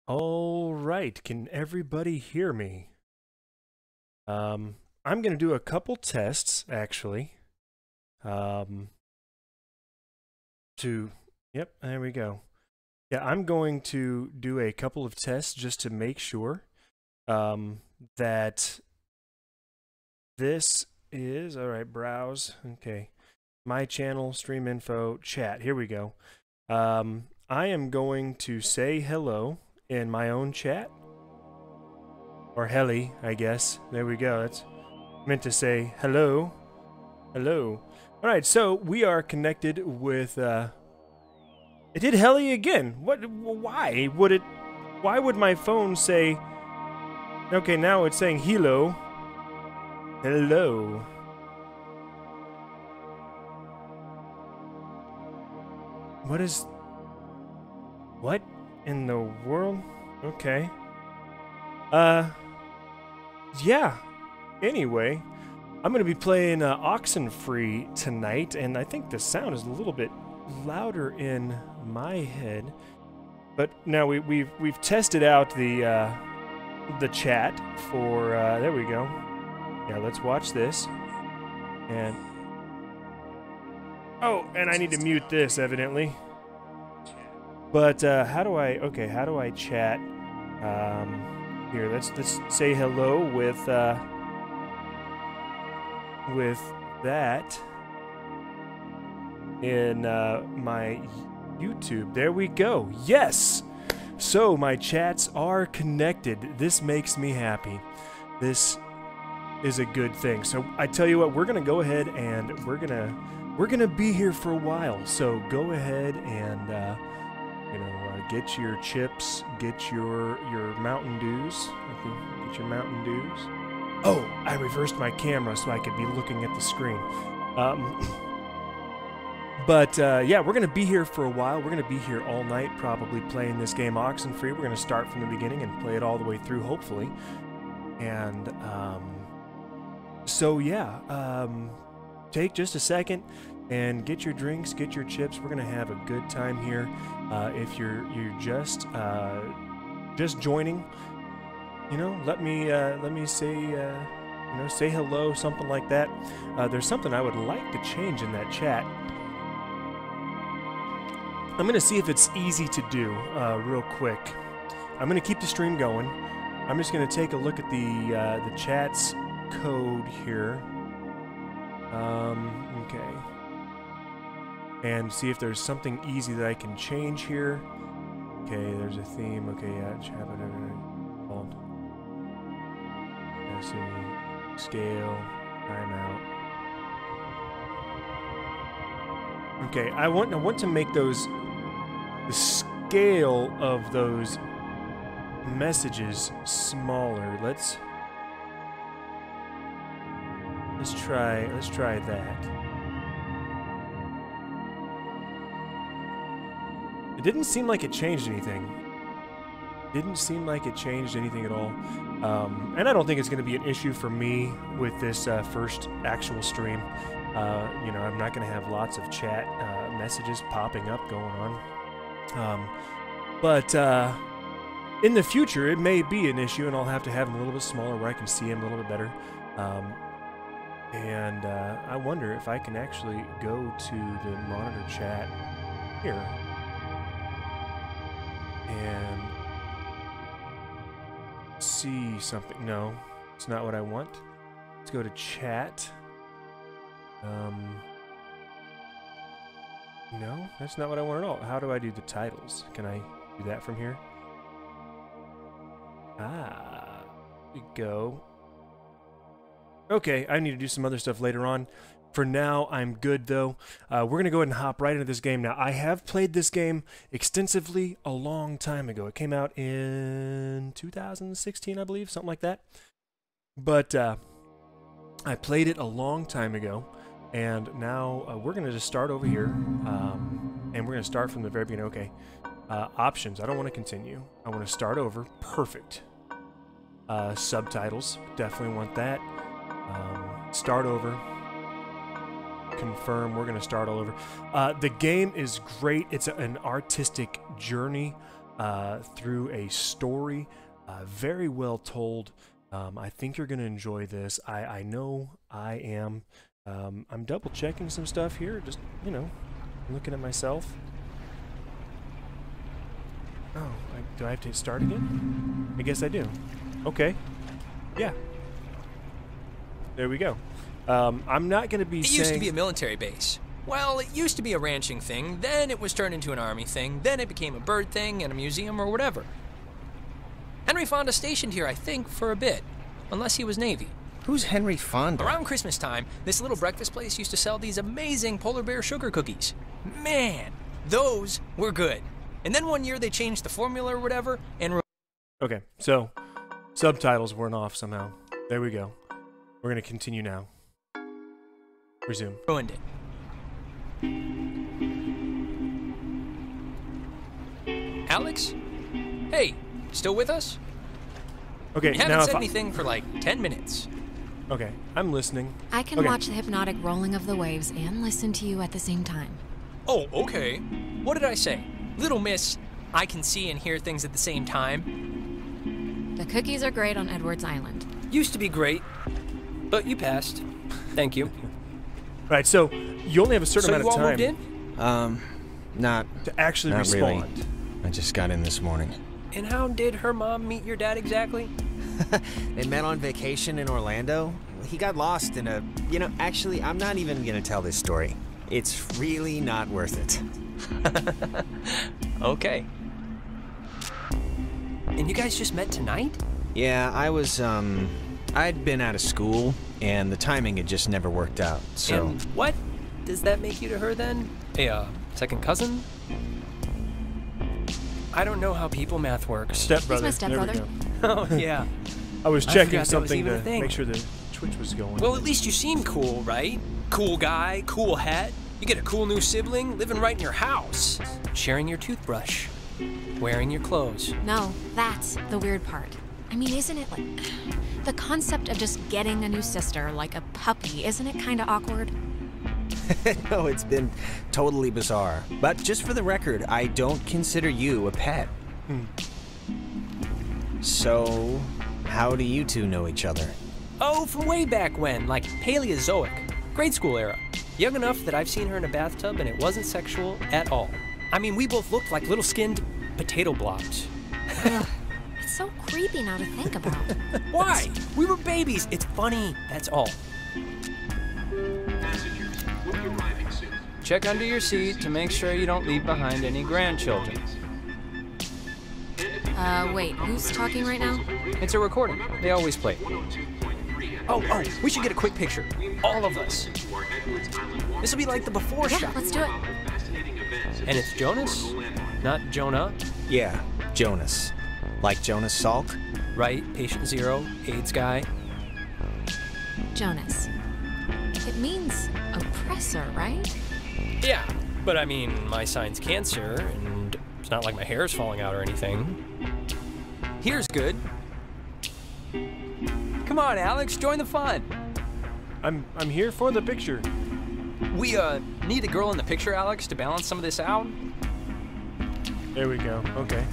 All right, can everybody hear me? I'm going to do a couple tests, actually. Um, yep, there we go. Yeah, I'm going to do a couple of tests just to make sure that this is, all right, browse, okay. My channel, stream info, chat, here we go. I am going to say hello in my own chat. Or heli, I guess. There we go. That's meant to say hello. Hello. Alright, so we are connected with, it did heli again. Why would my phone say, okay, now it's saying hello. Hello. What in the world? Okay. Yeah. Anyway, I'm going to be playing Oxenfree tonight, and I think the sound is a little bit louder in my head. But now we've tested out the chat for there we go. Yeah, let's watch this. And oh, and I need to mute this evidently. But how do I chat? Here, let's say hello with that in my YouTube. There we go. Yes! So my chats are connected. This makes me happy. This is a good thing. So I tell you what, we're gonna go ahead and we're gonna be here for a while. So go ahead and get your chips, get your Mountain Dews. Okay, get your Mountain Dews. Oh, I reversed my camera so I could be looking at the screen. Yeah, we're going to be here for a while. We're going to be here all night probably playing this game Oxenfree. We're going to start from the beginning and play it all the way through, hopefully. And, so yeah, take just a second and get your drinks, get your chips. We're going to have a good time here. If you're just joining, let me say say hello, something like that. There's something I would like to change in that chat. I'm gonna see if it's easy to do real quick. I'm gonna keep the stream going. I'm just gonna take a look at the chat's code here. Okay. And see if there's something easy that I can change here. Okay, there's a theme. Okay, yeah, hold. Scale, timeout. Okay, I want to make the scale of those messages smaller. Let's try that. It didn't seem like it changed anything. Didn't seem like it changed anything at all. And I don't think it's going to be an issue for me with this first actual stream. I'm not going to have lots of chat messages popping up going on. But in the future, it may be an issue, and I'll have to have them a little bit smaller where I can see them a little bit better. I wonder if I can actually go to the monitor chat here. And see something. No, it's not what I want. Let's go to chat. No, that's not what I want at all. How do I do the titles? Can I do that from here? Ah, there we go. Okay, I need to do some other stuff later on. For now, I'm good, though. We're going to go ahead and hop right into this game. Now, I have played this game extensively a long time ago. It came out in 2016, I believe, something like that. But I played it a long time ago, and now we're going to just start over here, and we're going to start from the very beginning. Okay, options. I don't want to continue. I want to start over. Perfect. Subtitles. Definitely want that. Start over. Confirm. We're going to start all over. The game is great. It's an artistic journey. through a story, very well told. I think you're going to enjoy this. I know I am. I'm double checking some stuff here, just, you know, looking at myself. Oh, do I have to start again? I guess I do. Okay. Yeah. There we go. I'm not going to be saying... It used to be a military base. Well, it used to be a ranching thing, then it was turned into an army thing, then it became a bird thing and a museum or whatever. Henry Fonda stationed here, I think, for a bit. Unless he was Navy. Who's Henry Fonda? Around Christmas time, this little breakfast place used to sell these amazing polar bear sugar cookies. Man, those were good. And then one year they changed the formula or whatever, and... Okay, so subtitles weren't off somehow. There we go. We're going to continue now. Resume. Ruined it. Alex? Hey, still with us? Okay, you haven't said anything for like 10 minutes. Okay, I'm listening. I can watch the hypnotic rolling of the waves and listen to you at the same time. Oh, okay. What did I say? Little miss, I can see and hear things at the same time. The cookies are great on Edwards Island. Used to be great, but you passed. Thank you. Right, so you only have a certain amount of time. So you all moved in? Not to actually not respond. Really. I just got in this morning. And how did her mom meet your dad exactly? They met on vacation in Orlando. He got lost in a... You know, actually, I'm not even gonna tell this story. It's really not worth it. Okay. And you guys just met tonight? Yeah, I was, I'd been out of school, and the timing had just never worked out, so... And what does that make you to her, then? A, second cousin? I don't know how people math works. Stepbrother. He's my stepbrother. Oh, yeah. I was checking something to thing. make sure the Twitch was going. Well, at least you seem cool, right? Cool guy, cool hat. You get a cool new sibling living right in your house. Sharing your toothbrush. Wearing your clothes. No, that's the weird part. I mean, isn't it like... The concept of just getting a new sister, like a puppy, isn't it kind of awkward? No, it's been totally bizarre. But just for the record, I don't consider you a pet. So, how do you two know each other? Oh, from way back when, like Paleozoic. Grade school era. Young enough that I've seen her in a bathtub and it wasn't sexual at all. I mean, we both looked like little skinned potato blobs. It's so creepy now to think about. Why? We were babies. It's funny, that's all. Check under your seat to make sure you don't leave behind any grandchildren. Wait, who's talking right now? It's a recording. They always play it. Oh, we should get a quick picture. All of us. This will be like the before shot. Let's do it. And it's Jonas, not Jonah. Yeah, Jonas. Like Jonas Salk? Right, patient zero, AIDS guy. Jonas. It means oppressor, right? Yeah, but I mean, my sign's cancer, and it's not like my hair's falling out or anything. Here's good. Come on, Alex, join the fun. I'm here for the picture. We, need a girl in the picture, Alex, to balance some of this out. There we go. Okay.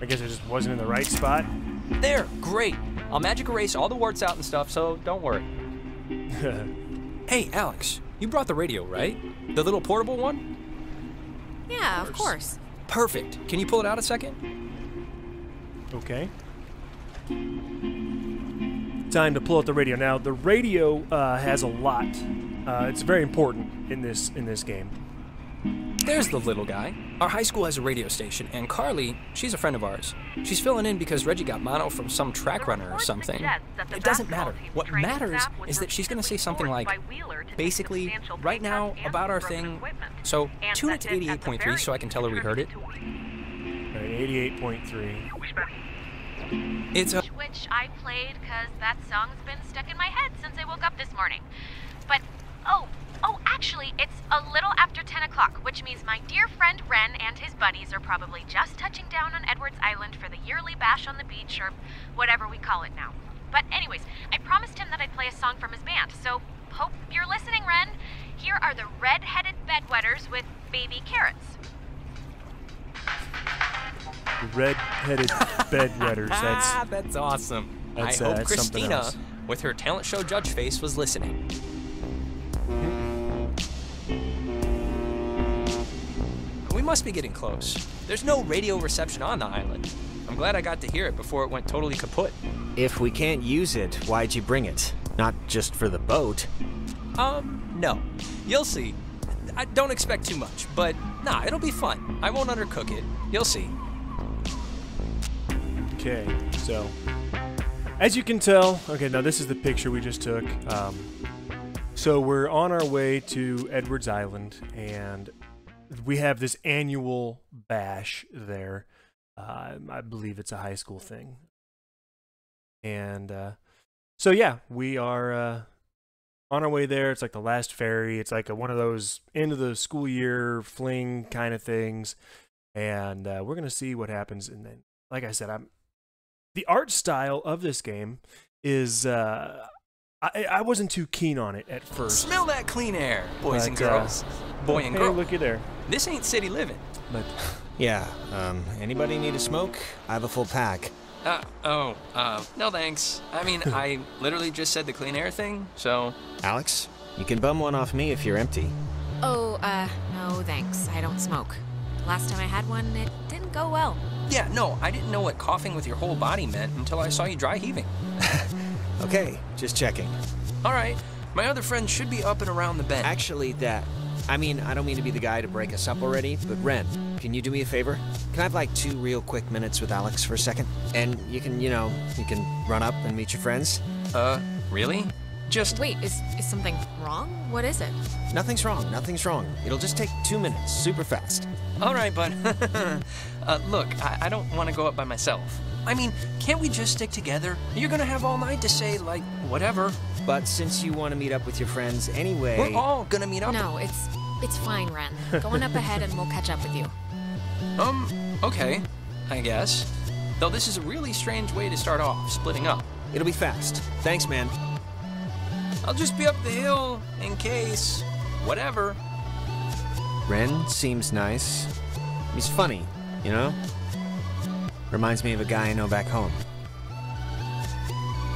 I guess I just wasn't in the right spot. There, great. I'll magic erase all the warts out and stuff, so don't worry. Hey, Alex, you brought the radio, right? The little portable one? Yeah, of course. Perfect. Can you pull it out a second? Okay. Time to pull out the radio. Now, the radio has a lot. It's very important in this game. There's the little guy. Our high school has a radio station, and Carly, she's a friend of ours. She's filling in because Reggie got mono from some track runner or something. It doesn't matter. What matters is that she's going to say something like, basically, right now, about our thing. So, tune it to 88.3 so I can tell her we heard it. All right, 88.3. It's a... Which I played because that song's been stuck in my head since I woke up this morning. But, oh, actually, it's a little after 10 o'clock, which means my dear friend Ren and his buddies are probably just touching down on Edwards Island for the yearly bash on the beach, or whatever we call it now. But anyways, I promised him that I'd play a song from his band, so hope you're listening, Ren. Here are the Red-Headed Bedwetters with Baby Carrots. The red-headed bedwetters. That's awesome. That's, I hope that's something Christina, else. with her talent show judge face, was listening. We must be getting close. There's no radio reception on the island. I'm glad I got to hear it before it went totally kaput. If we can't use it, why'd you bring it? Not just for the boat. No. You'll see. I don't expect too much, but nah, it'll be fun. I won't undercook it. You'll see. Okay, so as you can tell, okay, now this is the picture we just took. So we're on our way to Edwards Island, and we have this annual bash there. I believe it's a high school thing. And so yeah, we are on our way there. It's like the last ferry. It's like one of those end of the school year fling kind of things. And we're going to see what happens. And then, like I said, the art style of this game is, I wasn't too keen on it at first. Smell that clean air, boys and girls. Boy and girl. Hey, looky there. This ain't city living. But Yeah, anybody need a smoke? I have a full pack. No thanks. I mean, I literally just said the clean air thing, so... Alex, you can bum one off me if you're empty. Oh, no thanks. I don't smoke. Last time I had one, it didn't go well. Yeah, no, I didn't know what coughing with your whole body meant until I saw you dry heaving. Okay, just checking. All right, my other friend should be up and around the bend. Actually, I don't mean to be the guy to break us up already, but Ren, can you do me a favor? Can I have like 2 real quick minutes with Alex for a second? And you can run up and meet your friends? Really? Just... Wait, is something wrong? What is it? Nothing's wrong, nothing's wrong. It'll just take 2 minutes, super fast. All right, bud. Look, I don't want to go up by myself. I mean, can't we just stick together? You're gonna have all night to say, like, whatever. But since you want to meet up with your friends anyway... We're all gonna meet up. No, it's fine, Ren. Going up ahead and we'll catch up with you. Okay, I guess. Though this is a really strange way to start off, splitting up. It'll be fast. Thanks, man. I'll just be up the hill, in case... whatever. Ren seems nice. He's funny, you know? Reminds me of a guy I know back home.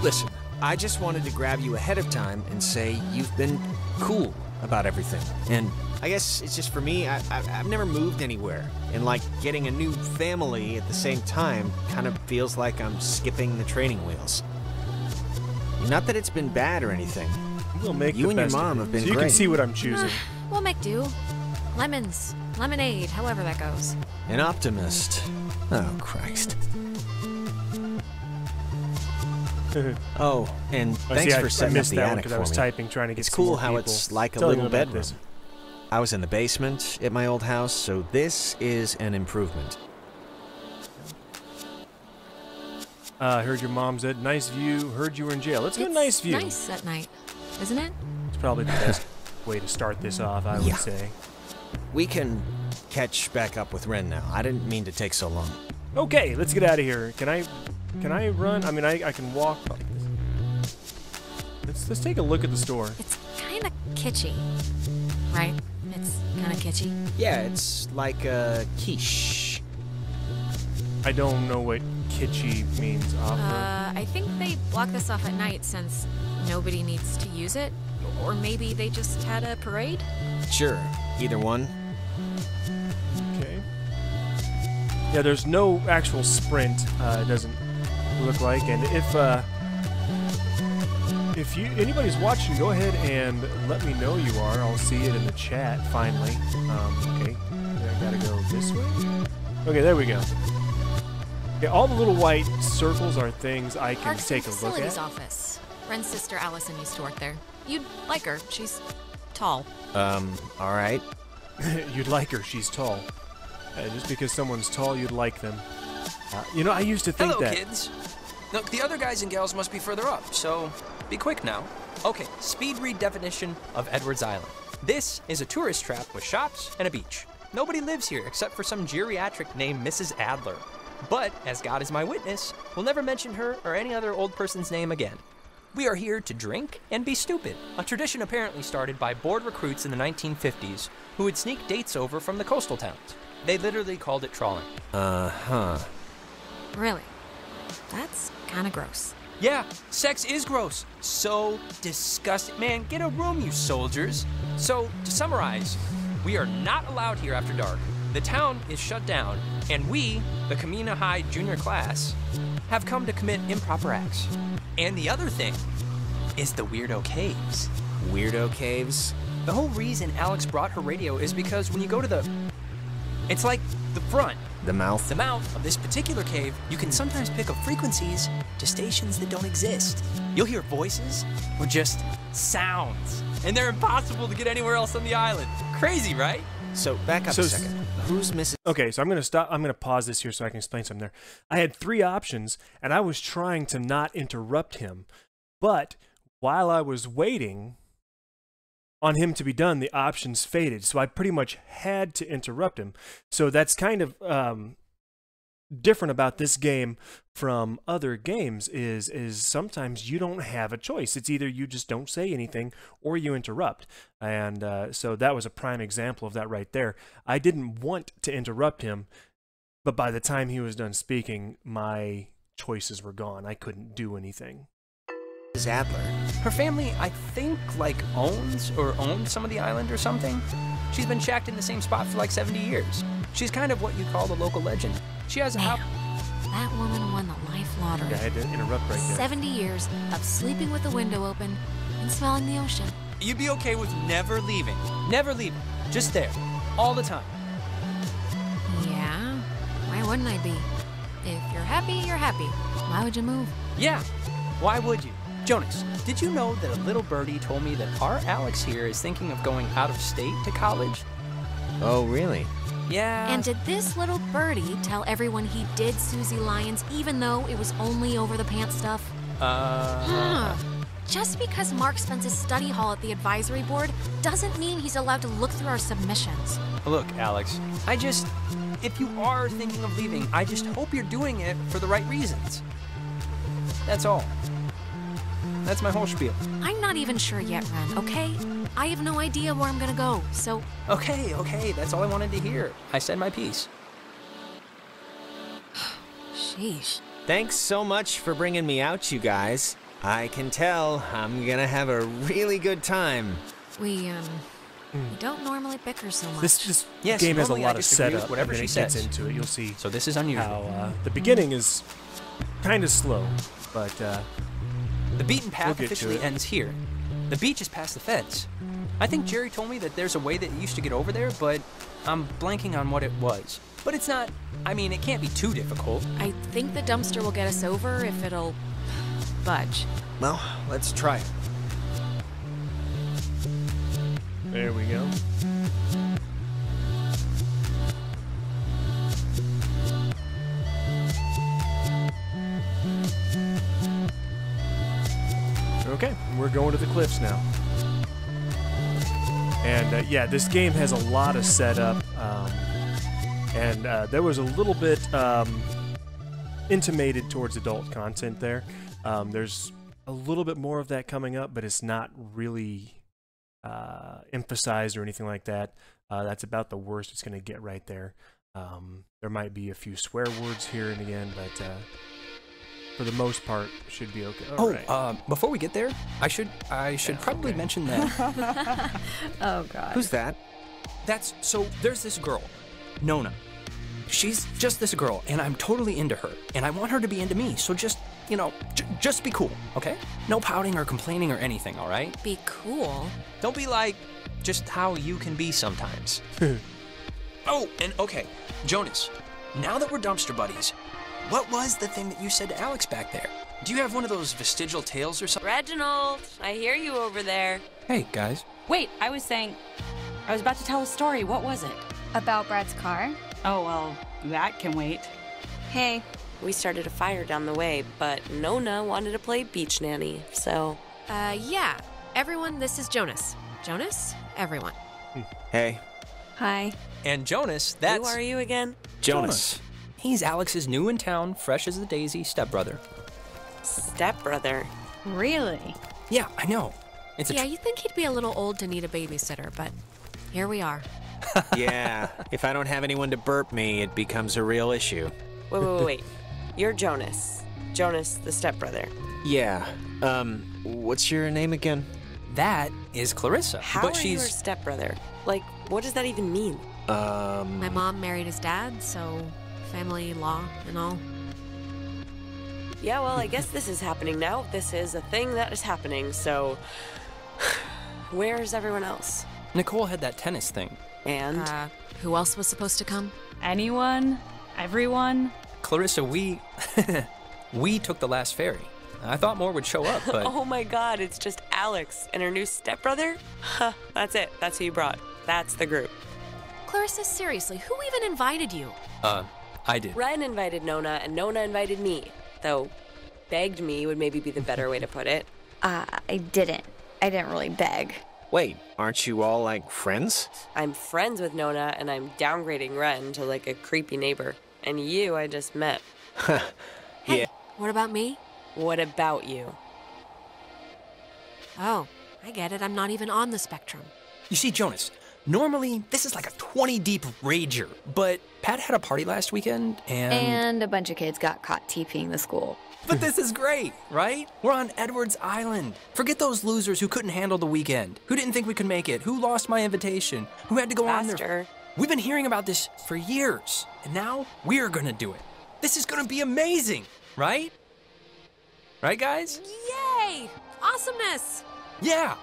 Listen, I just wanted to grab you ahead of time and say you've been cool about everything. And I guess it's just for me, I've never moved anywhere. And like getting a new family at the same time kind of feels like I'm skipping the training wheels. Not that it's been bad or anything. we'll make you the and your best of mom it. have been So you great. can see what I'm choosing. We'll make do. Lemons, lemonade, however that goes. An optimist. Oh, Christ. Oh, and thanks for setting up the attic because I for was me. typing, trying to get It's some cool more how people. it's like a Tell them little about bedroom. this. I was in the basement at my old house, so this is an improvement. Heard your mom said, nice view, heard you were in jail. Let's go nice view. Nice at night, isn't it? It's probably the best way to start this off, I would say. We can catch back up with Ren now. I didn't mean to take so long. Okay, let's get out of here. Can I run? I mean, I can walk. Let's take a look at the store. It's kind of kitschy, right? It's kind of kitschy. Yeah, it's like a quiche. I don't know what kitschy means. I think they block this off at night since nobody needs to use it. Or maybe they just had a parade? Sure, either one. Okay. Yeah, there's no actual sprint. It doesn't look like. And if anybody's watching, go ahead and let me know you are. I'll see it in the chat finally. Okay. I gotta go this way. Okay, there we go. Okay, all the little white circles are things I can Parks and take a look Facilities at. office. Ren's sister Allison used to work there. You'd like her. She's tall. All right. You'd like her. She's tall. Just because someone's tall, you'd like them. You know, I used to think Hello, that. kids. Look, the other guys and gals must be further up, so be quick now. Okay, speed read definition of Edwards Island. This is a tourist trap with shops and a beach. Nobody lives here except for some geriatric named Mrs. Adler. But, as God is my witness, we'll never mention her or any other old person's name again. We are here to drink and be stupid. A tradition apparently started by bored recruits in the 1950s who would sneak dates over from the coastal towns. They literally called it trawling. Uh-huh. Really? That's kind of gross. Yeah, sex is gross. So disgusting. Man, get a room, you soldiers. So, to summarize, we are not allowed here after dark. The town is shut down, and we, the Kamina High junior class, have come to commit improper acts. And the other thing is the Weirdo Caves. Weirdo caves? The whole reason Alex brought her radio is because when you go to the... It's like the front. The mouth? The mouth of this particular cave, you can sometimes pick up frequencies to stations that don't exist. You'll hear voices or just sounds, and they're impossible to get anywhere else on the island. Crazy, right? So, back up a second. Who's missing? Okay, so I'm going to stop. I'm going to pause this here so I can explain something there. I had 3 options, and I was trying to not interrupt him. But while I was waiting on him to be done, the options faded. So I pretty much had to interrupt him. So that's kind of different about this game from other games is sometimes you don't have a choice. It's either you just don't say anything or you interrupt. And so that was a prime example of that right there. I didn't want to interrupt him, but by the time he was done speaking, my choices were gone. I couldn't do anything. Adler. Her family, I think, like, owns or owned some of the island or something. She's been shacked in the same spot for like 70 years. She's kind of what you call a local legend. She has a house. That woman won the life lottery. Yeah, I had to interrupt right there. 70 years of sleeping with the window open and smelling the ocean. You'd be okay with never leaving. Never leaving. Just there. All the time. Yeah, why wouldn't I be? If you're happy, you're happy. Why would you move? Yeah. Why would you? Jonas, did you know that a little birdie told me that our Alex here is thinking of going out of state to college? Oh, really? Yeah. And did this little birdie tell everyone he did Susie Lyons even though it was only over the pants stuff? Just because Mark spends his study hall at the advisory board doesn't mean he's allowed to look through our submissions. Look, Alex, if you are thinking of leaving, I just hope you're doing it for the right reasons. That's all. That's my whole spiel. I'm not even sure yet, Ren, okay? I have no idea where I'm gonna go, so... Okay, that's all I wanted to hear. I said my piece. Sheesh. Thanks so much for bringing me out, you guys. I can tell I'm gonna have a really good time. We don't normally bicker so much. This Yes, game has a normally I lot of just agree with setup, whatever and then she it gets says. into it. You'll see So this is unusual. how the beginning is kind of slow, but The beaten path We'll get to officially it. ends here. The beach is past the fence. I think Jerry told me that there's a way that you used to get over there, but I'm blanking on what it was. But it's not, it can't be too difficult. I think the dumpster will get us over if it'll... budge. Well, let's try it. there we go. Okay, we're going to the cliffs now. And yeah, this game has a lot of setup, and there was a little bit intimated towards adult content there. There's a little bit more of that coming up, but it's not really emphasized or anything like that. That's about the worst it's going to get right there. There might be a few swear words here and again, but for the most part, should be okay. All right. Before we get there, I should probably mention that. Oh, God. Who's that? There's this girl, Nona. She's just this girl, and I'm totally into her, and I want her to be into me, so just, just be cool, okay? No pouting or complaining or anything, all right? Be cool? Don't be like just how you can be sometimes. Oh, and okay, Jonas, now that we're dumpster buddies, what was the thing that you said to Alex back there? Do you have one of those vestigial tales or something? Reginald, I hear you over there. Hey, guys. Wait, I was about to tell a story. What was it? About Brad's car? Oh, well, that can wait. Hey. We started a fire down the way, but Nona wanted to play beach nanny, so... Yeah. Everyone, this is Jonas. Jonas? Everyone. Hey. Hi. And Jonas, that's... Who are you again? Jonas. He's Alex's new in town, fresh as a daisy stepbrother. Stepbrother. Really? Yeah, I know. It's a Yeah, you'd think he'd be a little old to need a babysitter, but here we are. Yeah, if I don't have anyone to burp me, it becomes a real issue. Wait. You're Jonas. Jonas, the stepbrother. Yeah, what's your name again? That is Clarissa. How but are she's you her stepbrother? Like, what does that even mean? My mom married his dad, so family law and all. Yeah, well, I guess this is happening now. This is a thing that is happening, so... Where's everyone else? Nicole had that tennis thing. And? Who else was supposed to come? Anyone? Everyone? Clarissa, we took the last ferry. I thought more would show up, but Oh my god, it's just Alex and her new stepbrother? Huh, that's it. That's who you brought. That's the group. Clarissa, seriously, who even invited you? I did. Ren invited Nona, and Nona invited me. Though, begged me would maybe be the better way to put it. I didn't. I didn't really beg. Wait, aren't you all, like, friends? I'm friends with Nona, and I'm downgrading Ren to, like, a creepy neighbor. And you I just met. Hey, Yeah. what about me? What about you? Oh, I get it. I'm not even on the spectrum. You see, Jonas, normally this is like a 20 deep rager, but Pat had a party last weekend And a bunch of kids got caught TPing the school. But this is great, right? We're on Edwards Island. Forget those losers who couldn't handle the weekend, who didn't think we could make it, who lost my invitation, who had to go on their... Faster. We've been hearing about this for years, and now we're gonna do it. This is gonna be amazing, right? Right, guys? Yay! Awesomeness! Yeah!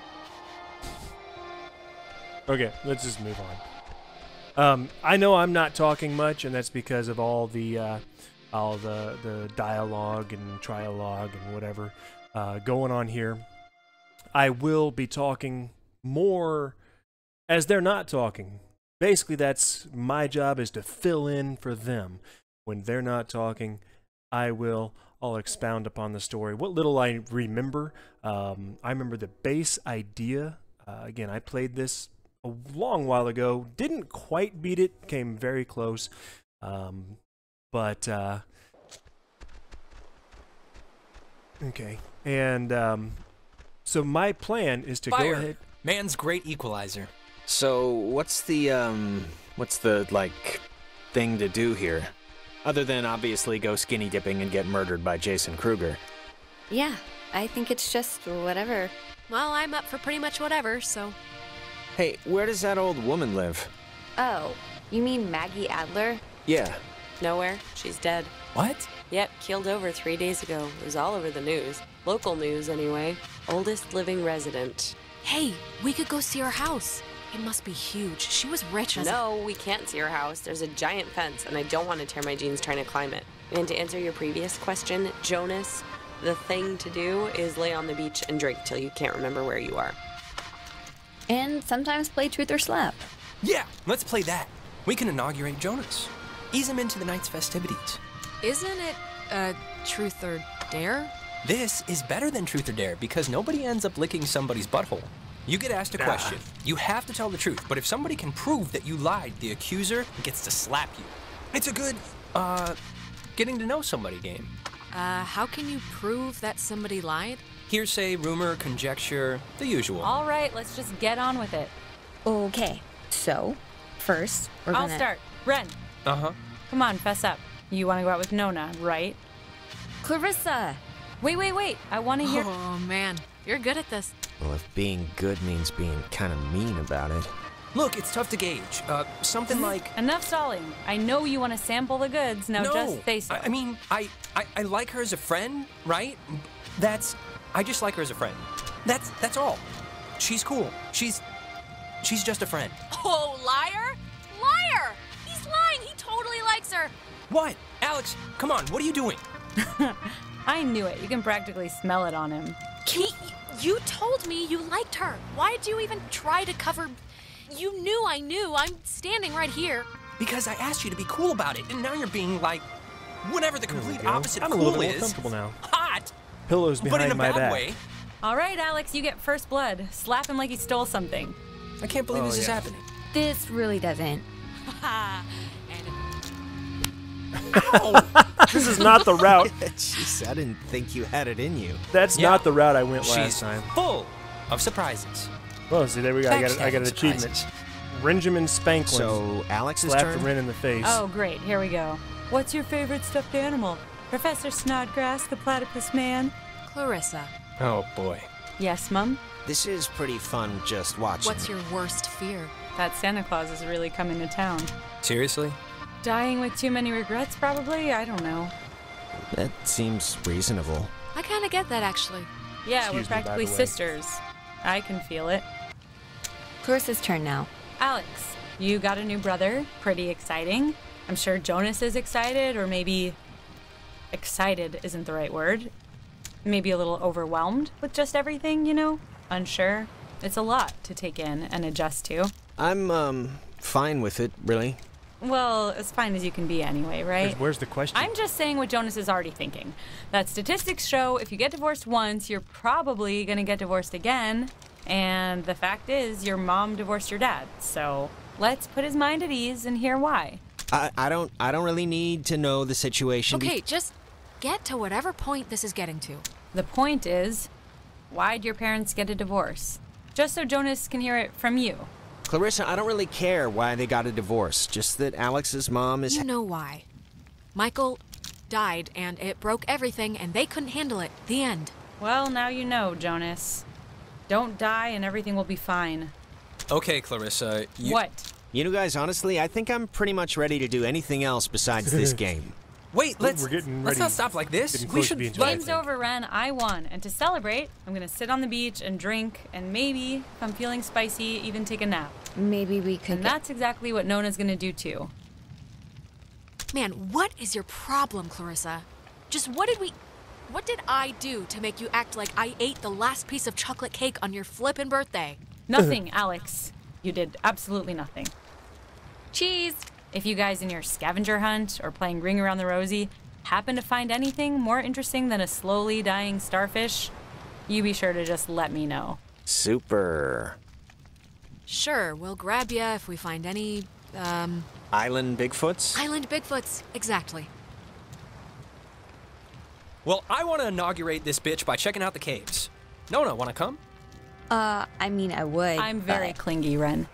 Okay, let's just move on. I know I'm not talking much, and that's because of all the dialogue and trialogue and whatever going on here. I will be talking more as they're not talking. Basically, that's my job, is to fill in for them. When they're not talking, I'll expound upon the story. What little I remember, I remember the base idea. Again, I played this a long while ago. Didn't quite beat it. Came very close. Okay. And so my plan is to Fire. go ahead. Man's great equalizer. So, what's the, like, thing to do here? Other than, obviously, go skinny dipping and get murdered by Jason Kruger. Yeah, I think it's just whatever. Well, I'm up for pretty much whatever, so... Hey, where does that old woman live? Oh, you mean Maggie Adler? Yeah. Nowhere. She's dead. What? Yep, keeled over 3 days ago. It was all over the news. Local news, anyway. Oldest living resident. Hey, we could go see her house. It must be huge. She was rich as... No, we can't see her house. There's a giant fence, and I don't want to tear my jeans trying to climb it. And to answer your previous question, Jonas, the thing to do is lay on the beach and drink till you can't remember where you are. And sometimes play Truth or Slap. Yeah, let's play that. We can inaugurate Jonas. Ease him into the night's festivities. Isn't it, Truth or Dare? This is better than Truth or Dare because nobody ends up licking somebody's butthole. You get asked a question. You have to tell the truth, but if somebody can prove that you lied, the accuser gets to slap you. It's a good, getting to know somebody game. How can you prove that somebody lied? Hearsay, rumor, conjecture, the usual. All right, let's just get on with it. Okay, so, first, we're I'll gonna... start. Ren, Uh-huh. come on, fess up. You want to go out with Nona, right? Clarissa! Wait. I want to hear... Oh, man. You're good at this. Well, if being good means being kind of mean about it. Look, it's tough to gauge. Something like... Enough stalling. I know you want to sample the goods. Now no, just say so. I mean, I like her as a friend, right? I just like her as a friend. That's all. She's cool. She's just a friend. Oh, liar! Liar! He's lying! He totally likes her! What? Alex, come on, what are you doing? I knew it. You can practically smell it on him. You told me you liked her. Why did you even try to cover... You knew I knew. I'm standing right here. Because I asked you to be cool about it, and now you're being like, whatever the complete go. opposite I'm of a little cool bit more is. comfortable now. Hot, Pillows but in behind a my bad back. way. All right, Alex, you get first blood. Slap him like he stole something. I can't believe this is yeah. happening. This really doesn't. And Ow! This is not the route. Jeez, I didn't think you had it in you. That's Yeah. not the route I went last She's time. full of surprises. Well, see, there we go. I got an Backstabbing achievement. surprises. Benjamin Spanklin. So, Alex's Slapped turn? Ren in the face. Oh, great. Here we go. What's your favorite stuffed animal? Professor Snodgrass, the platypus man? Clarissa, Oh boy. Yes, Mum? This is pretty fun just watching. what's your worst fear? That Santa Claus is really coming to town. Seriously? Dying with too many regrets, probably? I don't know. That seems reasonable. I kind of get that, actually. Yeah, Excuse we're me, by practically the way. sisters. I can feel it. Clarissa's turn now. Alex, you got a new brother. Pretty exciting. I'm sure Jonas is excited, or maybe excited isn't the right word. Maybe a little overwhelmed with just everything, you know? Unsure. It's a lot to take in and adjust to. I'm, fine with it, really. Well, as fine as you can be anyway, right? Where's the question? I'm just saying what Jonas is already thinking. That statistics show if you get divorced once, you're probably gonna get divorced again. And the fact is, your mom divorced your dad. So let's put his mind at ease and hear why. I don't really need to know the situation. Okay, just get to whatever point this is getting to. The point is, why'd your parents get a divorce? Just so Jonas can hear it from you. Clarissa, I don't really care why they got a divorce. Just that Alex's mom is... You know why. Michael died, and it broke everything, and they couldn't handle it. The end. Well, now you know, Jonas. Don't die and everything will be fine. Okay, Clarissa. What? You know, guys, honestly, I think I'm pretty much ready to do anything else besides this game. Wait, let's we're getting let's ready- not stop like this. getting We close to should being done. Game's over, Ren. I won. And to celebrate, I'm gonna sit on the beach and drink, and maybe, if I'm feeling spicy, even take a nap. Maybe we could. And that's exactly what Nona's gonna do too. Man, what is your problem, Clarissa? Just what did I do to make you act like I ate the last piece of chocolate cake on your flippin' birthday? Nothing, Alex. You did absolutely nothing. Cheese! If you guys in your scavenger hunt or playing Ring Around the Rosie happen to find anything more interesting than a slowly dying starfish, you be sure to just let me know. Super. Sure, we'll grab ya if we find any, Island Bigfoots? island Bigfoots. Exactly. Well, I want to inaugurate this bitch by checking out the caves. Nona, want to come? I mean, I would. I'm very but- clingy, Ren.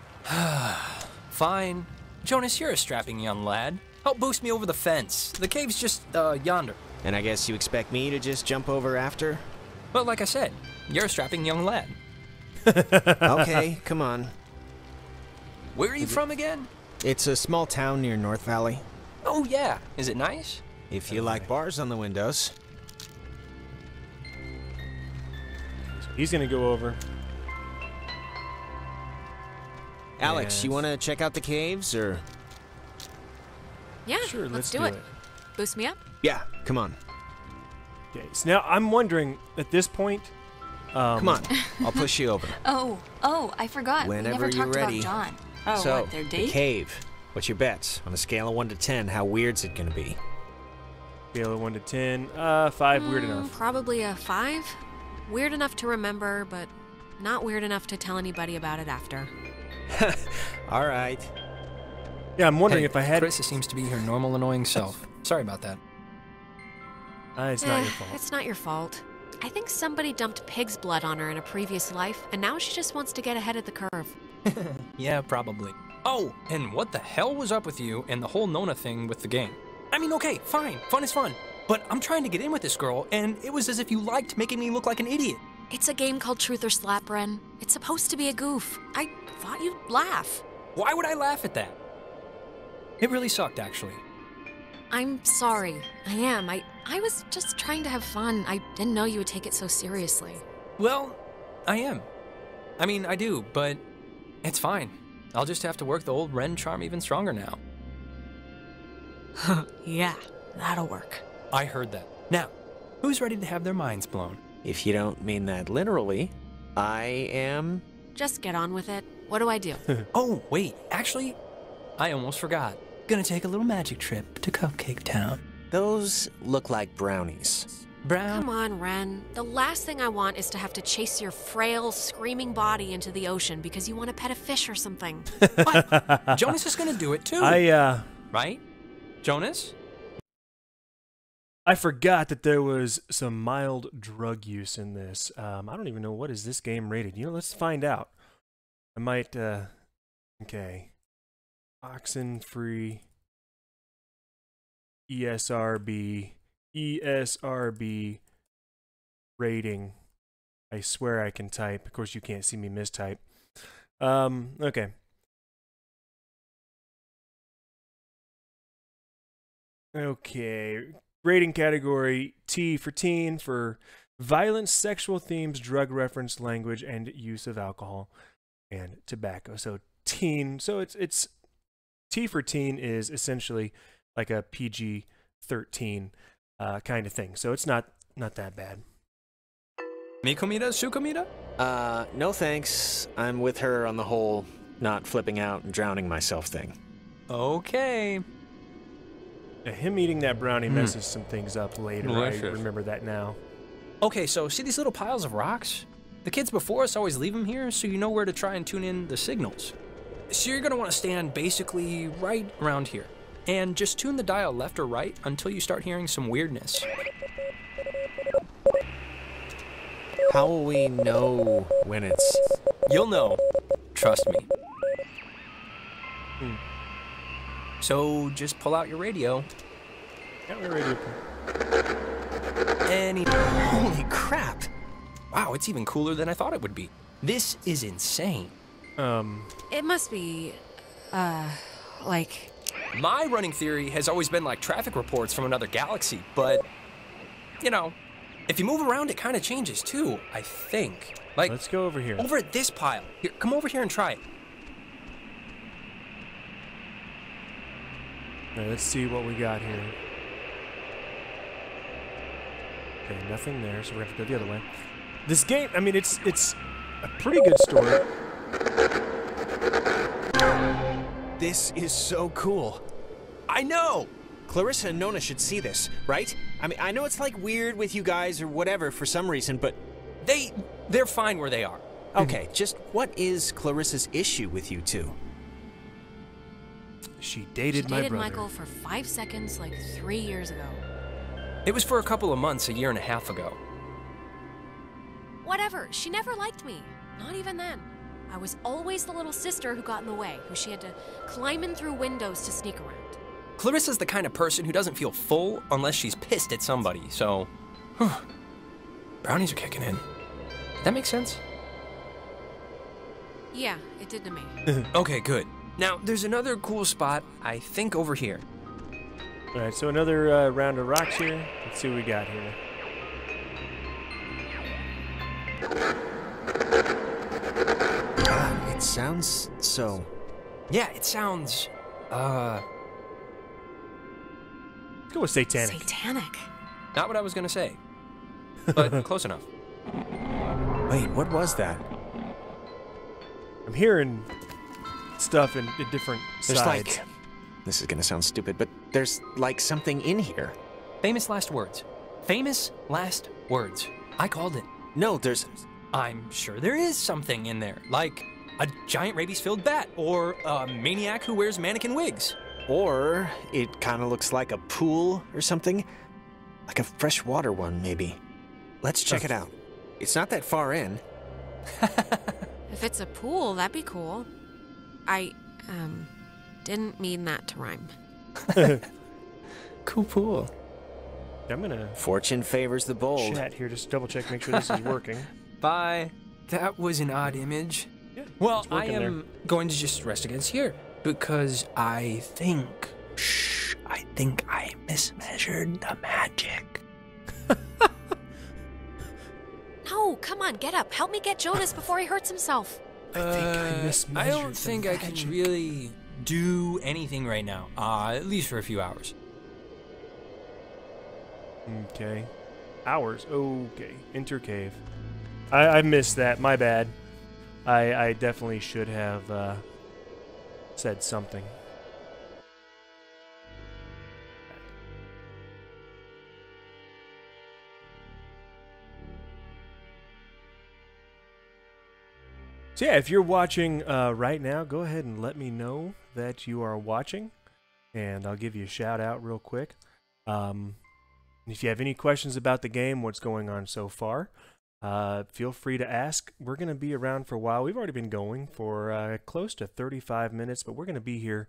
Fine. Jonas, you're a strapping young lad. Help boost me over the fence. The cave's just, yonder. And I guess you expect me to just jump over after? Well, like I said, you're a strapping young lad. Okay, come on. Where are you from again? It's a small town near North Valley. Oh, yeah. Is it nice? If you like bars on the windows. He's gonna go over. Alex, you Yes. want to check out the caves, or...? Yeah, Sure, let's let's do do it. it. Boost me up. Yeah, come on. Okay, so now I'm wondering at this point. Come on, I'll push you over. Oh, I forgot. Whenever we never you're talked ready. about John. Oh, So, what, their the date? cave. What's your bets? On a scale of 1 to 10, how weird's it gonna be? Scale of 1 to 10. 5. Weird enough. Probably a 5. Weird enough to remember, but not weird enough to tell anybody about it after. All right. Yeah, I'm wondering Hey, if I had. Carissa seems to be her normal annoying self. Sorry about that. It's not your fault. It's not your fault. I think somebody dumped pig's blood on her in a previous life, and now she just wants to get ahead of the curve. Yeah, probably. Oh, and what the hell was up with you and the whole Nona thing with the game? I mean, okay, fine. Fun is fun. But I'm trying to get in with this girl, and it was as if you liked making me look like an idiot. It's a game called Truth or Slap, Ren. It's supposed to be a goof. I thought you'd laugh. Why would I laugh at that? It really sucked, actually. I'm sorry. I am. I was just trying to have fun. I didn't know you would take it so seriously. Well, I am. I mean, I do, but it's fine. I'll just have to work the old Ren charm even stronger now. Yeah, that'll work. I heard that. Now, who's ready to have their minds blown? If you don't mean that literally, I am... Just get on with it. What do I do? Oh, wait, actually, I almost forgot. Gonna take a little magic trip to Cupcake Town. Those look like brownies. Brown. Come on, Ren. The last thing I want is to have to chase your frail, screaming body into the ocean because you want to pet a fish or something. Jonas is gonna do it too. I Right? Jonas? I forgot that there was some mild drug use in this. I don't even know, what is this game rated? You know, let's find out. I might, okay. Oxenfree. ESRB. ESRB rating. I swear I can type. Of course, you can't see me mistype. Okay. Okay. Rating category T for teen, for violence, sexual themes, drug reference, language, and use of alcohol and tobacco. So teen. So it's T for teen is essentially like a PG-13 kind of thing. So it's not that bad. Mi comida, su comida? No thanks. I'm with her on the whole not flipping out and drowning myself thing. Okay. Him eating that brownie messes some things up later. Delicious. I remember that now. Okay, so see these little piles of rocks? The kids before us always leave them here so you know where to try and tune in the signals. So you're going to want to stand basically right around here. And just tune the dial left or right until you start hearing some weirdness. How will we know when it's... You'll know. Trust me. So just pull out your radio. Got my radio. Holy crap! Wow, it's even cooler than I thought it would be. This is insane. It must be, like... My running theory has always been like traffic reports from another galaxy, but, you know, if you move around, it kind of changes too, I think. Like, let's go over here. Over at this pile. Here, come over here and try it. All right, let's see what we got here. Okay, nothing there, so we're gonna have to go the other way. This game, I mean, it's a pretty good story. This is so cool. I know! Clarissa and Nona should see this, right? I mean, I know it's like weird with you guys or whatever for some reason, but... They're fine where they are. Okay, just what is Clarissa's issue with you two? She dated my brother. Michael for 5 seconds like 3 years ago. It was for a couple of months, a year and a half ago. Whatever, she never liked me. Not even then. I was always the little sister who got in the way, who she had to climb in through windows to sneak around. Clarissa's the kind of person who doesn't feel full unless she's pissed at somebody, so... Brownies are kicking in. That makes sense? Yeah, it did to me. Okay, good. Now, there's another cool spot, I think over here. All right, so another round of rocks here. Let's see what we got here. God, it sounds so... Yeah, it sounds, Let's go with satanic. Satanic. not what I was gonna say. But close enough. Wait, what was that? I'm hearing stuff in different There's sides. like... This is gonna sound stupid, but there's like something in here. Famous last words. Famous last words. I called it. No, there's... I'm sure there is something in there, like a giant rabies-filled bat, or a maniac who wears mannequin wigs. Or it kind of looks like a pool or something. Like a freshwater one, maybe. Let's check it out. It's not that far in. If it's a pool, that'd be cool. I, didn't mean that to rhyme. Cool pool. I'm gonna Fortune favors the bold. chat here, just double check, make sure this is working. Bye. That was an odd image. Yeah, Well, it's I working am going to just rest against here because I think I mismeasured the magic. No, come on, get up. Help me get Jonas before he hurts himself. I don't think I can really do anything right now. At least for a few hours. Okay. Hours. Okay. Enter cave. I missed that. My bad. I definitely should have said something. So yeah, if you're watching right now, go ahead and let me know that you are watching, and I'll give you a shout out real quick. And if you have any questions about the game, what's going on so far, feel free to ask. We're going to be around for a while. We've already been going for close to 35 minutes, but we're going to be here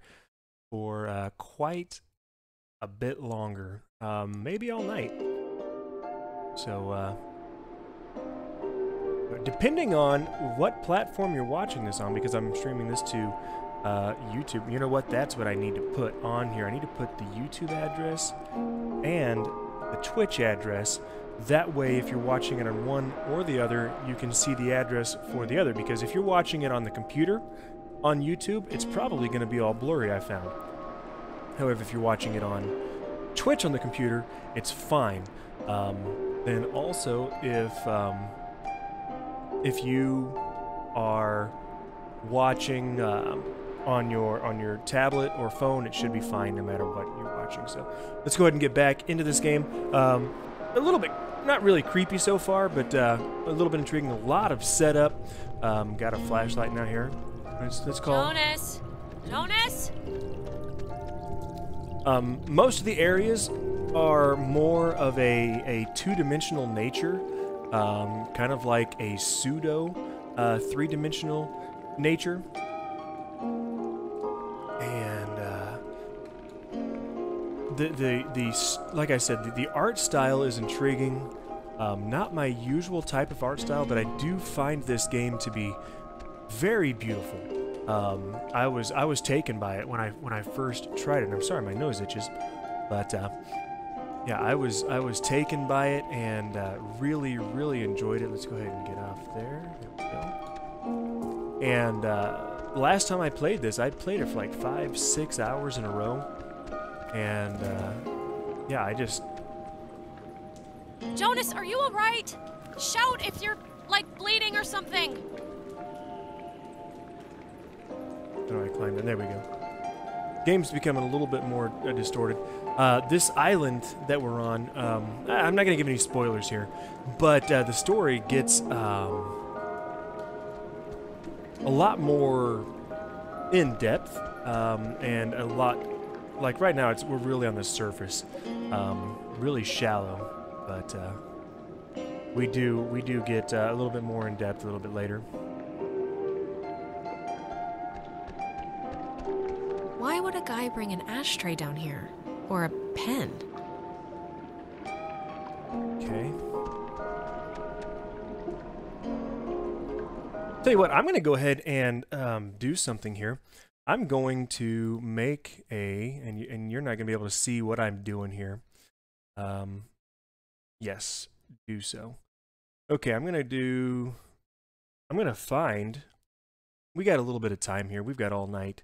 for quite a bit longer, maybe all night. So, depending on what platform you're watching this on, because I'm streaming this to YouTube, you know what? That's what I need to put on here. I need to put the YouTube address and the Twitch address. That way, if you're watching it on one or the other, you can see the address for the other. Because if you're watching it on the computer, on YouTube, it's probably going to be all blurry, I found. However, if you're watching it on Twitch on the computer, it's fine. Then also, if you are watching on your tablet or phone, it should be fine no matter what you're watching. So let's go ahead and get back into this game. A little bit, not really creepy so far, but a little bit intriguing. A lot of setup. Got a flashlight now here. Let's call Jonas! Jonas! Most of the areas are more of a two-dimensional nature, kind of like a pseudo three-dimensional nature. And like I said, the art style is intriguing. Not my usual type of art style, but I do find this game to be very beautiful. I was taken by it when I first tried it. And I'm sorry, my nose itches, but yeah, I was taken by it and really enjoyed it. Let's go ahead and get off there. There we go. And last time I played this, I played it for like 5-6 hours in a row, and yeah, I just. Jonas, are you alright? Shout if you're, like, bleeding or something. Oh, I climbed in. There we go. Game's becoming a little bit more distorted. This island that we're on, I'm not going to give any spoilers here, but the story gets a lot more in depth, and a lot, like right now, we're really on the surface, really shallow, but we do get a little bit more in depth a little bit later. Why would a guy bring an ashtray down here? Or a pen? Okay. Tell you what, I'm going to go ahead and do something here. I'm going to make and you're not going to be able to see what I'm doing here. Yes, do so. Okay, I'm going to find, we got a little bit of time here. We've got all night.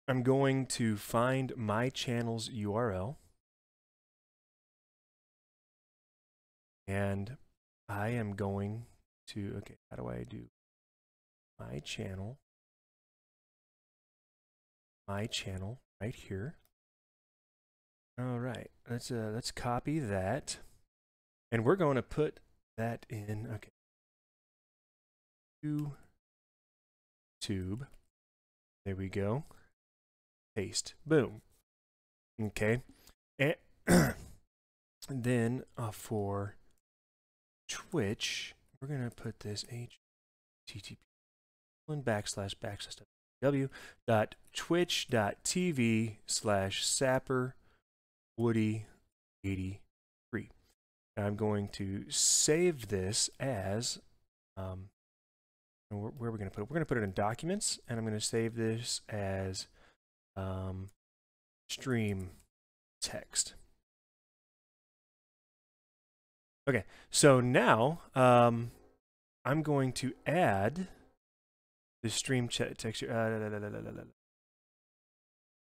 I'm going to find my channel's URL, and I am going to, okay, how do I do my channel right here. All right, let's copy that, and we're going to put that in, okay, YouTube. There we go. Paste. Boom. Okay. And then for Twitch, we're going to put this http://www.twitch.tv/sapperwoody83. I'm going to save this as, where are we going to put it? We're going to put it in Documents, and I'm going to save this as stream text. Okay, so now I'm going to add the stream text.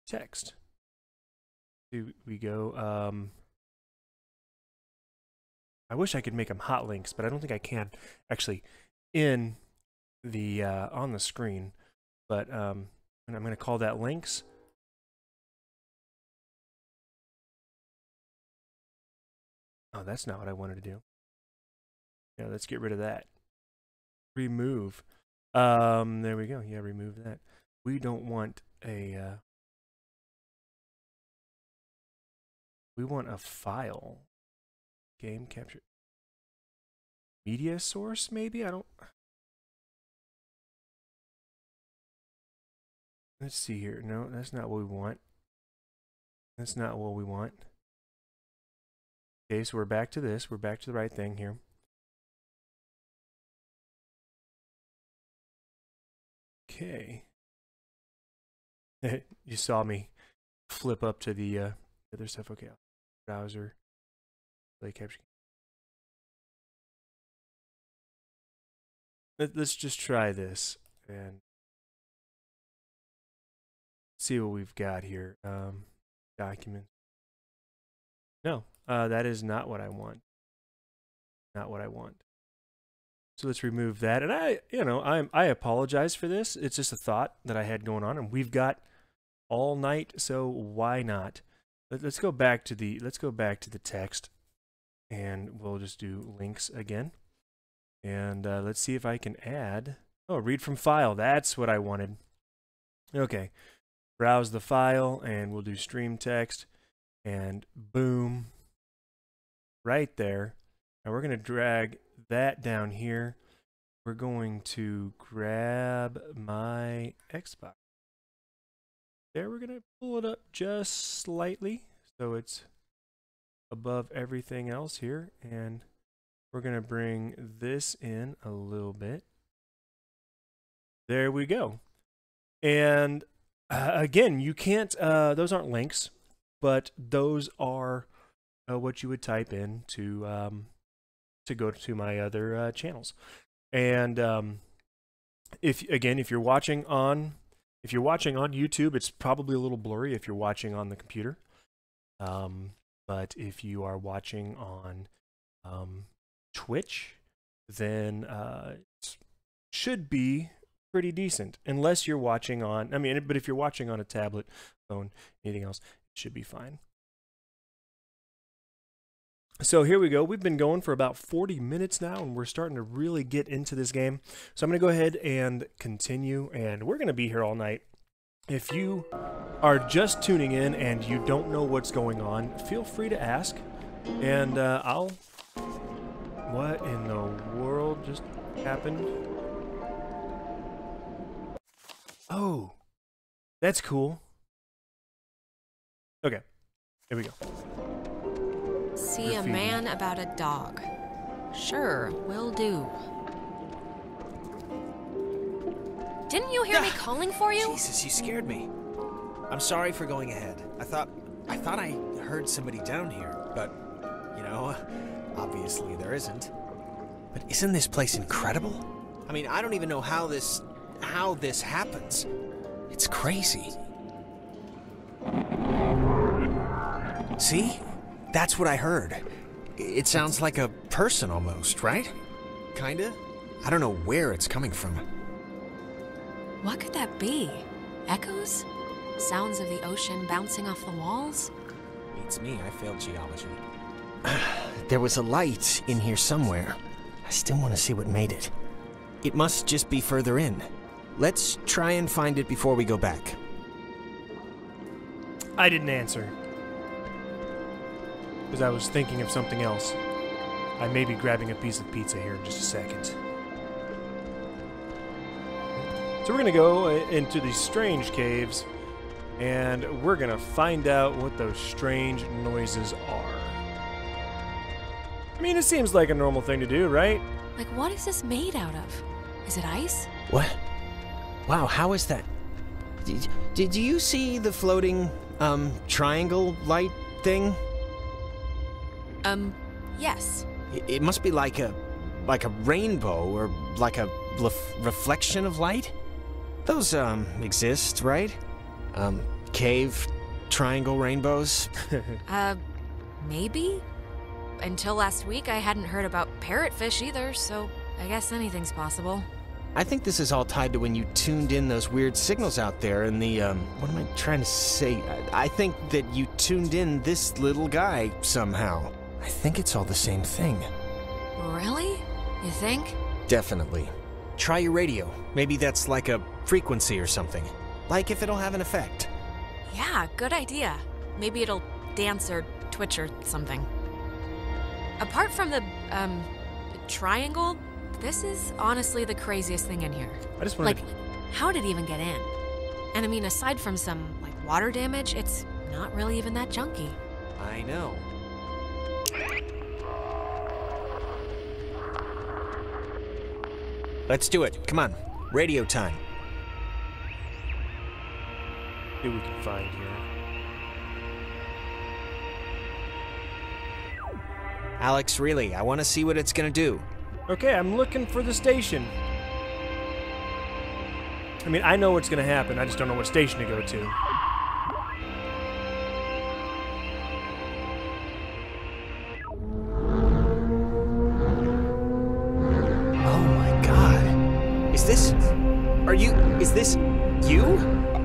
Text. Here we go. I wish I could make them hot links, but I don't think I can actually in the on the screen. But and I'm going to call that links. Oh, that's not what I wanted to do. Yeah, let's get rid of that. Remove. There we go. Yeah, remove that. We don't want a We want a file. Game capture. Media source, maybe? I don't... Let's see here. No, that's not what we want. That's not what we want. Okay, so we're back to this. We're back to the right thing here. Okay. You saw me flip up to the other stuff. Okay. Browser. Play capture. Let's just try this and see what we've got here. Document. No, that is not what I want. Not what I want. So let's remove that. And I apologize for this. It's just a thought that I had going on, and we've got all night, so why not? Let's go back to the text, and we'll just do links again. And let's see if I can add. Oh, read from file. That's what I wanted. Okay. Browse the file, and we'll do stream text, and boom. Right there. Now we're going to drag that down here. We're going to grab my Xbox. There, we're going to pull it up just slightly so it's above everything else here, and we're going to bring this in a little bit. There we go. And again, you can't, those aren't links, but those are what you would type in to go to my other channels. And if you're watching on YouTube, it's probably a little blurry if you're watching on the computer. But if you are watching on Twitch, then it should be pretty decent, unless you're watching on, but if you're watching on a tablet, phone, anything else, it should be fine. So here we go. We've been going for about 40 minutes now, and we're starting to really get into this game. So I'm going to go ahead and continue, and we're going to be here all night. If you are just tuning in and you don't know what's going on, feel free to ask, and what in the world just happened? Oh, that's cool. Okay, here we go. See a man about a dog. Sure, will do. Didn't you hear me calling for you? Jesus, you scared me. I'm sorry for going ahead. I thought I heard somebody down here, but, obviously there isn't. But isn't this place incredible? I mean, I don't even know how this happens. It's crazy. See? That's what I heard. It sounds like a person almost, right? Kinda? I don't know where it's coming from. What could that be? Echoes? Sounds of the ocean bouncing off the walls? Beats me, I failed geology. There was a light in here somewhere. I still want to see what made it. It must just be further in. Let's try and find it before we go back. I didn't answer, because I was thinking of something else. I may be grabbing a piece of pizza here in just a second. So we're going to go into these strange caves, and we're going to find out what those strange noises are. I mean, it seems like a normal thing to do, right? Like, what is this made out of? Is it ice? What? Wow, how is that? Did you see the floating, triangle light thing? Yes. It must be like a rainbow, or like a reflection of light? Those, exist, right? Cave, triangle rainbows? Maybe? Until last week, I hadn't heard about parrotfish either, so I guess anything's possible. I think this is all tied to when you tuned in those weird signals out there in the, what am I trying to say? I think that you tuned in this little guy somehow. I think it's all the same thing. Really? You think? Definitely. Try your radio. Maybe that's like a frequency or something. Like if it'll have an effect. Yeah, good idea. Maybe it'll dance or twitch or something. Apart from the, triangle, this is honestly the craziest thing in here. I just wanted Like, how did it even get in? And I mean, aside from some, like, water damage, it's not really even that junky. I know. Let's do it. Come on. Radio time. see what we can find here. Alex, really, I want to see what it's gonna do. Okay, I'm looking for the station. I mean, I know what's gonna happen, I just don't know what station to go to. Oh my god. Is this you?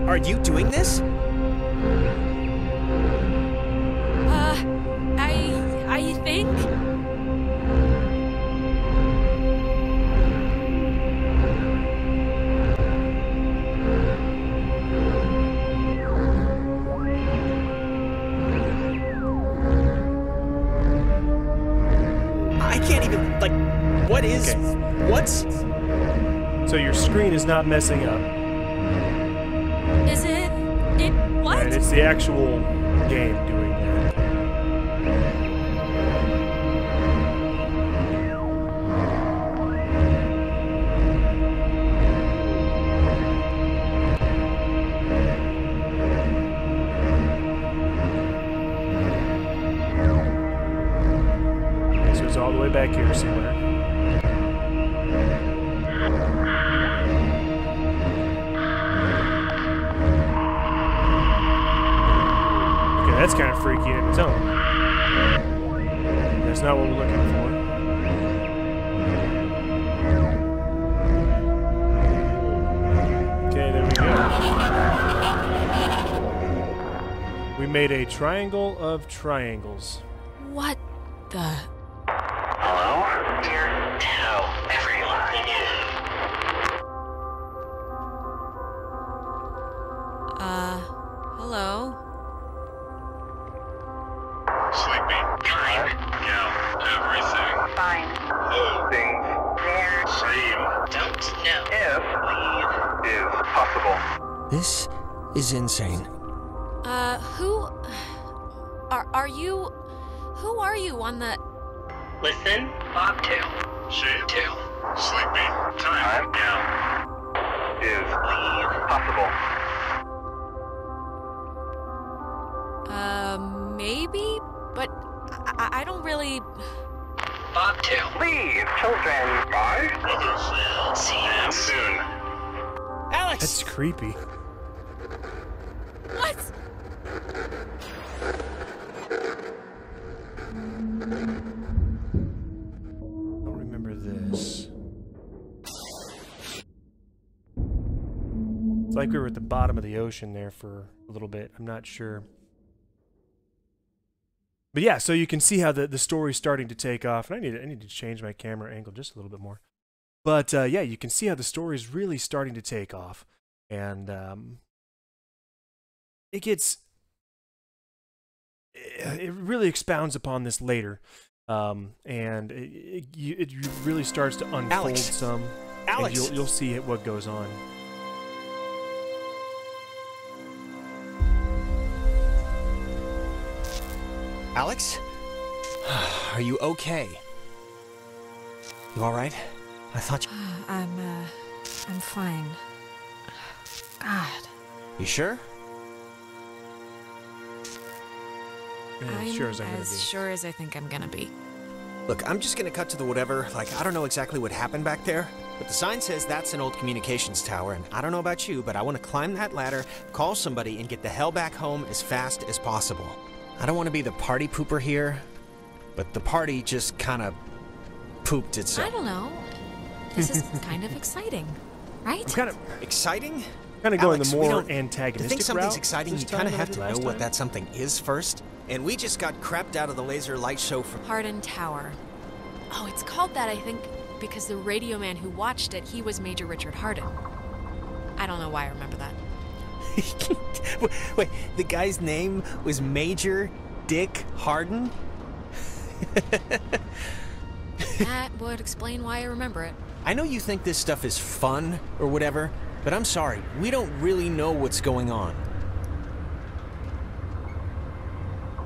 Are you doing this? I think... I can't even, like, what is... Okay. What's... So your screen is not messing up. Is it... what? Right, it's the actual game doing that. So it's all the way back here somewhere. That's kind of freaky in its own. That's not what we're looking for. Okay, there we go. We made a triangle of triangles. What the... Hello? Dear, tell everyone again. hello? Sleepy. Time. Yeah, everything. Fine. Things. They're same. Don't know. If leave is possible. This is insane. Who... Are you... Who are you on the... Listen. Bobtail. Shape. Tail. Sleepy. Time. Yeah. Is leave possible. Maybe? But I don't really... Bobtail. Leave, children. Bye. Others will see you soon. Alex! That's creepy. What? Don't remember this. It's like we were at the bottom of the ocean there for a little bit. I'm not sure. But yeah, so you can see how the story's starting to take off. And I need to change my camera angle just a little bit more. But yeah, you can see how the story's really starting to take off. And it really expounds upon this later. And it really starts to unfold Alex. some. Alex! And you'll see what goes on. Alex? Are you okay? You alright? I thought you... I'm fine. God. You sure? As sure as I'm gonna be. As sure as I think I'm gonna be. Look, I'm just gonna cut to the whatever. Like, I don't know exactly what happened back there, but the sign says that's an old communications tower, and I don't know about you, but I want to climb that ladder, call somebody, and get the hell back home as fast as possible. I don't want to be the party pooper here, but the party just kind of pooped itself. I don't know. This is kind of exciting, right? I'm kind of Exciting? going Alex, the we more don't- antagonistic To think something's route exciting, this you kind of time have than to I know did what last that something is first. And we just got crapped out of the laser light show from... Hardin Tower. Oh, it's called that, I think, because the radio man who watched it, he was Major Richard Hardin. I don't know why I remember that. Wait, the guy's name was Major Dick Harden? That would explain why I remember it. I know you think this stuff is fun or whatever, but I'm sorry, we don't really know what's going on.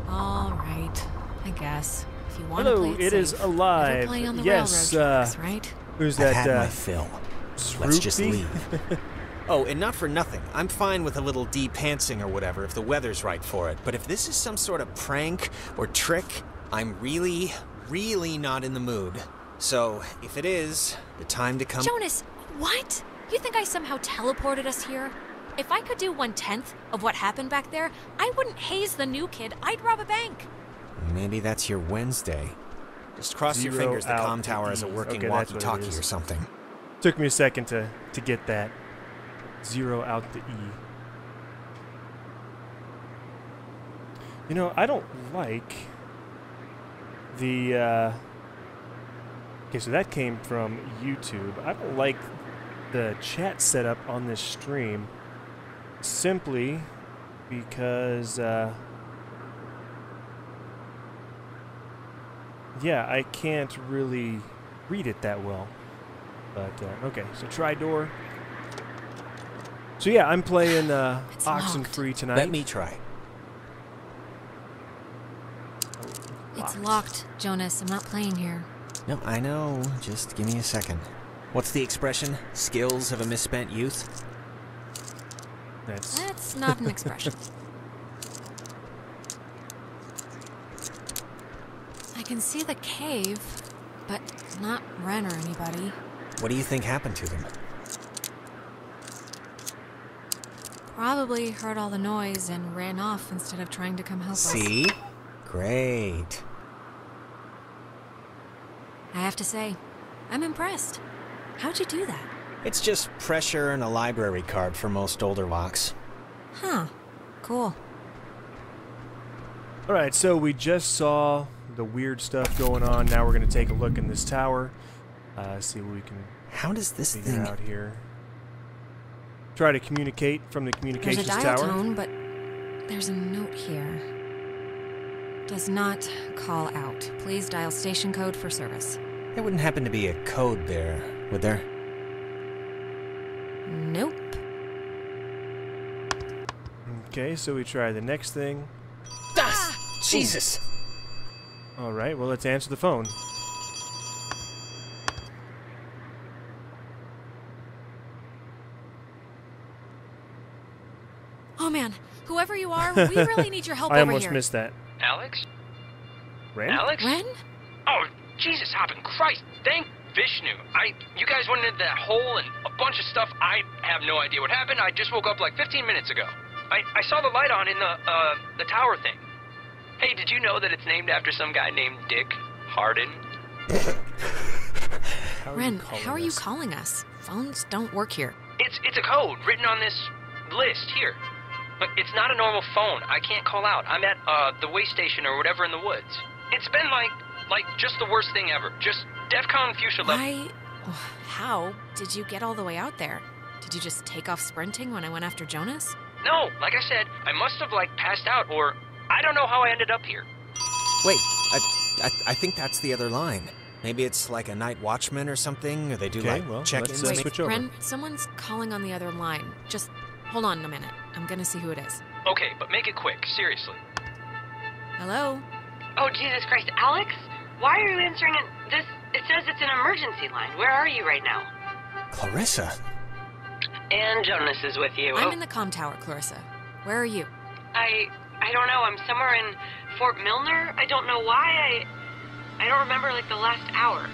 All right, I guess. If you want Hello, to play it it is safe, alive. never play on the Yes, railroad tracks, right? Who's I've that? had my fill. Let's just Sroopy? leave. Oh, and not for nothing. I'm fine with a little de-pantsing or whatever if the weather's right for it. But if this is some sort of prank or trick, I'm really, really not in the mood. So, if it is, the time to come... Jonas, what? You think I somehow teleported us here? If I could do 1/10 of what happened back there, I wouldn't haze the new kid. I'd rob a bank. Maybe that's your Wednesday. Just cross your Zero fingers the out comm to tower has a E. working Okay, that's what it walkie-talkie is. or something. Took me a second to get that. 0 out the E. You know, I don't like the, okay, so that came from YouTube. I don't like the chat setup on this stream simply because, yeah, I can't really read it that well. But, okay, so try door. So yeah, I'm playing Oxenfree tonight. Let me try. It's locked, Jonas. I'm not playing here. No, I know. Just give me a second. What's the expression? Skills of a misspent youth? That's not an expression. I can see the cave, but not Ren or anybody. What do you think happened to them? Probably heard all the noise and ran off instead of trying to come help us. See? Great. I have to say, I'm impressed. How'd you do that? It's just pressure and a library card for most older locks. Huh. Cool. Alright, so we just saw the weird stuff going on. Now we're going to take a look in this tower. See what we can How does this figure thing... out here. Try to communicate from the There's communications a dial tower. tone, but there's a note here. Does not call out. Please dial station code for service. There wouldn't happen to be a code there, would there? Nope. Okay, so we try the next thing. Ah! Jesus! Alright, well, let's answer the phone. Oh man, whoever you are, we really need your help I over almost here. missed that. Alex? Ren? Alex? Ren? Oh, Jesus, hopping Christ. Thank Vishnu. You guys went into that hole and a bunch of stuff. I have no idea what happened. I just woke up like 15 minutes ago. I saw the light on in the tower thing. Hey, did you know that it's named after some guy named Dick Harden? Ren, how are you calling us? Phones don't work here. It's a code written on this list here. But it's not a normal phone. I can't call out. I'm at the way station or whatever in the woods. It's been like just the worst thing ever. Just DEFCON fuchsia level. How did you get all the way out there? Did you just take off sprinting when I went after Jonas? No, like I said, I must have passed out, or I don't know how I ended up here. Wait, I think that's the other line. Maybe it's like a night watchman or something, or they do Okay, like well, check-ins. let's, Wait, switch over. Ren, someone's calling on the other line. Just hold on a minute. I'm gonna see who it is. Okay, but make it quick, seriously. Hello? Oh, Jesus Christ, Alex? Why are you answering it? It says it's an emergency line. Where are you right now? Clarissa. And Jonas is with you. I'm in the comm tower, Clarissa. Where are you? I don't know. I'm somewhere in Fort Milner. I don't know why. I don't remember like the last hour.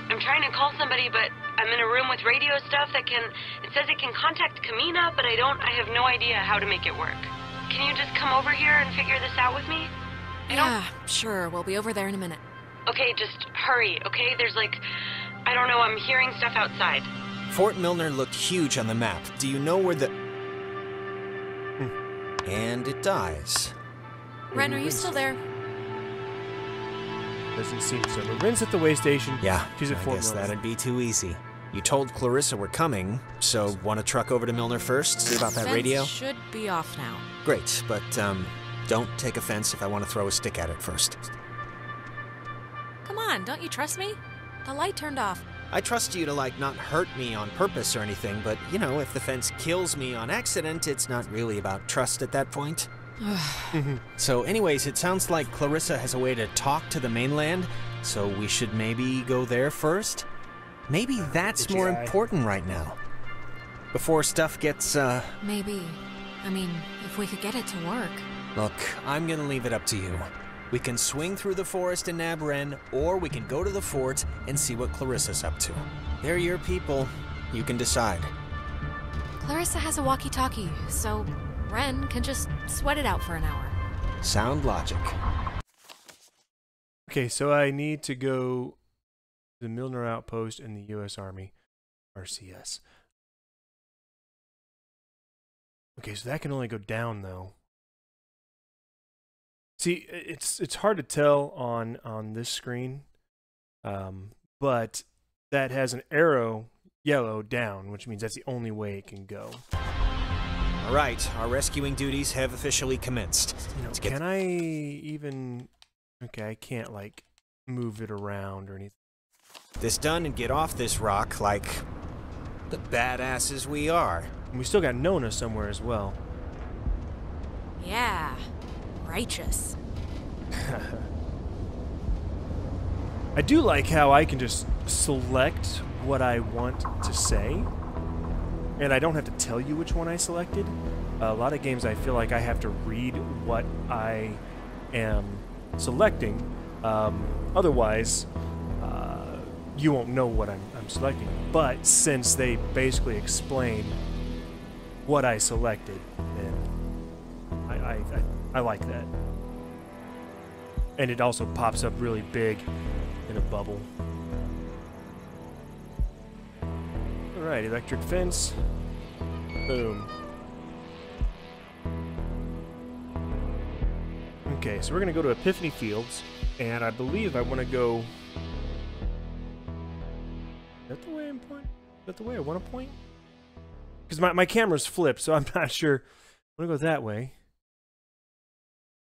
I'm trying to call somebody, but I'm in a room with radio stuff that it says it can contact Kamina, but I have no idea how to make it work. Can you just come over here and figure this out with me? Yeah, sure. We'll be over there in a minute. Okay, just hurry, okay? There's I don't know, I'm hearing stuff outside. Fort Milner looked huge on the map. Do you know where the... And it dies. Ren, are you still there? Doesn't seem so. But Ren's at the way station. Yeah, She's at I Fort guess Milner. that'd be too easy. You told Clarissa we're coming, so want to truck over to Milner first? See about that Fence radio? should be off now. Great, but, don't take offense if I want to throw a stick at it first. Come on, don't you trust me? The light turned off. I trust you to, like, not hurt me on purpose or anything, but, you know, if the fence kills me on accident, it's not really about trust at that point. So anyways, it sounds like Clarissa has a way to talk to the mainland, so we should maybe go there first? Maybe that's more important right now. Before stuff gets, Maybe. I mean, if we could get it to work. Look, I'm gonna leave it up to you. We can swing through the forest in Nab Ren, or we can go to the fort and see what Clarissa's up to. They're your people. You can decide. Clarissa has a walkie-talkie, so Ren can just sweat it out for an hour. Sound logic. Okay, so I need to go to the Milner Outpost in the U.S. Army, RCS. Okay, so that can only go down, though. See, it's hard to tell on this screen, but that has an arrow yellow down, which means that's the only way it can go. All right, our rescuing duties have officially commenced. You know, can I even... Okay, I can't, like, move it around or anything. This done and get off this rock like the badasses we are. And we still got Nona somewhere as well. Yeah, righteous. I do like how I can just select what I want to say, and I don't have to tell you which one I selected. A lot of games I feel like I have to read what I am selecting. Otherwise, you won't know what I'm selecting. But since they basically explain what I selected, then I like that. And it also pops up really big in a bubble. Alright, electric fence. Boom. Okay, so we're gonna go to Epiphany Fields, and I believe I want to go... Is that the way I'm pointing? Is that the way I want to point? Because my camera's flipped, so I'm not sure. I'm gonna go that way.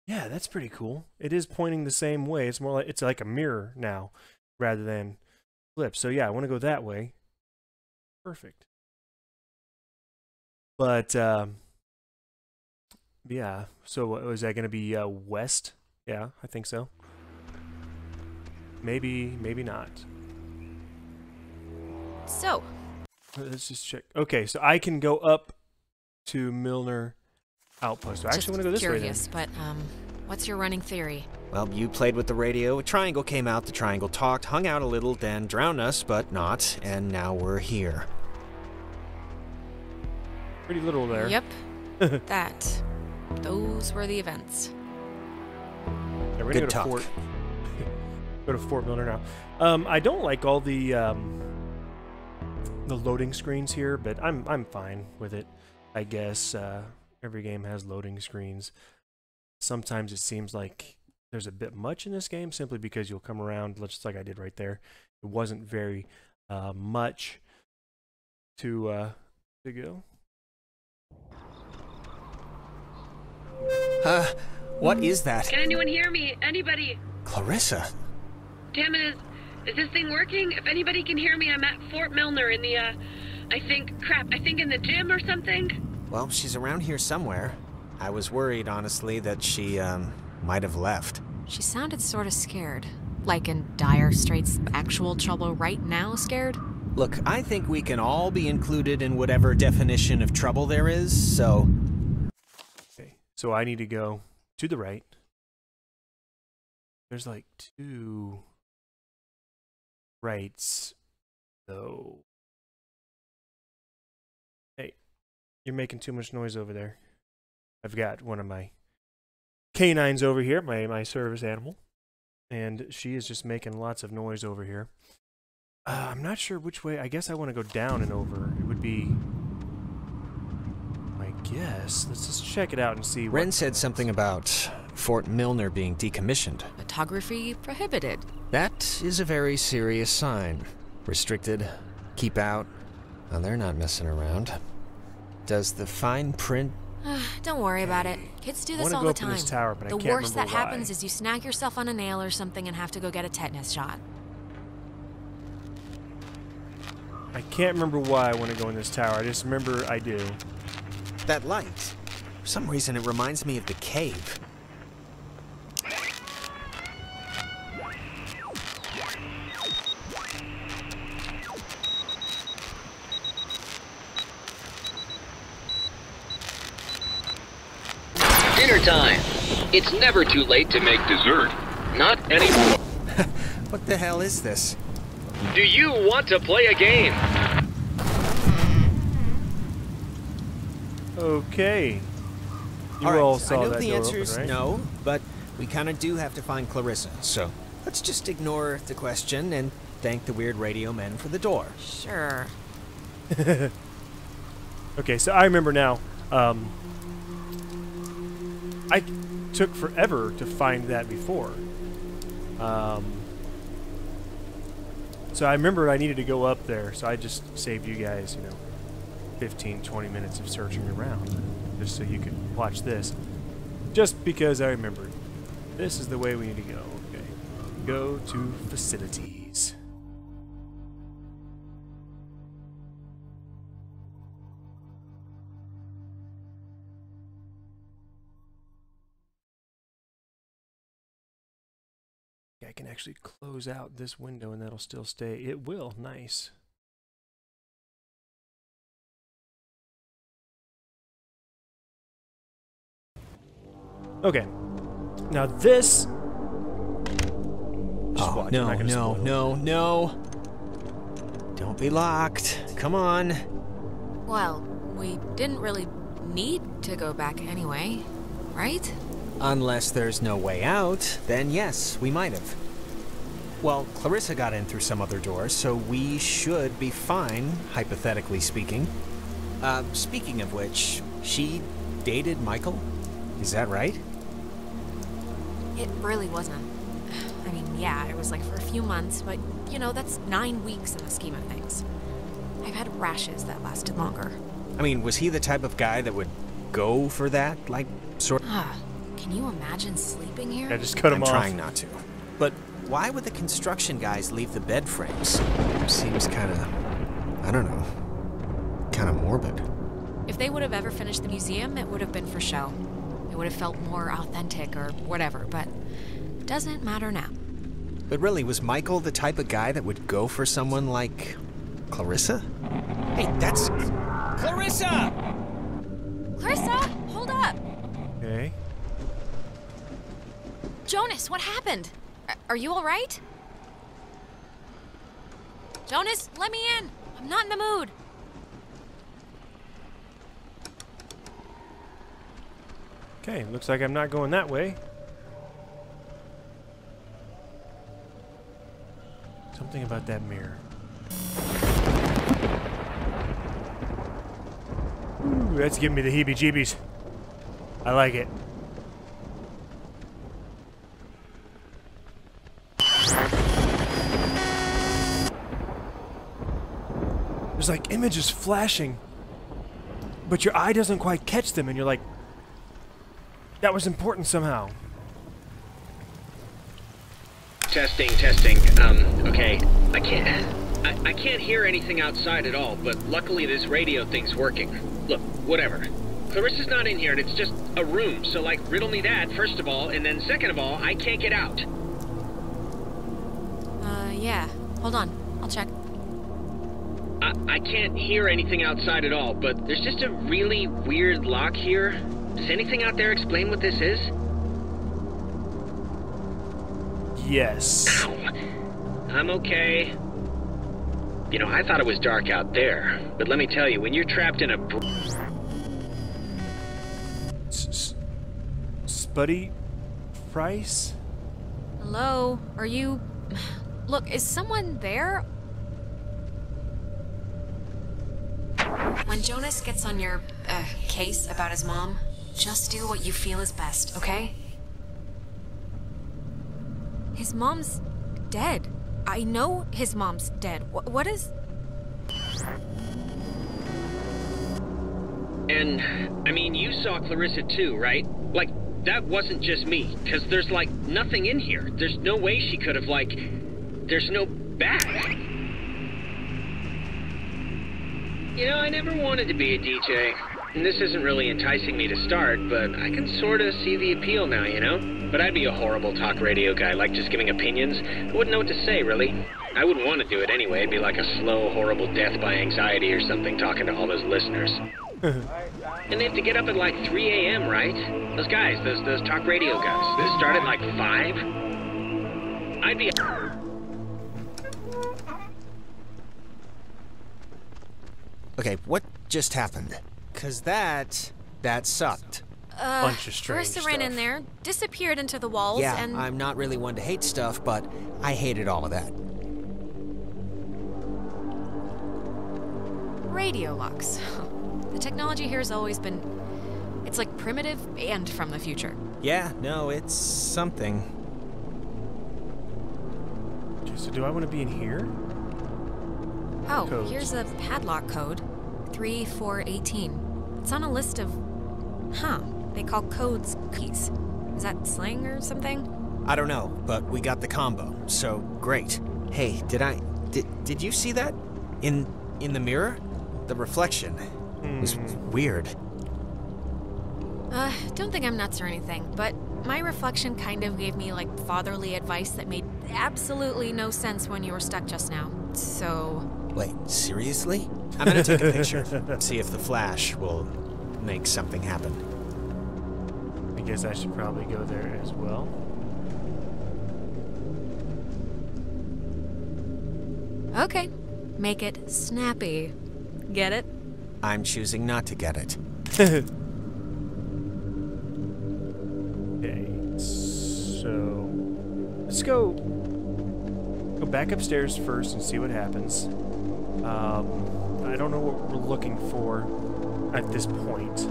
Yeah, that's pretty cool. It is pointing the same way. It's more like it's like a mirror now, rather than flip. So yeah, I want to go that way. Perfect. But yeah. So is that going to be west? Yeah, I think so. Maybe, maybe not. So, let's just check. Okay, so I can go up to Milner Outpost. So I actually want to go this curious, way then. But what's your running theory? Well, you played with the radio, a triangle came out, the triangle talked, hung out a little, then drowned us, but not, and now we're here. Pretty little there. Yep. Those were the events. Yeah, we're Good gonna go talk. Go to Fort Milner now. I don't like all the loading screens here, but I'm fine with it. I guess every game has loading screens. Sometimes it seems like there's a bit much in this game, simply because you'll come around, just like I did right there. It wasn't very much to go. What is that? Can anyone hear me? Anybody? Clarissa. Damn it, is this thing working? If anybody can hear me, I'm at Fort Milner in the, I think in the gym or something. Well, she's around here somewhere. I was worried, honestly, that she, might have left. She sounded sort of scared. Like in dire straits, actual trouble right now scared? Look, I think we can all be included in whatever definition of trouble there is, so... Okay, so I need to go to the right. There's like 2 rights, though. Hey, you're making too much noise over there. I've got one of my canines over here, my service animal, and she is just making lots of noise over here. I'm not sure which way. I guess I want to go down and over. It would be... I guess. Let's just check it out and see. Ren said something about Fort Milner being decommissioned. Photography prohibited. That is a very serious sign. Restricted. Keep out. Well, they're not messing around. Does the fine print Don't worry about it. Kids do this wanna all go the up in time. this tower, but I the can't worst that remember why. happens is you snag yourself on a nail or something and have to go get a tetanus shot. I can't remember why I want to go in this tower. I just remember I do. That light. For some reason, it reminds me of the cave. Dinner time. It's never too late to make dessert. Not anymore. What the hell is this? Do you want to play a game? Okay. You All right, all saw I know that the door answer open, is right? no, but we kind of do have to find Clarissa, so let's just ignore the question and thank the weird radio men for the door. Sure. Okay, so I remember now. I took forever to find that before. So I remember I needed to go up there, so I just saved you guys, 15, 20 minutes of searching around, just so you could watch this. Just because I remembered. This is the way we need to go. Okay. Go to facilities. I can actually close out this window and that'll still stay. It will. Nice. Okay. Now this... Just watch, I'm not gonna spoil it. No. Don't be locked. Come on. Well, we didn't really need to go back anyway, right? Unless there's no way out, then yes, we might have. Well, Clarissa got in through some other door, so we should be fine, hypothetically speaking. Speaking of which, she dated Michael? Is that right? It really wasn't. I mean, yeah, it was like for a few months, but, that's 9 weeks in the scheme of things. I've had rashes that lasted longer. I mean, was he the type of guy that would go for that, like, sort of... Can you imagine sleeping here? I just cut him off. I'm trying not to. But why would the construction guys leave the bed frames? Seems kind of, I don't know, kind of morbid. If they would have ever finished the museum, it would have been for show. It would have felt more authentic or whatever, but it doesn't matter now. But really, was Michael the type of guy that would go for someone like Clarissa? Hey, that's... Clarissa! Clarissa, hold up! Okay. Jonas, what happened? Are you all right? Jonas, let me in. I'm not in the mood. Okay, looks like I'm not going that way. Something about that mirror. Ooh, that's giving me the heebie-jeebies. I like it. There's like images flashing, but your eye doesn't quite catch them, and you're like, that was important somehow. Testing. Okay. I can't hear anything outside at all, but luckily this radio thing's working. Look, whatever. Clarissa's not in here, and it's just a room, so, riddle me that, first of all, and then second of all, I can't get out. Yeah. Hold on. I'll check. I can't hear anything outside at all, but there's just a really weird lock here. Does anything out there explain what this is? Yes. Ow. I'm okay. I thought it was dark out there, but let me tell you, when you're trapped in a... Spuddy Price? Hello? Are you... Look, is someone there? When Jonas gets on your, case about his mom, just do what you feel is best, okay? His mom's dead. I know his mom's dead. What is... And, I mean, you saw Clarissa too, right? Like, that wasn't just me, because there's, like, nothing in here. There's no way she could have, like... There's no bag. You know, I never wanted to be a DJ. And this isn't really enticing me to start, but I can sort of see the appeal now, you know? But I'd be a horrible talk radio guy, like just giving opinions. I wouldn't know what to say, really. I wouldn't want to do it anyway. It'd be like a slow, horrible death by anxiety or something, talking to all those listeners. And they have to get up at like 3 a.m., right? Those guys, those talk radio guys. They start at like 5? I'd be... Okay, what just happened? Cause that sucked. Bunch of strange Clarissa ran in there, disappeared into the walls, Yeah, and... I'm not really one to hate stuff, but I hated all of that. Radio locks. The technology here has always been... It's like primitive and from the future. Yeah, no, it's something. Okay, so do I want to be in here? Oh, Codes. here's a padlock code. 3418. It's on a list of... Huh. They call codes keys. Is that slang or something? I don't know, but we got the combo, so great. Hey, did you see that? In the mirror? The reflection. It was weird. Don't think I'm nuts or anything, but my reflection kind of gave me, like, fatherly advice that made absolutely no sense when you were stuck just now. So... Wait, seriously? I'm gonna take a picture. See if the flash will make something happen. I guess I should probably go there as well. Okay. Make it snappy. Get it? I'm choosing not to get it. Okay, so let's go back upstairs first and see what happens. I don't know what we're looking for at this point.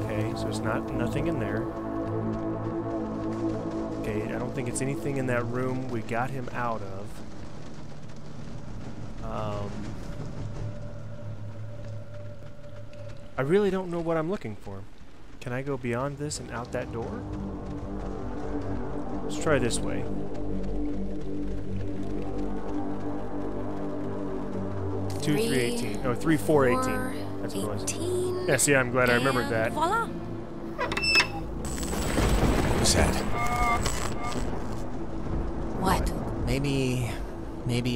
Okay, so it's nothing in there. Okay, I don't think it's anything in that room we got him out of. I really don't know what I'm looking for. Can I go beyond this and out that door? Let's try this way. Two, 318. Oh, 3418. That's what it was. Yeah, see, I'm glad I remembered that. Voila. Who's that? What? Maybe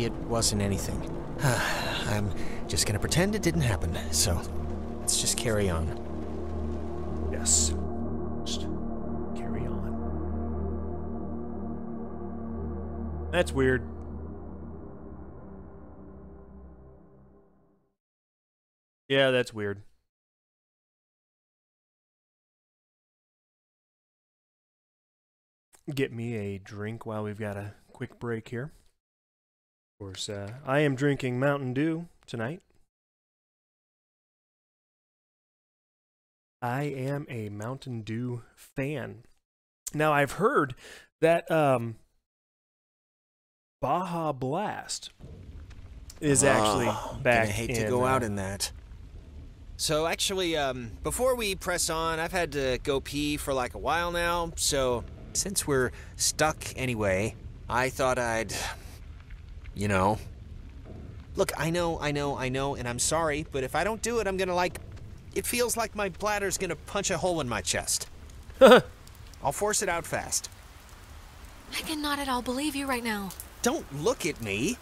it wasn't anything. I'm just gonna pretend it didn't happen, so let's just carry on. Yes. Just carry on. That's weird. Yeah, that's weird. Get me a drink while we've got a quick break here. Of course, I am drinking Mountain Dew tonight. I am a Mountain Dew fan. Now, I've heard that Baja Blast is actually back. I hate to go out in that. So actually, before we press on, I've had to go pee for like a while now, so since we're stuck anyway, I thought I'd, you know. Look, I know, and I'm sorry, but if I don't do it, I'm gonna it feels like my bladder's gonna punch a hole in my chest. I'll force it out fast. I cannot at all believe you right now. Don't look at me.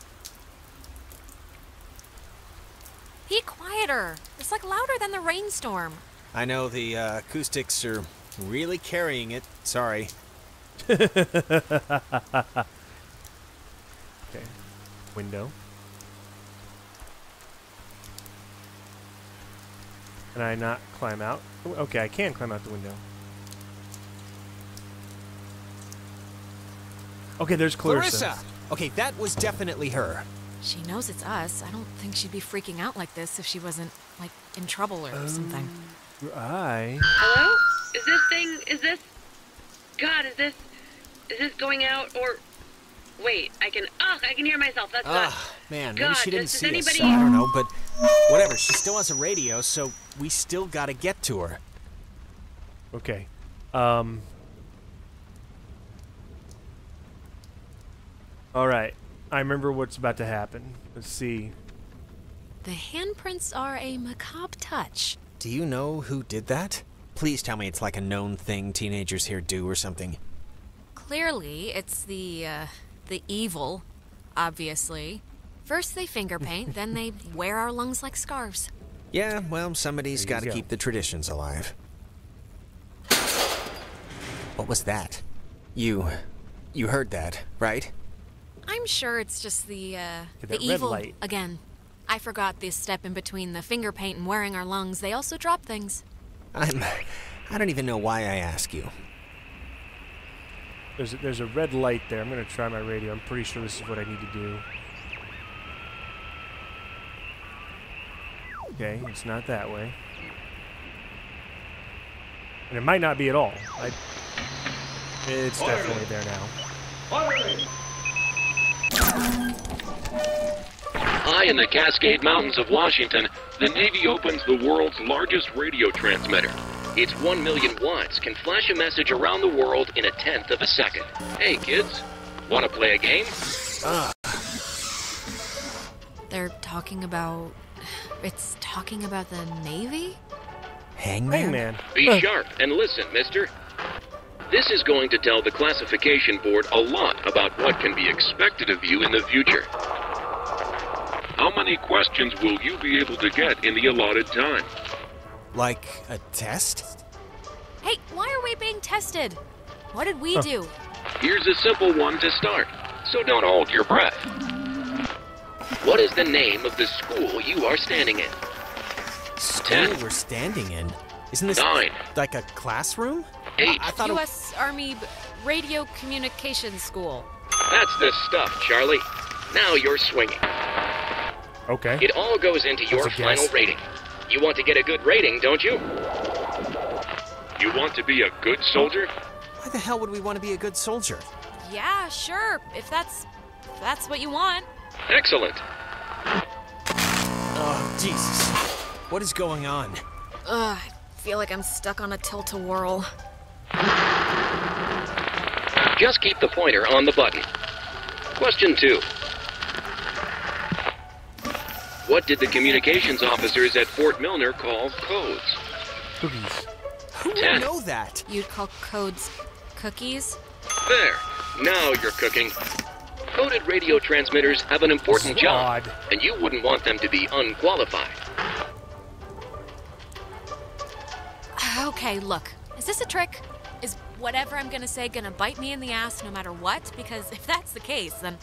Be quieter. It's like louder than the rainstorm. I know the acoustics are really carrying it. Sorry. Okay. Window. Can I not climb out? Okay, I can climb out the window. Okay, there's Clarissa. Okay, that was definitely her. She knows it's us. I don't think she'd be freaking out like this if she wasn't, like, in trouble or something. Hello? Is this going out, or... Wait, I can hear myself, that's not... Man, maybe God, she didn't does see us. anybody- I don't know, but whatever. She still has a radio, so we still gotta get to her. Okay. Alright. I remember what's about to happen. Let's see. The handprints are a macabre touch. Do you know who did that? Please tell me it's like a known thing teenagers here do or something. Clearly, it's the evil, obviously. First they finger paint, then they wear our lungs like scarves. Yeah, well, somebody's There you gotta go. keep the traditions alive. What was that? You heard that, right? I'm sure it's just the that red evil light. again. I forgot this step in between the finger paint and wearing our lungs. They also drop things. I don't even know why I ask you. There's a red light there. I'm going to try my radio. I'm pretty sure this is what I need to do. Okay, it's not that way. And it might not be at all. It's definitely there now. High in the Cascade Mountains of Washington, the Navy opens the world's largest radio transmitter. Its 1 million watts can flash a message around the world in 1/10 of a second. Hey kids, wanna play a game? They're talking about... It's talking about the Navy? Hangman? Be sharp and listen, mister. This is going to tell the classification board a lot about what can be expected of you in the future. How many questions will you be able to get in the allotted time? Like a test? Hey, why are we being tested? What did we do? Here's a simple one to start, so don't hold your breath. What is the name of the school you are standing in? School 10. we're standing in? Isn't this 9. like a classroom? 8. I thought U.S. Army Radio Communications School. That's the stuff, Charlie. Now you're swinging. Okay. It all goes into your That's a final guess. rating. You want to get a good rating, don't you? You want to be a good soldier? Why the hell would we want to be a good soldier? Yeah, sure. If that's what you want. Excellent. Oh, Jesus. What is going on? Ugh, I feel like I'm stuck on a tilt-a-whirl. Just keep the pointer on the button. Question 2. What did the communications officers at Fort Milner call codes? Cookies. Who 10. would know that? You'd call codes cookies? There. Now you're cooking. Coded radio transmitters have an important job, Odd. and you wouldn't want them to be unqualified. Okay, look. Is this a trick? Is whatever I'm gonna say gonna bite me in the ass no matter what? Because if that's the case, then...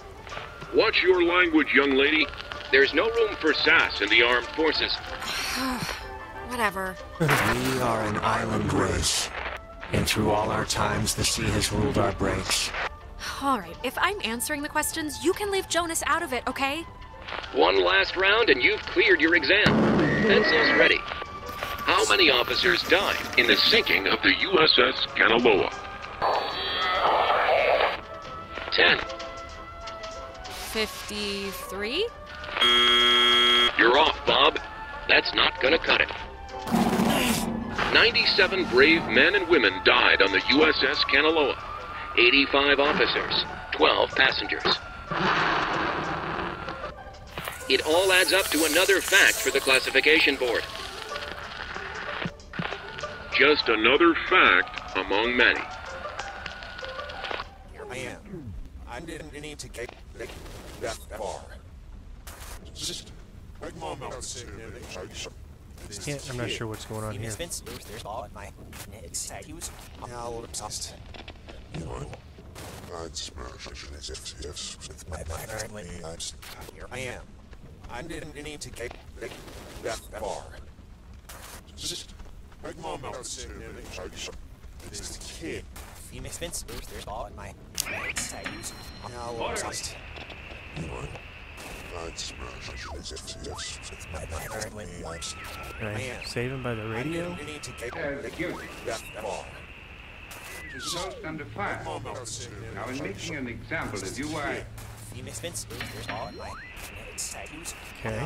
Watch your language, young lady. There's no room for sass in the armed forces. Whatever. We are an island race, and through all our times the sea has ruled our breaks. Alright, if I'm answering the questions, you can leave Jonas out of it, okay? One last round and you've cleared your exam. Pencils ready. How many officers died in the sinking of the USS Kanaloa? 10. 53? You're off, Bob. That's not gonna cut it. 97 brave men and women died on the USS Kanaloa. 85 officers, 12 passengers. It all adds up to another fact for the classification board. Just another fact among many. Here I am. I didn't need to get that far. I'm not sure what's going on here. Here I am. I didn't need to get that far. This kid. Can I save him by the radio? Post under fire. Now, in making an example of you, I Okay.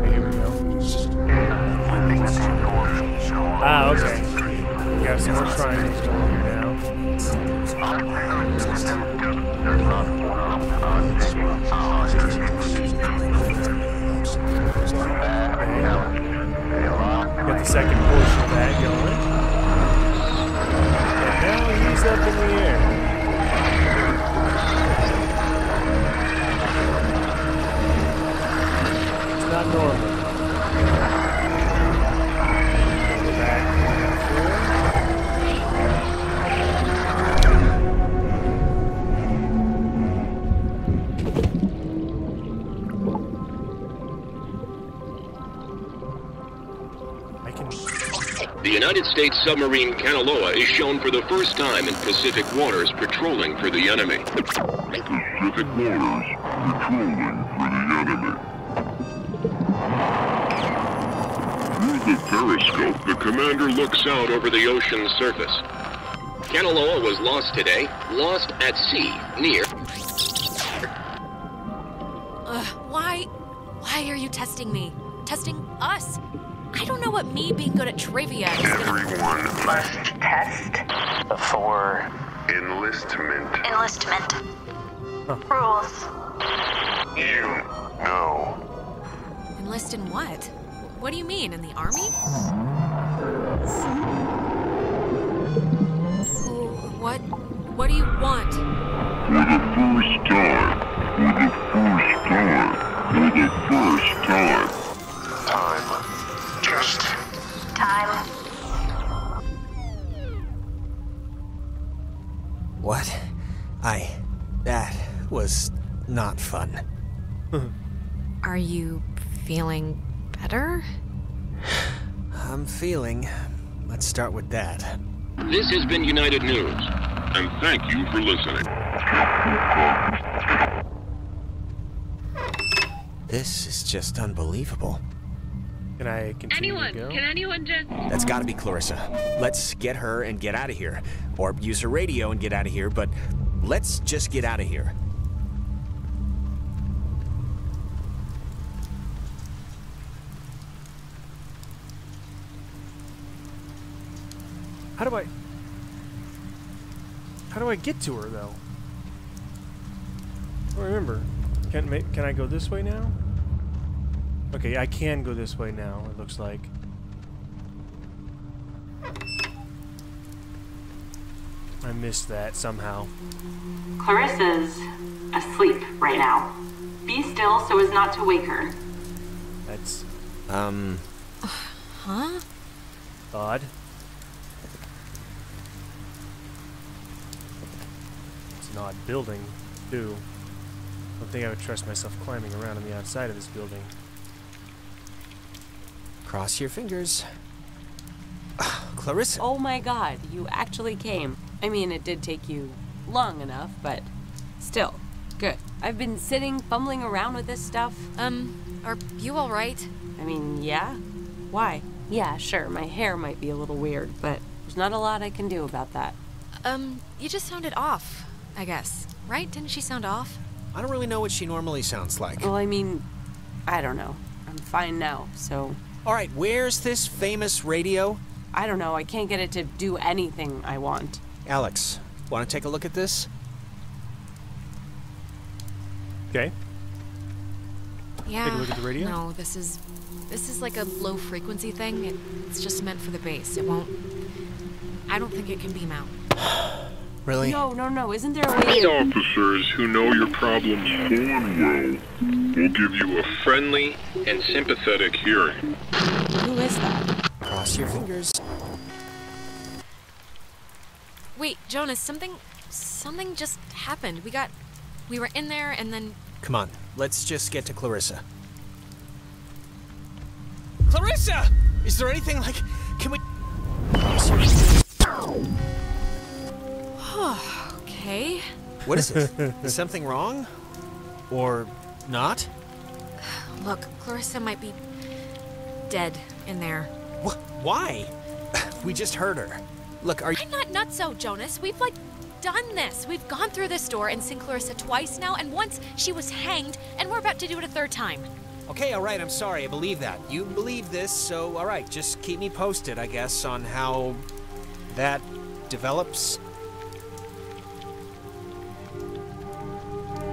Here we go. Ah, okay. We got some more triangles going here now. Got the second portion of that going. And now he's up in the air. It's not normal. Go back forward. The United States submarine Kanaloa is shown for the first time in Pacific waters patrolling for the enemy. Pacific waters patrolling for the enemy. Through the periscope, the commander looks out over the ocean's surface. Kanaloa was lost today, lost at sea, near... Why are you testing me? Testing us? I don't know what me being good at trivia is gonna... Everyone must test for enlistment. Enlistment. Rules. You know. Enlist in what? What do you mean, in the army? What do you want? For the first time. For the first time. For the first time. Time. Just Time. What? That was not fun. Are you feeling better? I'm feeling. Let's start with that. This has been United News, and thank you for listening. This is just unbelievable. Can I continue to go? Can anyone just... That's gotta be Clarissa. Let's get her and get out of here. Or use her radio and get out of here, but let's just get out of here. How do I get to her though? I don't remember. Can I go this way now? Okay, I can go this way now, it looks like. I missed that somehow. Clarissa's asleep right now. Be still so as not to wake her. That's... Huh? odd. It's an odd building, too. I don't think I would trust myself climbing around on the outside of this building. Cross your fingers. Clarissa. Oh my god, you actually came. I mean, it did take you long enough, but still, good. I've been sitting, fumbling around with this stuff. Are you alright? I mean, yeah. Why? Yeah, sure, my hair might be a little weird, but there's not a lot I can do about that. You just sounded off, I guess. Right? Didn't she sound off? I don't really know what she normally sounds like. Well, I mean, I don't know. I'm fine now, so... Alright, where's this famous radio? I don't know, I can't get it to do anything I want. Alex, want to take a look at this? Okay. Yeah. Take a look at the radio? No, this is like a low frequency thing. It's just meant for the bass. It won't... I don't think it can beam out. Really? No, isn't there a way The officers who know your problems full and well will give you a friendly and sympathetic hearing. Who is that? Cross your fingers. Wait, Jonas, something just happened. We were in there and then... Come on, let's just get to Clarissa. Clarissa! Is there anything like... Can we... Okay. What is it? Is something wrong? Or not? Look, Clarissa might be dead in there. Why? We just heard her. Look, are you... I'm not nutso, Jonas. We've, like, done this. We've gone through this door and seen Clarissa twice now, and once she was hanged, and we're about to do it a third time. Okay, all right, I'm sorry, I believe that. You believe this, so all right, just keep me posted, I guess, on how that develops.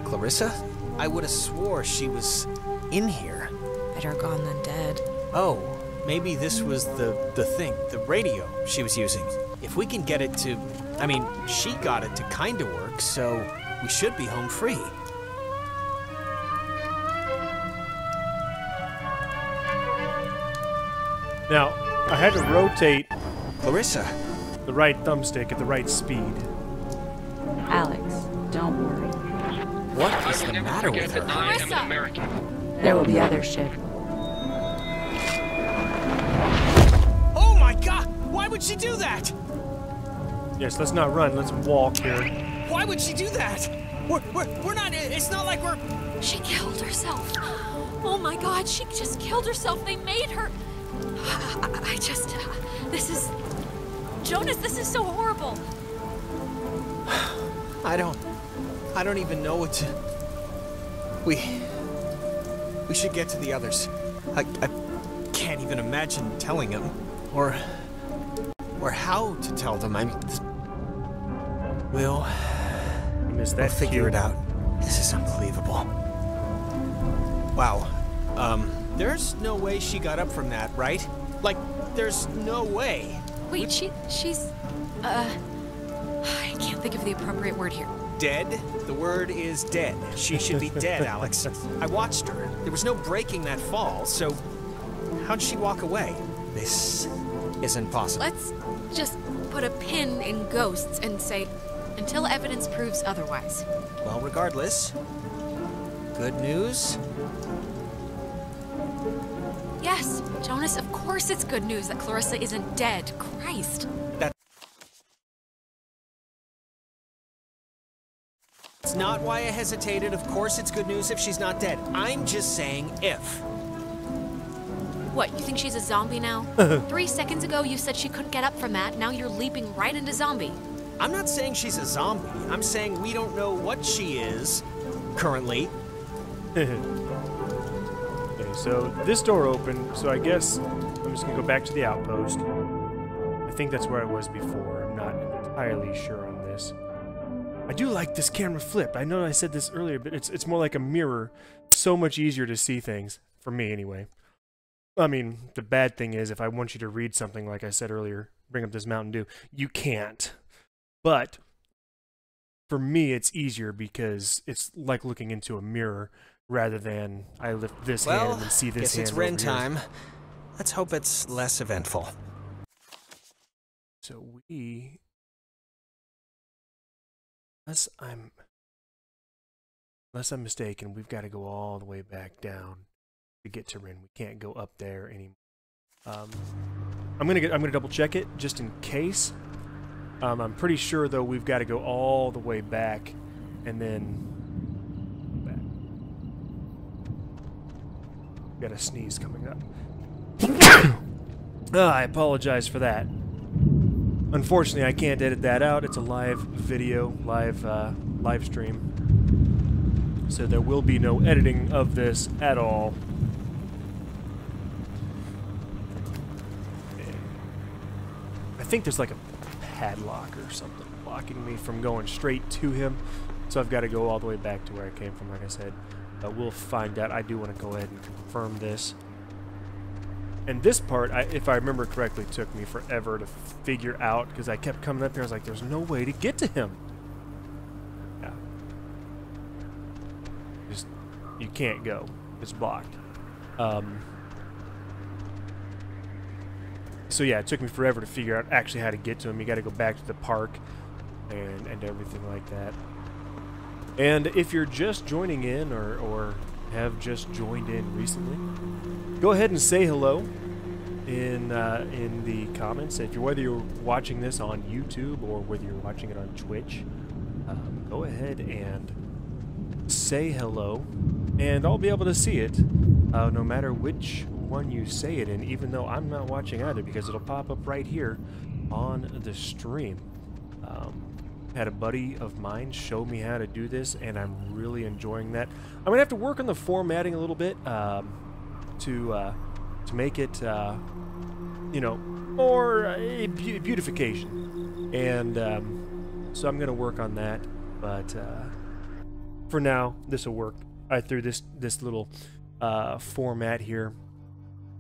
Clarissa? I would have swore she was in here. Better gone than dead. Oh, maybe this was the thing, the radio she was using. If we can get it to... I mean, she got it to kind of work, so we should be home free. Now, I had to rotate Clarissa, the right thumbstick at the right speed. Alex, don't worry. What is the matter with her? I am an American. There will be other shit. Oh my god! Why would she do that? Yes, let's not run. Let's walk here. Why would she do that? We're not... It's not like we're... She killed herself. Oh my god, she just killed herself. They made her... I just... this is... Jonas, this is so horrible. I don't even know what to... We should get to the others. I can't even imagine telling them. Or how to tell them. I mean... We'll figure it out. This is unbelievable. Wow. There's no way she got up from that, right? Like, there's no way. Wait, she's... I can't think of the appropriate word here. Dead? The word is dead. She should be dead, Alex. I watched her. There was no breaking that fall, so... How'd she walk away? This isn't possible. Let's just put a pin in ghosts and say, until evidence proves otherwise. Well, regardless, good news? Yes, Jonas, of course it's good news that Clarissa isn't dead. Christ. That's not why I hesitated. Of course it's good news if she's not dead. I'm just saying if. What, you think she's a zombie now? 3 seconds ago you said she couldn't get up from that. Now you're leaping right into zombie. I'm not saying she's a zombie. I'm saying we don't know what she is currently. Okay, so this door opened, so I guess I'm just gonna go back to the outpost. I think that's where I was before. I'm not entirely sure on this. I do like this camera flip. I know I said this earlier, but it's more like a mirror. So much easier to see things, for me anyway. I mean, the bad thing is if I want you to read something, like I said earlier, bring up this Mountain Dew, you can't. But for me, it's easier because it's like looking into a mirror rather than I lift this hand and see this hand. Guess it's Ren time. Let's hope it's less eventful. So we... Unless I'm mistaken, we've got to go all the way back down to get to Ren. We can't go up there anymore. I'm gonna double check it just in case. I'm pretty sure though we've got to go all the way back and then back. Got a sneeze coming up. I apologize for that. Unfortunately, I can't edit that out. It's a live video, live stream. So there will be no editing of this at all. I think there's like a padlock or something blocking me from going straight to him. So I've got to go all the way back to where I came from, like I said. But we'll find out. I do want to go ahead and confirm this. And this part, if I remember correctly, took me forever to figure out because I kept coming up here. I was like, there's no way to get to him. Yeah. Just, you can't go. It's blocked. So yeah, it took me forever to figure out actually how to get to him. You got to go back to the park and everything like that. And if you're just joining in or have just joined in recently, go ahead and say hello in the comments. Whether you're watching this on YouTube or whether you're watching it on Twitch, go ahead and say hello, and I'll be able to see it no matter which one you say it in, even though I'm not watching either, because it'll pop up right here on the stream. Had a buddy of mine show me how to do this, and I'm really enjoying that. I'm gonna have to work on the formatting a little bit to make it, you know, more beautification, and so I'm gonna work on that. But for now, this will work. I threw this little format here.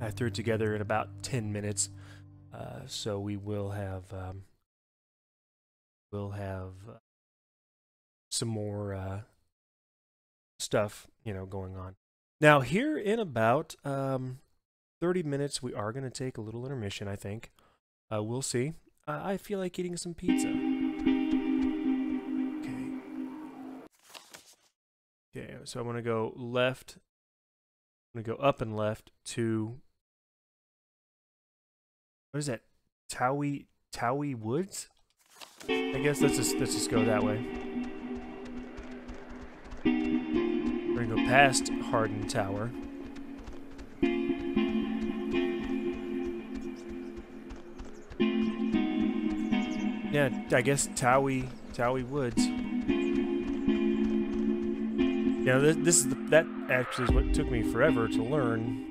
I threw it together in about 10 minutes, so we will have some more stuff, you know, going on. Now, here in about 30 minutes, we are going to take a little intermission, I think. We'll see. I feel like eating some pizza. Okay, so I'm going to go left. I'm going to go up and left to... What is that? Towie Woods? I guess let's just go that way. We're gonna go past Hardin Tower. Yeah, I guess Towie Woods. You know, that actually is what took me forever to learn.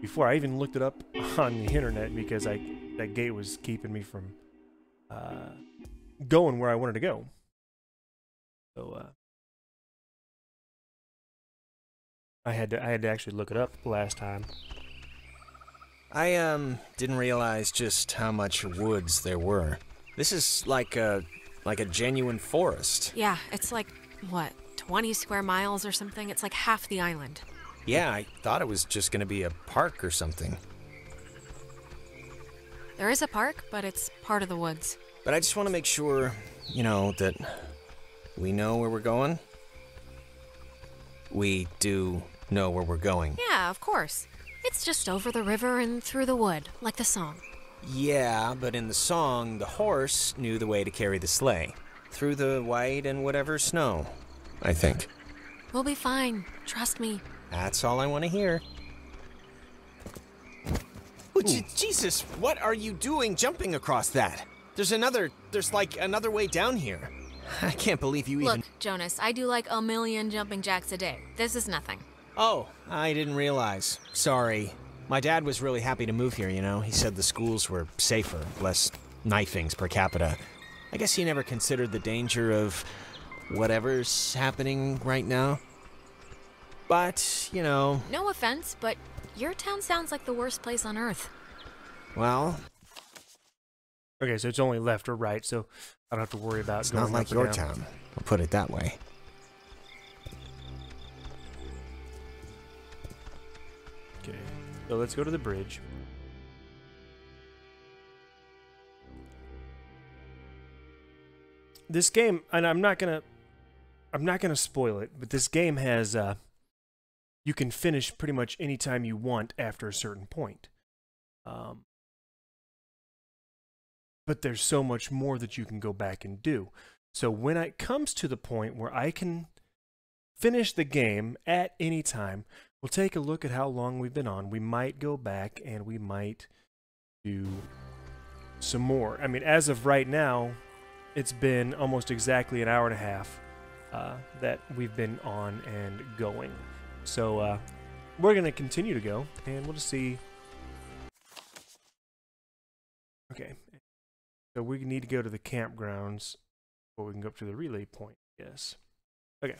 Before I even looked it up on the internet, because that gate was keeping me from going where I wanted to go. So I had to actually look it up last time. I didn't realize just how much woods there were. This is like a genuine forest. Yeah, it's like what, 20 square miles or something? It's like half the island. Yeah, I thought it was just gonna be a park or something. There is a park, but it's part of the woods. But I just want to make sure, you know, that we know where we're going. We do know where we're going. Yeah, of course. It's just over the river and through the wood, like the song. Yeah, but in the song, the horse knew the way to carry the sleigh. Through the white and whatever snow, I think. We'll be fine. Trust me. That's all I want to hear. Oh, Jesus, what are you doing jumping across that? There's like another way down here. I can't believe you even... Look, Jonas, I do like 1 million jumping jacks a day. This is nothing. Oh, I didn't realize. Sorry. My dad was really happy to move here, you know. He said the schools were safer, less knifings per capita. I guess he never considered the danger of whatever's happening right now. But, you know... No offense, but your town sounds like the worst place on Earth. Well... Okay, so it's only left or right, so I don't have to worry about it's going not like up or your down. town. I'll put it that way. Okay, so let's go to the bridge. This game, and I'm not gonna spoil it, but this game has you can finish pretty much any time you want after a certain point. But there's so much more that you can go back and do. So when it comes to the point where I can finish the game at any time, we'll take a look at how long we've been on. We might go back and we might do some more. I mean, as of right now, it's been almost exactly an hour and a half that we've been on and going. So we're going to continue to go, and we'll just see. Okay. So we need to go to the campgrounds before we can go up to the relay point. Yes. Okay.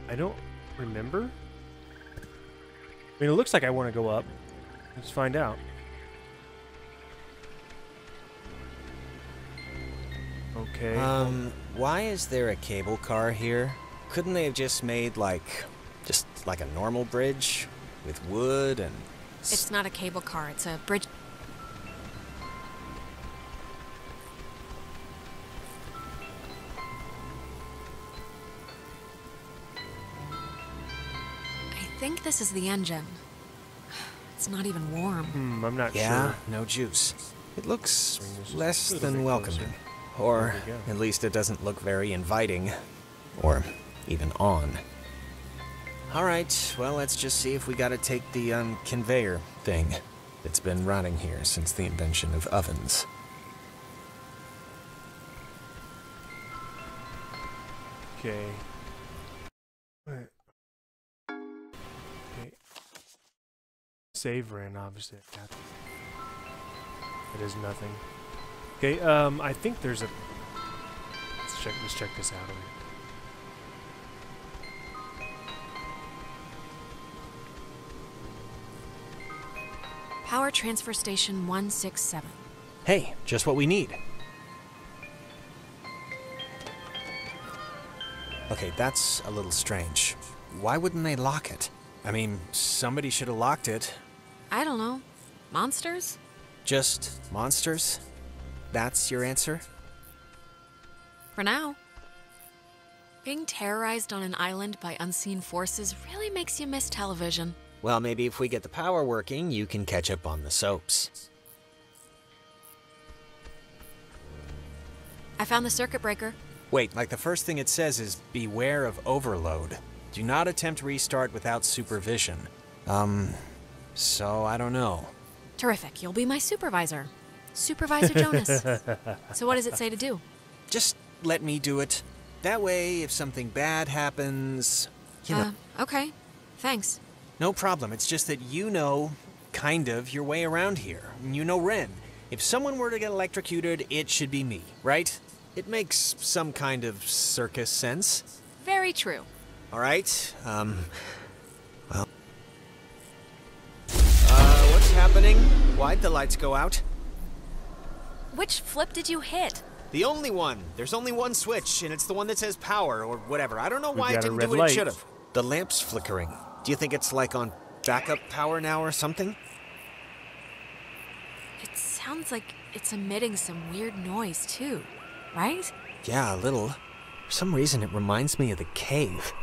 I don't remember. I mean, it looks like I want to go up. Let's find out. Okay. Why is there a cable car here? Couldn't they have just made like a normal bridge with wood and... It's not a cable car, it's a bridge. I think this is the engine. It's not even warm. I'm not sure. Yeah, no juice. It looks less than welcoming. Or at least it doesn't look very inviting. Or even on. Alright, well, let's just see if we gotta take the, conveyor thing that's been running here since the invention of ovens. Okay. Okay. Save ran, obviously. It is nothing. Okay, I think there's a... Let's check this out over here. Power Transfer Station 167. Hey, just what we need. Okay, that's a little strange. Why wouldn't they lock it? I mean, somebody should have locked it. I don't know. Monsters? Just monsters? That's your answer? For now. Being terrorized on an island by unseen forces really makes you miss television. Well, maybe if we get the power working, you can catch up on the soaps. I found the circuit breaker. Wait, like the first thing it says is, beware of overload. Do not attempt restart without supervision. So I don't know. Terrific, you'll be my supervisor. Supervisor Jonas. So what does it say to do? Just let me do it. That way, if something bad happens, you know. Okay. Thanks. No problem, it's just that you know, kind of, your way around here. You know Ren. If someone were to get electrocuted, it should be me, right? It makes some kind of circus sense. Very true. Alright, well... what's happening? Why'd the lights go out? Which flip did you hit? The only one. There's only one switch, and it's the one that says power, or whatever. I don't know why it didn't do what it should have. The lamp's flickering. Do you think it's like on backup power now or something? It sounds like it's emitting some weird noise too, right? Yeah, a little. For some reason, it reminds me of the cave.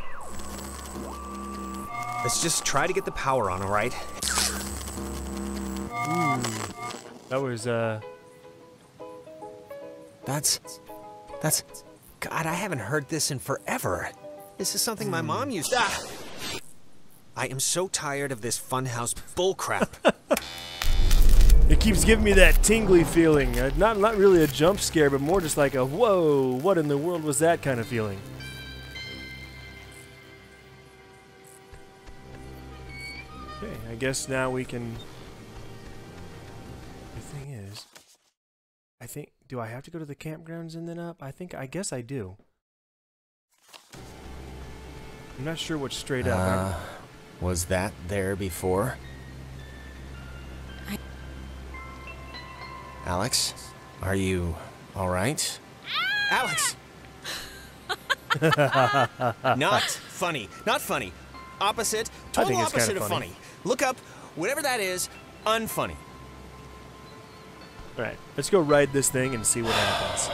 Let's just try to get the power on, alright? That was, That's... God, I haven't heard this in forever. This is something my mom used to... I am so tired of this funhouse bullcrap. It keeps giving me that tingly feeling. Not really a jump scare, but more just like a, whoa, what in the world was that kind of feeling? Okay, I guess now we can... The thing is, I think, do I have to go to the campgrounds and then up? I guess I do. I'm not sure what's straight up. Was that there before? Alex? Are you alright? Alex! Not funny. Not funny. Opposite. Total opposite of funny. Look up. Whatever that is, unfunny. Alright, let's go ride this thing and see what happens.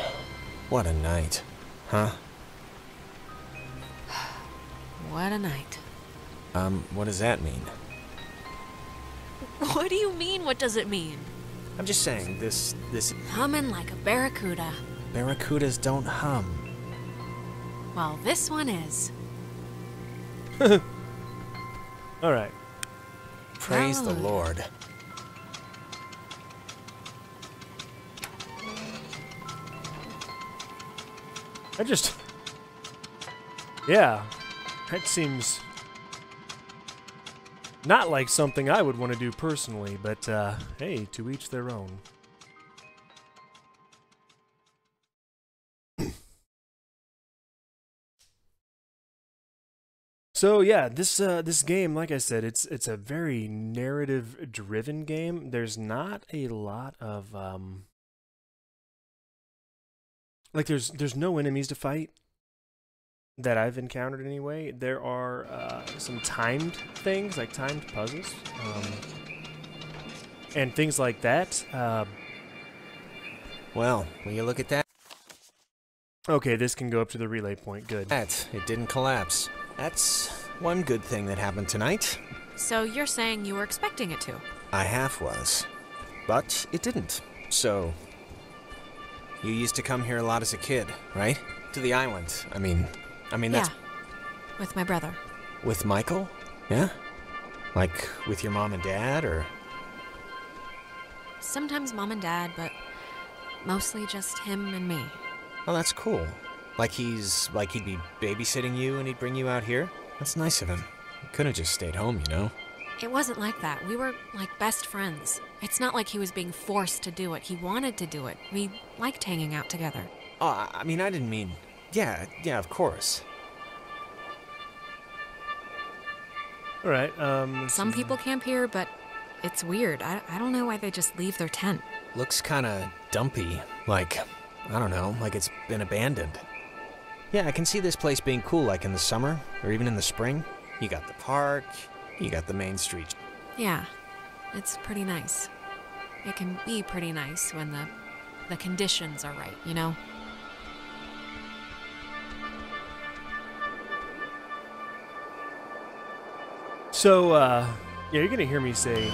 What a night. Huh? What a night. What does that mean? What do you mean, what does it mean? I'm just saying, this... Humming like a barracuda. Barracudas don't hum. Well, this one is. Alright. Praise the Lord. Yeah, that seems not like something I would want to do personally, but hey, to each their own. So yeah, this game, like I said, it's a very narrative-driven game. There's not a lot of like there's no enemies to fight that I've encountered anyway. There are some timed things, like timed puzzles, and things like that. Well, will you look at that? Okay, this can go up to the relay point. Good. It didn't collapse. That's one good thing that happened tonight. So you're saying you were expecting it to? I half was. But it didn't. So... You used to come here a lot as a kid, right? To the island. I mean that's... Yeah, with my brother. With Michael? Yeah? Like, with your mom and dad, or...? Sometimes mom and dad, but mostly just him and me. Oh, that's cool. Like he'd be babysitting you and he'd bring you out here? That's nice of him. He could have just stayed home, you know? It wasn't like that. We were like best friends. It's not like he was being forced to do it. He wanted to do it. We liked hanging out together. Oh, I mean, I didn't mean... Yeah, of course. All right. Some people camp here, but it's weird. I don't know why they just leave their tent. Looks kinda dumpy. Like, I don't know, like it's been abandoned. Yeah, I can see this place being cool, like in the summer, or even in the spring. You got the park, you got the main street. Yeah, it's pretty nice. It can be pretty nice when the conditions are right, you know? So, yeah, you're gonna hear me say...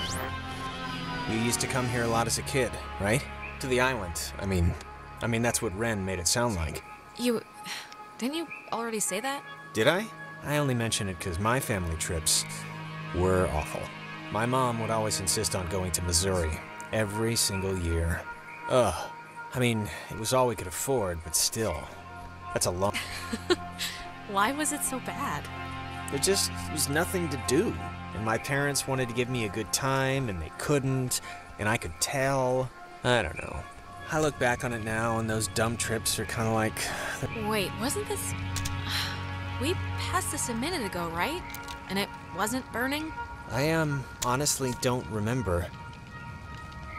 You used to come here a lot as a kid, right? To the island. I mean that's what Ren made it sound like. Didn't you already say that? Did I? I only mention it because my family trips were awful. My mom would always insist on going to Missouri every single year. Ugh. I mean, it was all we could afford, but still. That's a long... Why was it so bad? There just was nothing to do. And my parents wanted to give me a good time, and they couldn't, and I could tell. I don't know. I look back on it now, and those dumb trips are kind of like... Wait, wasn't this... We passed this a minute ago, right? And it wasn't burning? I, honestly don't remember.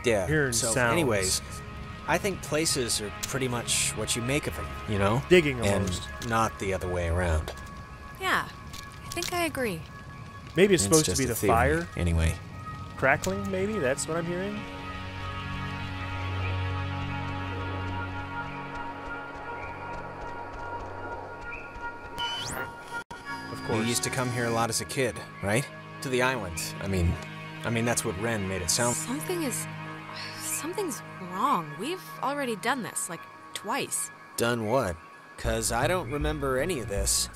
Yeah, Hearing so sounds. anyways, I think places are pretty much what you make of them, you know? Digging almost. And not the other way around. Yeah, I think I agree. Maybe it's supposed to just be a the theory, fire anyway. crackling, maybe? That's what I'm hearing? Of course. You used to come here a lot as a kid, right? To the island. I mean that's what Ren made it sound... Something's wrong. We've already done this, like, twice. Done what? 'Cause I don't remember any of this.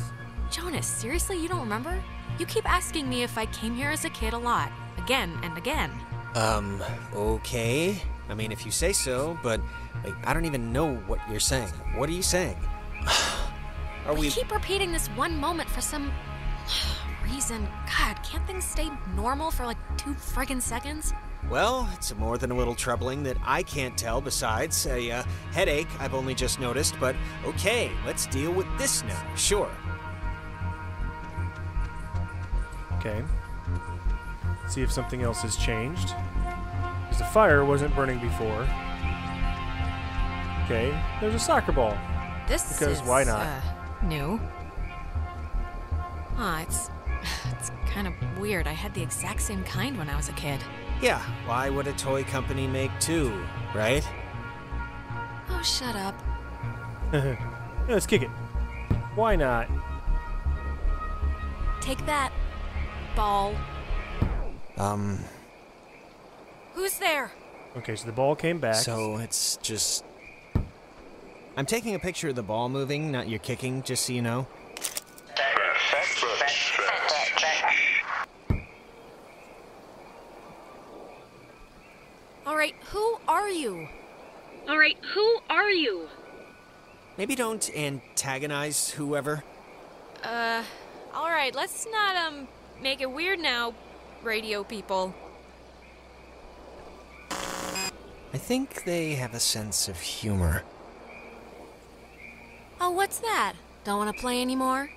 Jonas, seriously, you don't remember? You keep asking me if I came here as a kid a lot. Again and again. Okay. I mean, if you say so, but, like, I don't even know what you're saying. What are you saying? We keep repeating this one moment for some... reason. God, can't things stay normal for, like, 2 friggin' seconds? Well, it's more than a little troubling that I can't tell besides a, headache I've only just noticed, but okay, let's deal with this now, sure. Okay. See if something else has changed. Because the fire wasn't burning before. Okay, there's a soccer ball. This Because is, why not? New. It's kind of weird. I had the exact same kind when I was a kid. Yeah, why would a toy company make 2, right? Oh, shut up. Yeah, let's kick it. Why not? Take that, ball. Who's there? Okay, so the ball came back. So it's just... I'm taking a picture of the ball moving, not your kicking, just so you know. Alright, who are you? Maybe don't antagonize whoever. Alright, let's not, make it weird now, radio people. I think they have a sense of humor. Oh, what's that? Don't want to play anymore?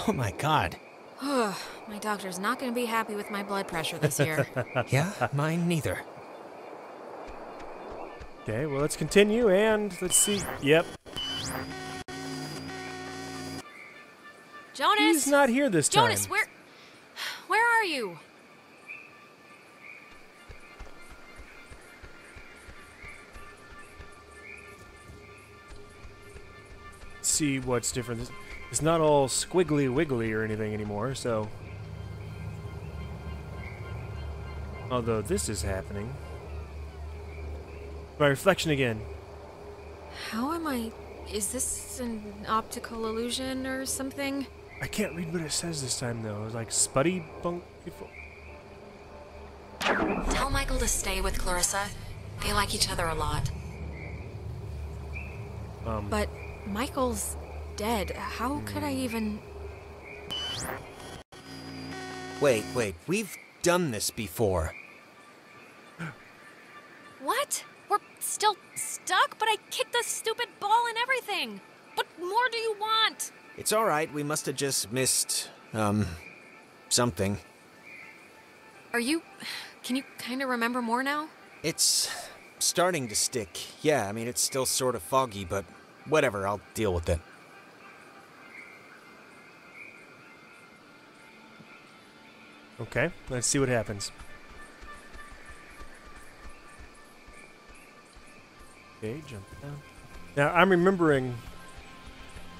Oh my god. My doctor's not going to be happy with my blood pressure this year. Yeah, mine neither. Okay, well, let's continue and let's see. Yep. Jonas! He's not here this time. Jonas, where are you? See what's different. It's not all squiggly wiggly or anything anymore, so Although this is happening. My reflection again. How am I... Is this an optical illusion or something? I can't read what it says this time, though. It's like Spuddy Bunk... Tell Michael to stay with Clarissa. They like each other a lot. But Michael's dead. How could I even... Wait. We've done this before. What? We're still stuck, but I kicked the stupid ball and everything. What more do you want? It's all right. We must have just missed, something. Are you... Can you kind of remember more now? It's starting to stick. Yeah, I mean, it's still sort of foggy, but whatever, I'll deal with it. Okay, let's see what happens. Okay, jump down. Now, I'm remembering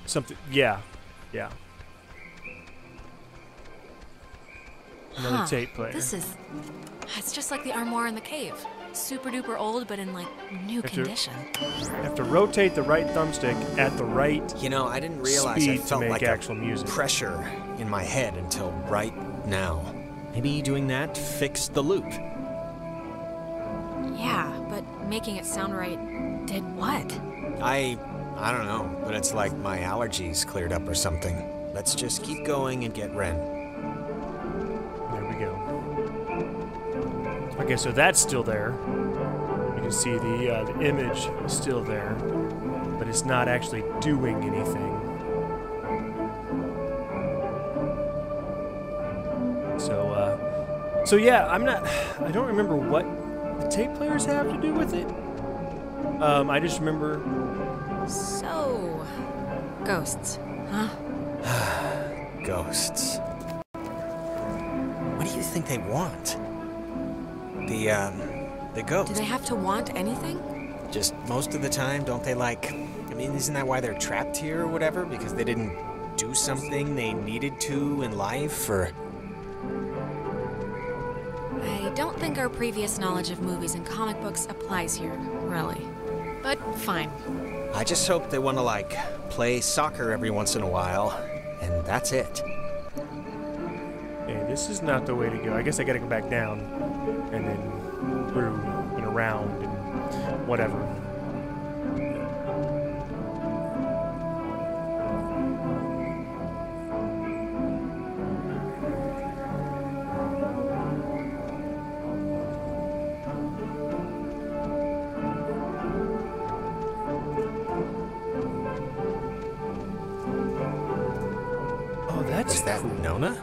something. Yeah. Another tape player. This is... It's just like the armoire in the cave. Super duper old, but in, like, new condition. You have to rotate the right thumbstick at the right You know, I didn't realize I speed to felt make like actual music. pressure in my head until right now. Maybe doing that fixed the loop. Yeah, but making it sound right did what? I don't know, but it's like my allergies cleared up or something. Let's just keep going and get Ren. There we go. Okay, so that's still there. You can see the image is still there, but it's not actually doing anything. So yeah, I don't remember what the tape players have to do with it. I just remember. So, ghosts, huh? Ghosts. What do you think they want? The ghost. Do they have to want anything? Just most of the time, don't they like... I mean, isn't that why they're trapped here or whatever? Because they didn't do something they needed to in life, or... I don't think our previous knowledge of movies and comic books applies here, really. But fine. I just hope they want to, like, play soccer every once in a while, and that's it. Hey, this is not the way to go. I guess I gotta go back down, and then through and around and whatever. Is that Nona?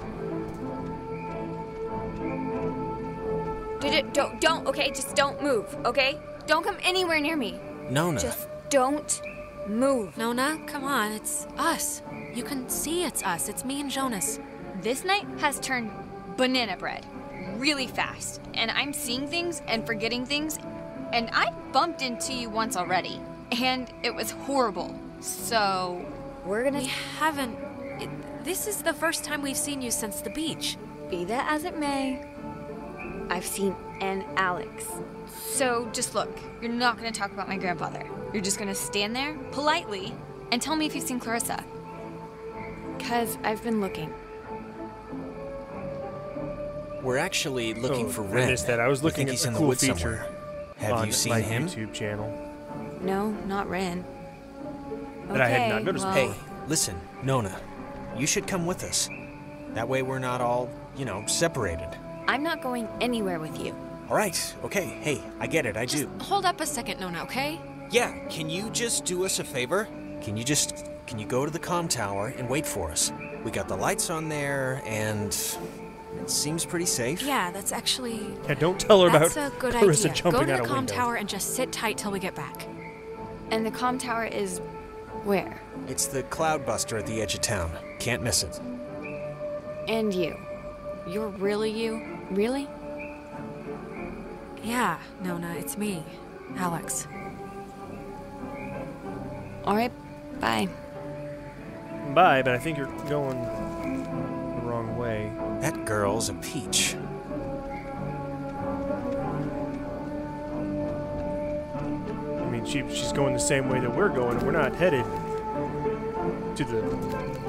Don't, okay? Just don't move, okay? Don't come anywhere near me. Nona. Just don't move. Nona, come on, it's us. You can see it's us. It's me and Jonas. This night has turned banana bread really fast, and I'm seeing things and forgetting things, and I bumped into you once already, and it was horrible. So, We haven't... This is the first time we've seen you since the beach. Be that as it may, I've seen an Alex. So just look, you're not gonna talk about my grandfather. You're just gonna stand there, politely, and tell me if you've seen Clarissa. 'Cause I've been looking. We're actually looking for Ren. I missed that. I was looking at he's the in the cool woods feature somewhere. Have on you seen my him? YouTube channel No, not Ren. that I had not noticed well, before. Hey, listen, Nona. You should come with us. That way we're not all, separated. I'm not going anywhere with you. All right, okay. Hey, I get it, I do. Hold up a second, Nona, okay? Yeah, can you just do us a favor? Can you go to the comm tower and wait for us? We got the lights on there, and it seems pretty safe. Yeah, that's actually... Yeah, don't tell her That's about a good Clarissa idea. jumping Go to out the a comm window. tower and just sit tight till we get back. And the comm tower is where? It's the Cloudbuster at the edge of town. Can't miss it. And you. You're really you? Really? Yeah, Nona, it's me, Alex. All right, bye. Bye, but I think you're going the wrong way. That girl's a peach. mean, she's going the same way that we're going, and we're not headed to the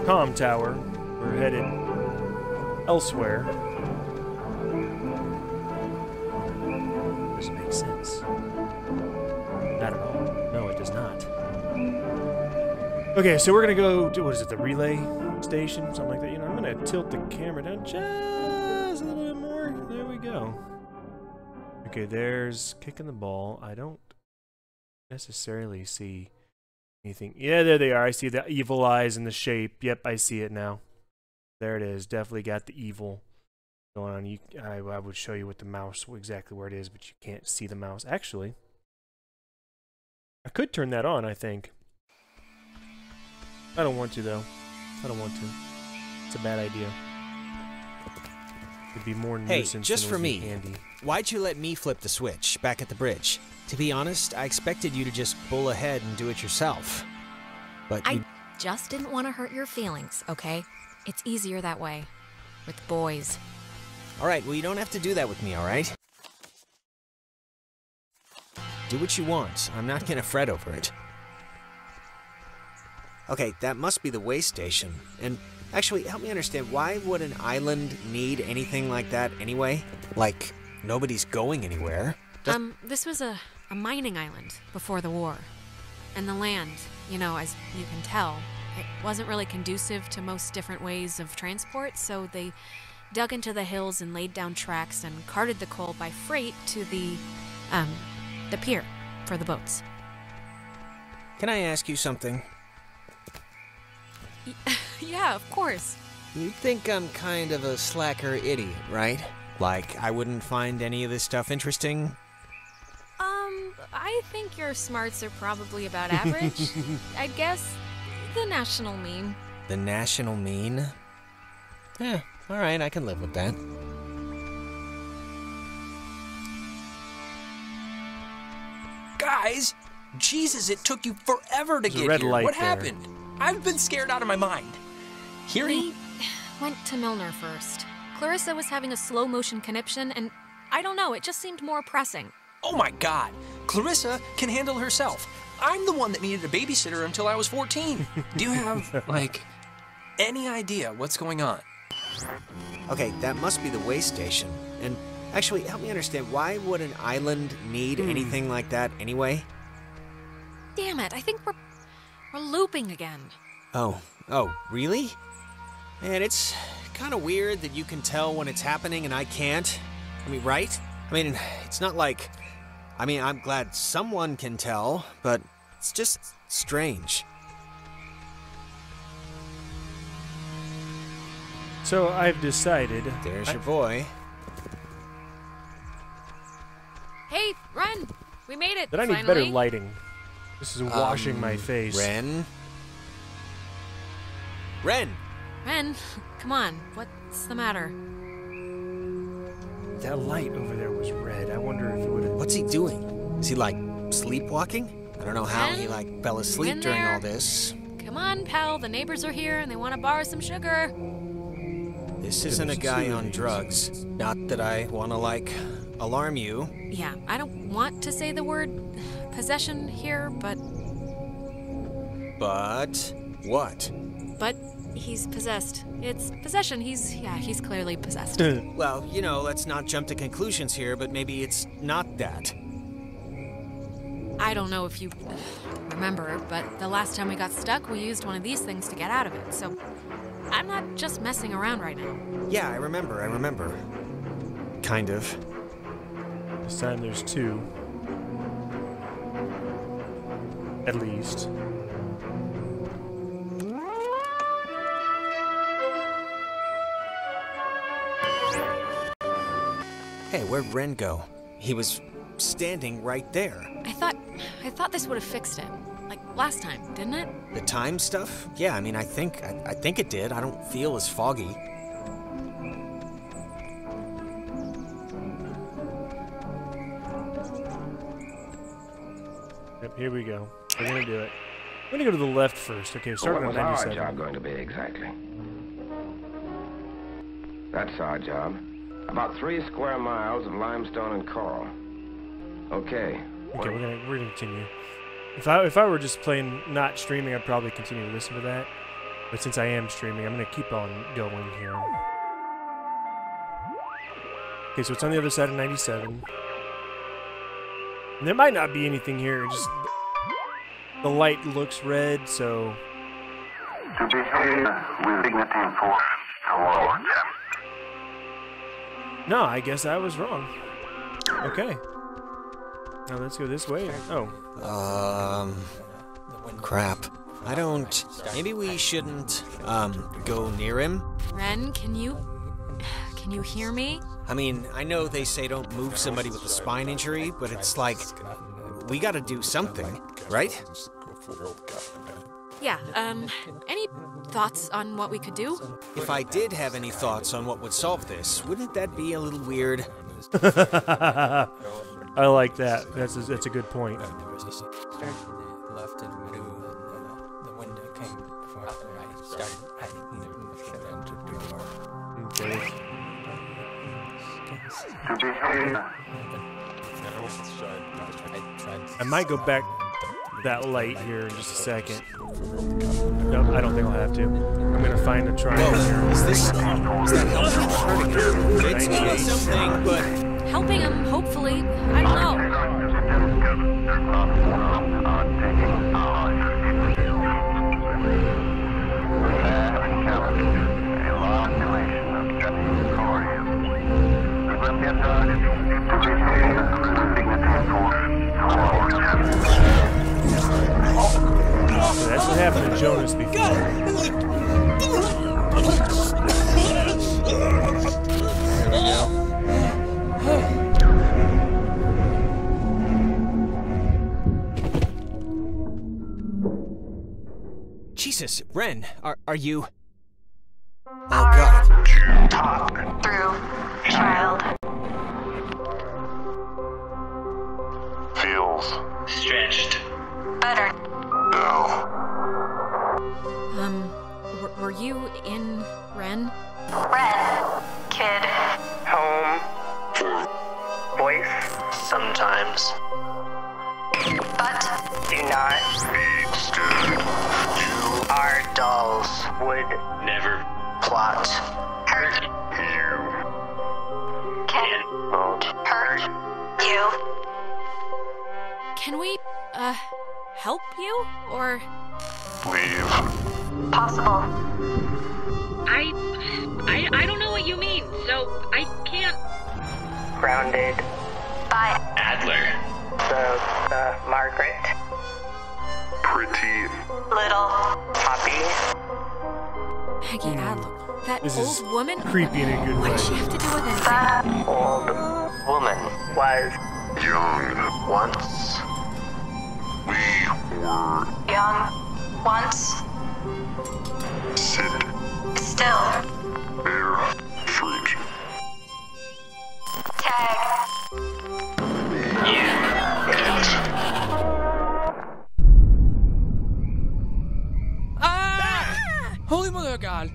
comm tower. We're headed elsewhere. Doesn't make sense. Not at all. No, it does not. Okay, so we're gonna go to, what is it, the relay station? Something like that. You know, I'm gonna tilt the camera down just a little bit more. There we go. Okay, there's kicking the ball. I don't necessarily see anything. Yeah, there they are. I see the evil eyes in the shape. Yep, I see it now. There it is. Definitely got the evil going on. I would show you with the mouse exactly where it is, but you can't see the mouse. Actually, I could turn that on, I think. I don't want to, though. I don't want to. It's a bad idea. It'd be more nuisance. Hey, just for me, handy. Why'd you let me flip the switch back at the bridge? To be honest, I expected you to just pull ahead and do it yourself. But I just didn't want to hurt your feelings, okay? It's easier that way. With boys. Alright, well, you don't have to do that with me, alright? Do what you want. I'm not gonna fret over it. Okay, that must be the way station. And actually, help me understand, why would an island need anything like that anyway? Like, nobody's going anywhere. This was a mining island before the war. And the land, you know, as you can tell, it wasn't really conducive to most different ways of transport, so they dug into the hills and laid down tracks and carted the coal by freight to the pier for the boats. Can I ask you something? Yeah, of course. You think I'm kind of a slacker idiot, right? Like, I wouldn't find any of this stuff interesting? I think your smarts are probably about average. I'd guess the national mean. The national mean? Yeah, alright, I can live with that. Guys, Jesus, it took you forever to There's a get red here. light What there. happened? I've been scared out of my mind. We went to Milner first. Clarissa was having a slow motion conniption, and I don't know, it just seemed more pressing. Oh my God, Clarissa can handle herself. I'm the one that needed a babysitter until I was 14. Do you have, like, any idea what's going on? Okay, that must be the way station. And actually, help me understand, why would an island need anything like that anyway? Damn it, I think we're looping again. Oh, really? Man, it's kind of weird that you can tell when it's happening and I can't. I mean, right? I mean, it's not like... I mean, I'm glad someone can tell, but it's just strange. So I've decided... There's your boy. Hey, Ren! We made it, That I need finally. better lighting. This is washing my face. Ren? Ren! Ren, come on, what's the matter? That light over there was red. I wonder if it would have... What's he doing? Is he, like, sleepwalking? I don't know how Ren? he, like, fell asleep Ren during there? all this. Come on, pal, the neighbors are here and they want to borrow some sugar. This isn't a guy on drugs. Not that I want to, like, alarm you. Yeah, I don't want to say the word possession here, but But what? he's possessed. It's possession. He's clearly possessed. Well, you know, let's not jump to conclusions here, but maybe it's not that. I don't know if you remember, but the last time we got stuck, we used one of these things to get out of it, so I'm not just messing around right now. Yeah, I remember. Kind of. This time there's two. At least. Hey, where'd Ren go? He was standing right there. I thought this would have fixed it. Like last time, didn't it? The time stuff? Yeah, I mean, I think it did. I don't feel as foggy. Yep, here we go. We're gonna do it. We're gonna go to the left first. Okay, starting What on was our 97. job going to be exactly? That's our job. About 3 square miles of limestone and coral. Okay. Okay, we're gonna continue. If I were just plain not streaming, I'd probably continue to listen to that. But since I am streaming, I'm gonna keep on going here. Okay, so it's on the other side of 97. And there might not be anything here. Just the light looks red, so. To behave with dignity and force toward them. No, I guess I was wrong. Okay. Now let's go this way. Oh. Crap. I don't... Maybe we shouldn't, go near him? Ren, can you hear me? I mean, I know they say don't move somebody with a spine injury, but it's like... We gotta do something, right? Yeah, any thoughts on what we could do? If I did have any thoughts on what would solve this, wouldn't that be a little weird? I like that. That's a good point. Okay. I might go back to that light here in just a second. Nope, I don't think I'll have to. I'm gonna find a triangle here. Is that helping or hurting him? It's doing something, but... Helping him, hopefully. I don't know. That's what happened to Jonas before. Jesus, Ren, are you... Oh God. Talk through, child. Feels Stretched. Better. no. Were you in Ren? Ren. Kid. Home. Voice. Sometimes. But do not Be stood. You our dolls would never plot. Hurt you can not hurt you. Can we, help you? Or... leave. Possible. I don't know what you mean, so I can't. Grounded by Adler. the Margaret. Pretty Little Poppy. Peggy Adler. That This is old woman? creepy in a good What way. does she have to do with anything? That old woman was young. once We were young. Once sit still. bare fruit. Tag. Ah! Holy mother of God.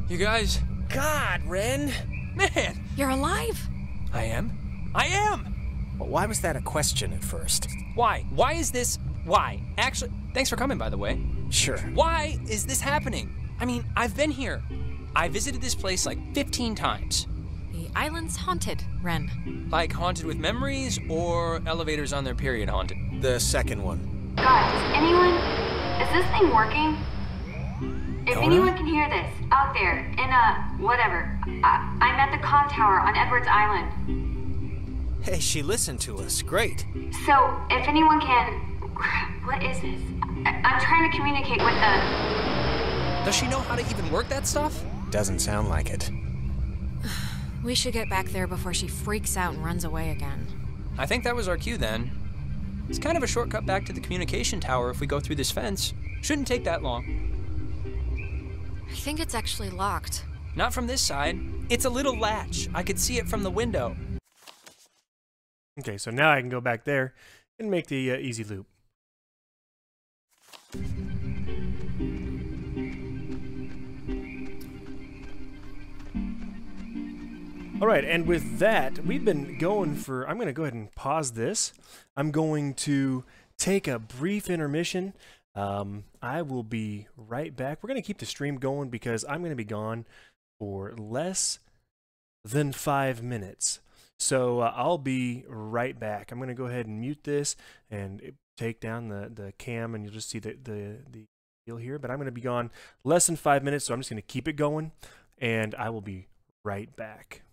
You guys... God, Ren! Man! You're alive? I am? I am! Well, why was that a question at first? Why? Why is this... Why? Actually, thanks for coming, by the way. Sure. Why is this happening? I mean, I've been here. I visited this place like 15 times. The island's haunted, Ren. Like haunted with memories or elevators on their period haunted? The second one. Guys, anyone? Is this thing working? If Donna? anyone can hear this, out there, in whatever. I'm at the comm tower on Edwards Island. Hey, she listened to us. Great. So, if anyone can... What is this? I'm trying to communicate with the... Does she know how to even work that stuff? Doesn't sound like it. We should get back there before she freaks out and runs away again. I think that was our cue then. It's kind of a shortcut back to the communication tower if we go through this fence. Shouldn't take that long. I think it's actually locked. Not from this side. It's a little latch. I could see it from the window. Okay, so now I can go back there and make the easy loop. All right, and with that, we've been going for... I'm going to go ahead and pause this. I'm going to take a brief intermission. I will be right back. We're going to keep the stream going because I'm going to be gone for less than 5 minutes. So I'll be right back. I'm going to go ahead and mute this and take down the cam, and you'll just see the deal here. But I'm going to be gone less than 5 minutes, so I'm just going to keep it going, and I will be right back.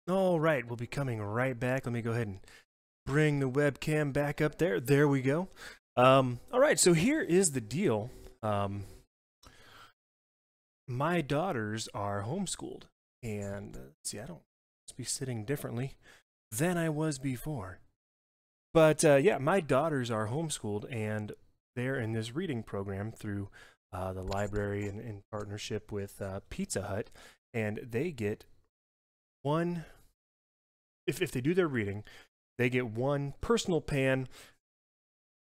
All right, we'll be coming right back. Let me go ahead and bring the webcam back up there. There we go. All right, so here is the deal. My daughters are homeschooled, and see, I don't must be sitting differently than I was before. But yeah, my daughters are homeschooled, and they're in this reading program through the library in partnership with Pizza Hut, and they get one. If they do their reading, they get one personal pan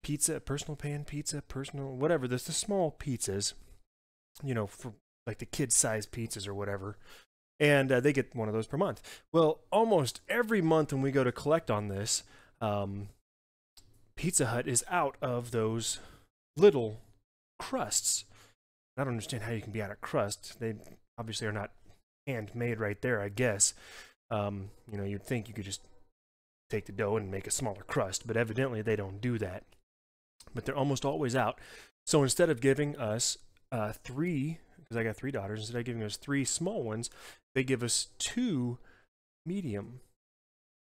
pizza, whatever. There's the small pizzas, you know, for like the kid-sized pizzas or whatever. And they get one of those per month. Well, almost every month when we go to collect on this, Pizza Hut is out of those little crusts. I don't understand how you can be out of crust. They obviously are not handmade right there, I guess. You know, you'd think you could just take the dough and make a smaller crust, but evidently they don't do that. But they're almost always out. So instead of giving us 3, because I got 3 daughters, instead of giving us 3 small ones, they give us 2 medium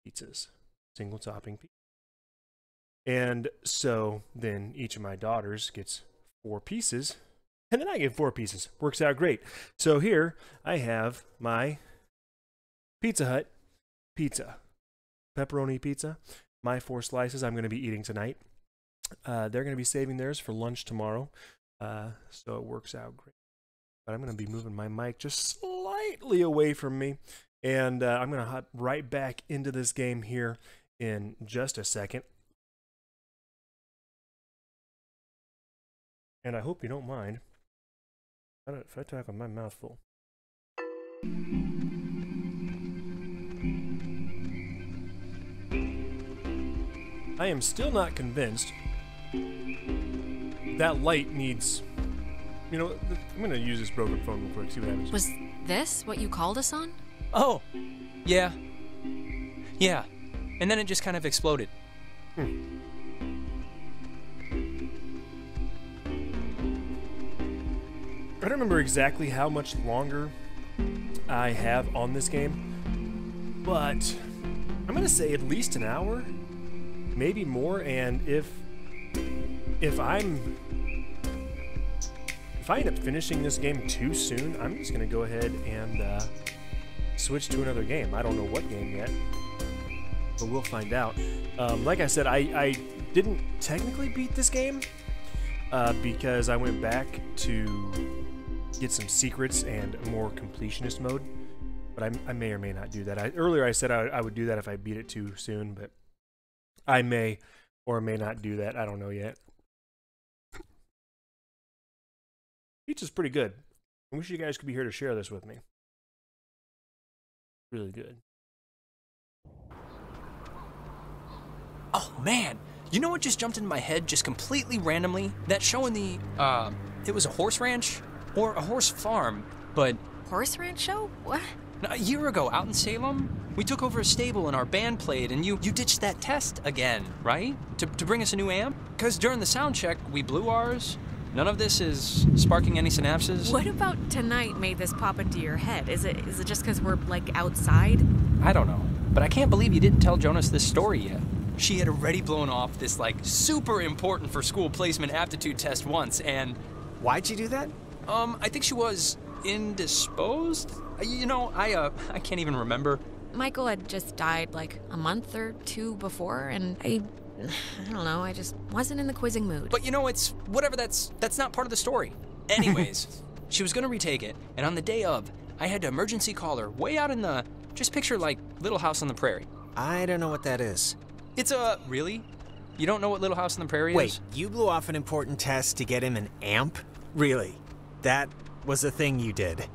pizzas, single topping pizza. And so then each of my daughters gets 4 pieces, and then I get 4 pieces. Works out great. So here I have my Pizza Hut pizza, pepperoni pizza. My 4 slices I'm going to be eating tonight. They're going to be saving theirs for lunch tomorrow, so it works out great. But I'm going to be moving my mic just slightly away from me, and I'm going to hop right back into this game here in just a second. And I hope you don't mind if I talk with my mouth full. I am still not convinced that light needs, you know, I'm going to use this broken phone real quick, see what happens. Was this what you called us on? Oh, yeah. Yeah. And then it just kind of exploded. I don't remember exactly how much longer I have on this game, but I'm going to say at least an hour, maybe more. And if I end up finishing this game too soon, I'm just gonna go ahead and switch to another game. I don't know what game yet, but we'll find out. Like I said, I didn't technically beat this game because I went back to get some secrets and more completionist mode, but I may or may not do that. Earlier I said I would do that if I beat it too soon, but I may or may not do that. I don't know yet. Pizza's pretty good. I wish you guys could be here to share this with me. Really good. Oh man, you know what just jumped into my head just completely randomly? That show in the, it was a horse ranch or a horse farm, but... Horse ranch show? What? A year ago out in Salem, we took over a stable and our band played, and you ditched that test again, right? To bring us a new amp? Because during the sound check, we blew ours. None of this is sparking any synapses. What about tonight made this pop into your head? Is it just because we're, like, outside? I don't know, but I can't believe you didn't tell Jonas this story yet. She had already blown off this, like, super important for school placement aptitude test once, and... Why'd you do that? I think she was indisposed? You know, I can't even remember. Michael had just died, like, a month or two before, and I don't know, I just wasn't in the quizzing mood. But you know, it's whatever, that's not part of the story. Anyways, she was gonna retake it, and on the day of, I had to emergency call her way out in the, just picture like Little House on the Prairie. I don't know what that is. It's a, really? You don't know what Little House on the Prairie is? Wait, you blew off an important test to get him an amp? Really? That was a thing you did?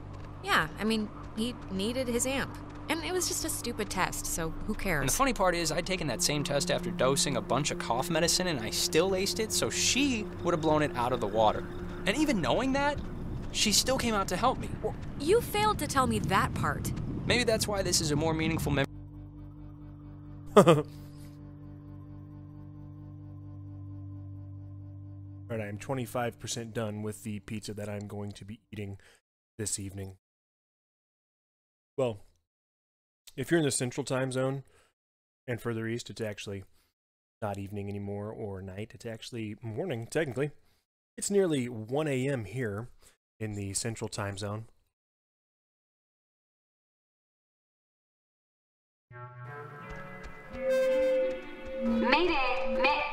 Yeah, I mean, he needed his amp. And it was just a stupid test, so who cares? And the funny part is, I'd taken that same test after dosing a bunch of cough medicine, and I still aced it, so she would have blown it out of the water. And even knowing that, she still came out to help me. Well, you failed to tell me that part. Maybe that's why this is a more meaningful memory. Alright, I'm 25% done with the pizza that I'm going to be eating this evening. Well, if you're in the central time zone and further east, it's actually not evening anymore or night. It's actually morning, technically. It's nearly 1 a.m. here in the central time zone. Mayday!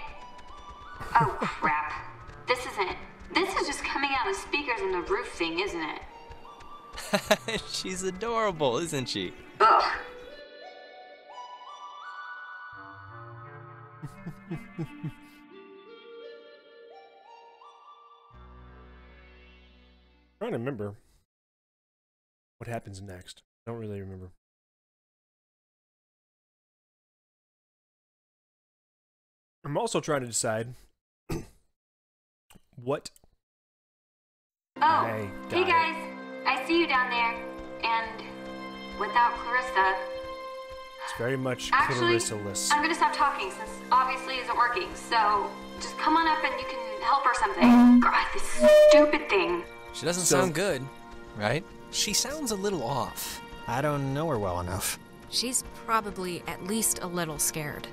Oh, crap. This is just coming out of speakers in the roof thing, isn't it? She's adorable, isn't she? Ugh. Trying to remember what happens next. Don't really remember. I'm also trying to decide what. Oh, hey guys, I see you down there, and without Clarissa. It's very much Clarissa-less. I'm gonna stop talking since obviously isn't working. So just come on up and you can help or something. God, this stupid thing. She doesn't sound good, right? She sounds a little off. I don't know her well enough. She's probably at least a little scared.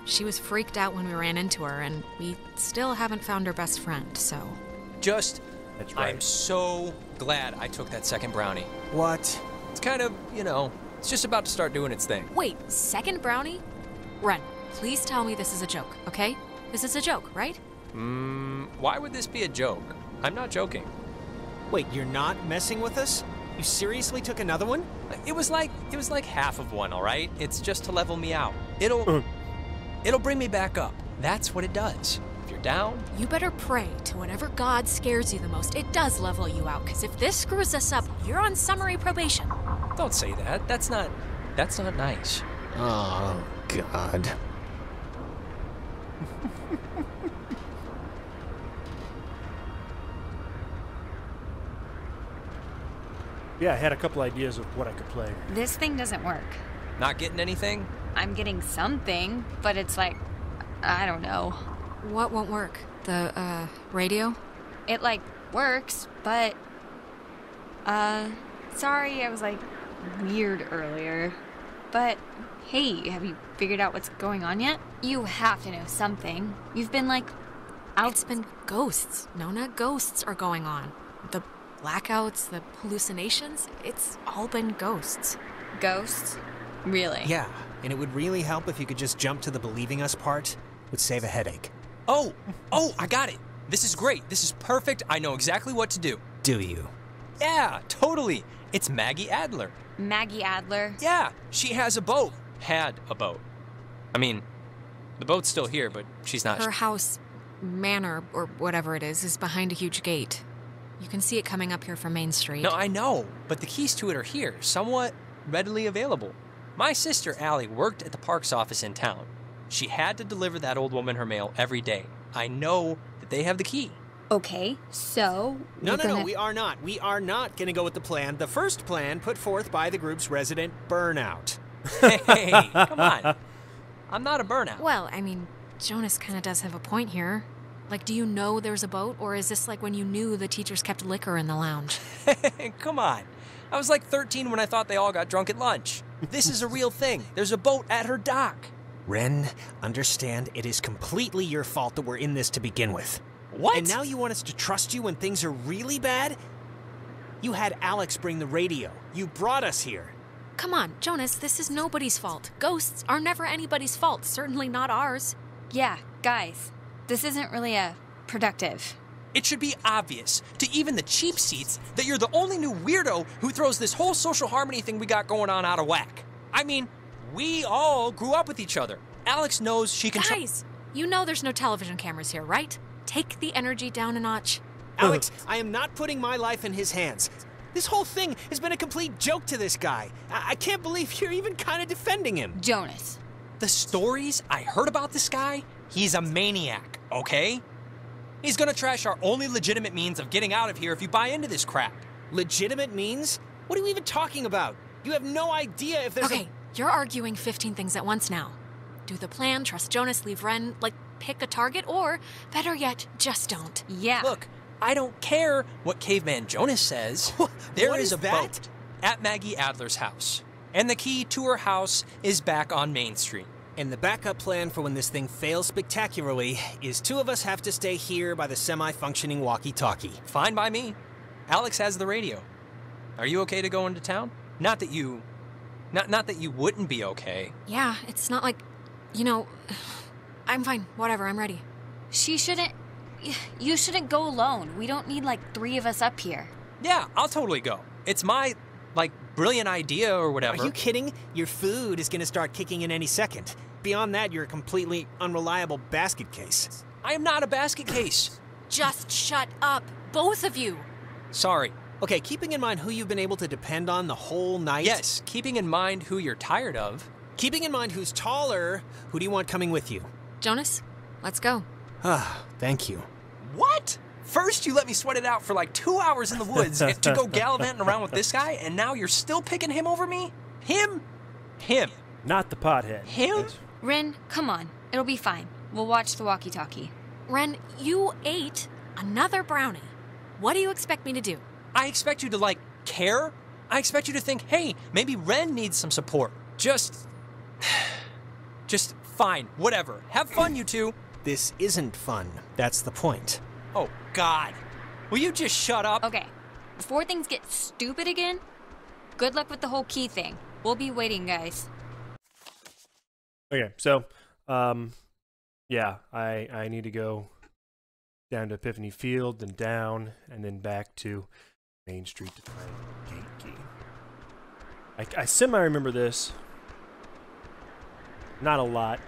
She was freaked out when we ran into her, and we still haven't found her best friend, so... That's right. I'm so glad I took that second brownie. What? It's kind of, you know, it's just about to start doing its thing. Wait, second brownie? Ren, please tell me this is a joke, okay? This is a joke, right? Why would this be a joke? I'm not joking. Wait, you're not messing with us? You seriously took another one? It was like half of one, all right? It's just to level me out. It'll bring me back up. That's what it does. If you're down... You better pray to whatever God scares you the most. It does level you out, because if this screws us up, you're on summary probation. Don't say that. That's not nice. Oh, God. Yeah, I had a couple ideas of what I could play. This thing doesn't work. Not getting anything? I'm getting something, but it's like, I don't know. What won't work? The, radio? It, like, works, but... sorry I was, like, weird earlier. But, hey, have you figured out what's going on yet? You have to know something. You've been, like, out... It's been ghosts. Nona, ghosts are going on. The blackouts, the hallucinations, it's all been ghosts. Ghosts? Really? Yeah, and it would really help if you could just jump to the believing us part. Would save a headache. Oh, I got it. This is great. This is perfect. I know exactly what to do. Do you? Yeah, totally. It's Maggie Adler. Maggie Adler? Yeah, she has a boat. Had a boat. I mean, the boat's still here, but she's not... Her house, manor, or whatever it is behind a huge gate. You can see it coming up here from Main Street. No, I know, but the keys to it are here, somewhat readily available. My sister, Allie, worked at the parks office in town. She had to deliver that old woman her mail every day. I know that they have the key. Okay, so... No, we are not. We are not going to go with the plan. The first plan put forth by the group's resident Burnout. Hey, come on. I'm not a burnout. Well, I mean, Jonas kind of does have a point here. Like, do you know there's a boat, or is this like when you knew the teachers kept liquor in the lounge? Come on. I was like 13 when I thought they all got drunk at lunch. This is a real thing. There's a boat at her dock. Ren, understand it is completely your fault that we're in this to begin with. What? And now you want us to trust you when things are really bad? You had Alex bring the radio. You brought us here. Come on, Jonas, this is nobody's fault. Ghosts are never anybody's fault, certainly not ours. Yeah, guys, this isn't really productive. It should be obvious to even the cheap seats that you're the only new weirdo who throws this whole social harmony thing we got going on out of whack. I mean, we all grew up with each other. Alex knows she can... Guys, you know there's no television cameras here, right? Take the energy down a notch. Alex, I am not putting my life in his hands. This whole thing has been a complete joke to this guy. I can't believe you're even kind of defending him. Jonas. The stories I heard about this guy, he's a maniac, okay? He's gonna trash our only legitimate means of getting out of here if you buy into this crap. Legitimate means? What are you even talking about? You have no idea if there's Okay, you're arguing 15 things at once now. Do the plan, trust Jonas, leave Ren, like, pick a target, or, better yet, just don't. Yeah. Look, I don't care what Caveman Jonas says. There is a boat at Maggie Adler's house. And the key to her house is back on Main Street. And the backup plan for when this thing fails spectacularly is two of us have to stay here by the semi-functioning walkie-talkie. Fine by me. Alex has the radio. Are you okay to go into town? Not that you wouldn't be okay. Yeah, it's not like, you know, I'm fine. Whatever, I'm ready. You shouldn't go alone. We don't need, like, 3 of us up here. Yeah, I'll totally go. It's my, like, brilliant idea or whatever. Are you kidding? Your food is gonna start kicking in any second. Beyond that, you're a completely unreliable basket case. I am not a basket case. Just shut up, both of you. Sorry. Okay, keeping in mind who you've been able to depend on the whole night. Yes, keeping in mind who you're tired of. Keeping in mind who's taller, who do you want coming with you? Jonas, let's go. Ah, thank you. What? First you let me sweat it out for like 2 hours in the woods to go gallivanting around with this guy, and now you're still picking him over me? Him? Not the pothead. Him? Ren, come on. It'll be fine. We'll watch the walkie-talkie. Ren, you ate another brownie. What do you expect me to do? I expect you to, like, care. I expect you to think, hey, maybe Ren needs some support. Just fine, whatever. Have fun, you two. This isn't fun. That's the point. Oh, God. Will you just shut up? Okay, before things get stupid again, good luck with the whole key thing. We'll be waiting, guys. Okay, so, yeah, I need to go down to Epiphany Field, then down, and then back to Main Street to find the gate key. I semi-remember this. Not a lot.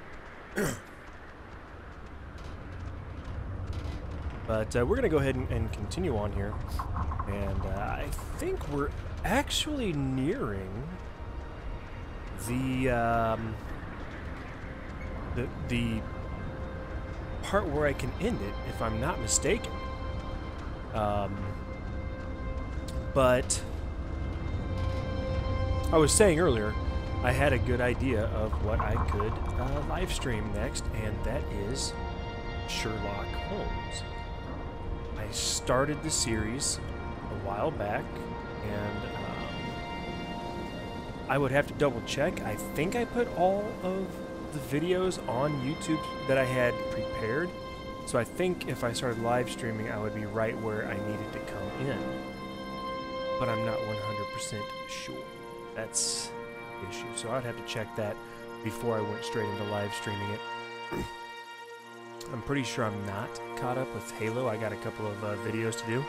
But we're going to go ahead and continue on here. And I think we're actually nearing the part where I can end it, if I'm not mistaken. But I was saying earlier, I had a good idea of what I could live stream next, and that is Sherlock Holmes. I started the series a while back, and I would have to double check. I think I put all of the videos on YouTube that I had prepared. So I think if I started live streaming, I would be right where I needed to come in. But I'm not 100% sure. That's the issue. So I'd have to check that before I went straight into live streaming it. I'm pretty sure I'm not caught up with Halo. I got a couple of videos to do.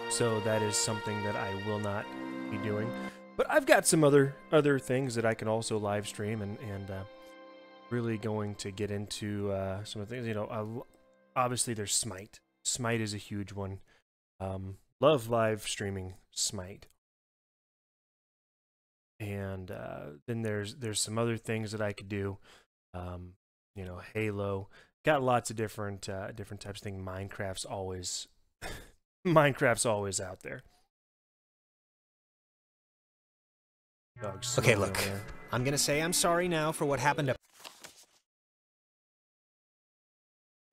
So that is something that I will not be doing. But I've got some other things that I can also live stream and really going to get into some of the things. You know, obviously there's Smite. Smite is a huge one. Love live streaming Smite. And then there's some other things that I could do. You know, Halo. Got lots of different types of things. Minecraft's always out there. Okay, look. I'm gonna say I'm sorry now for what happened up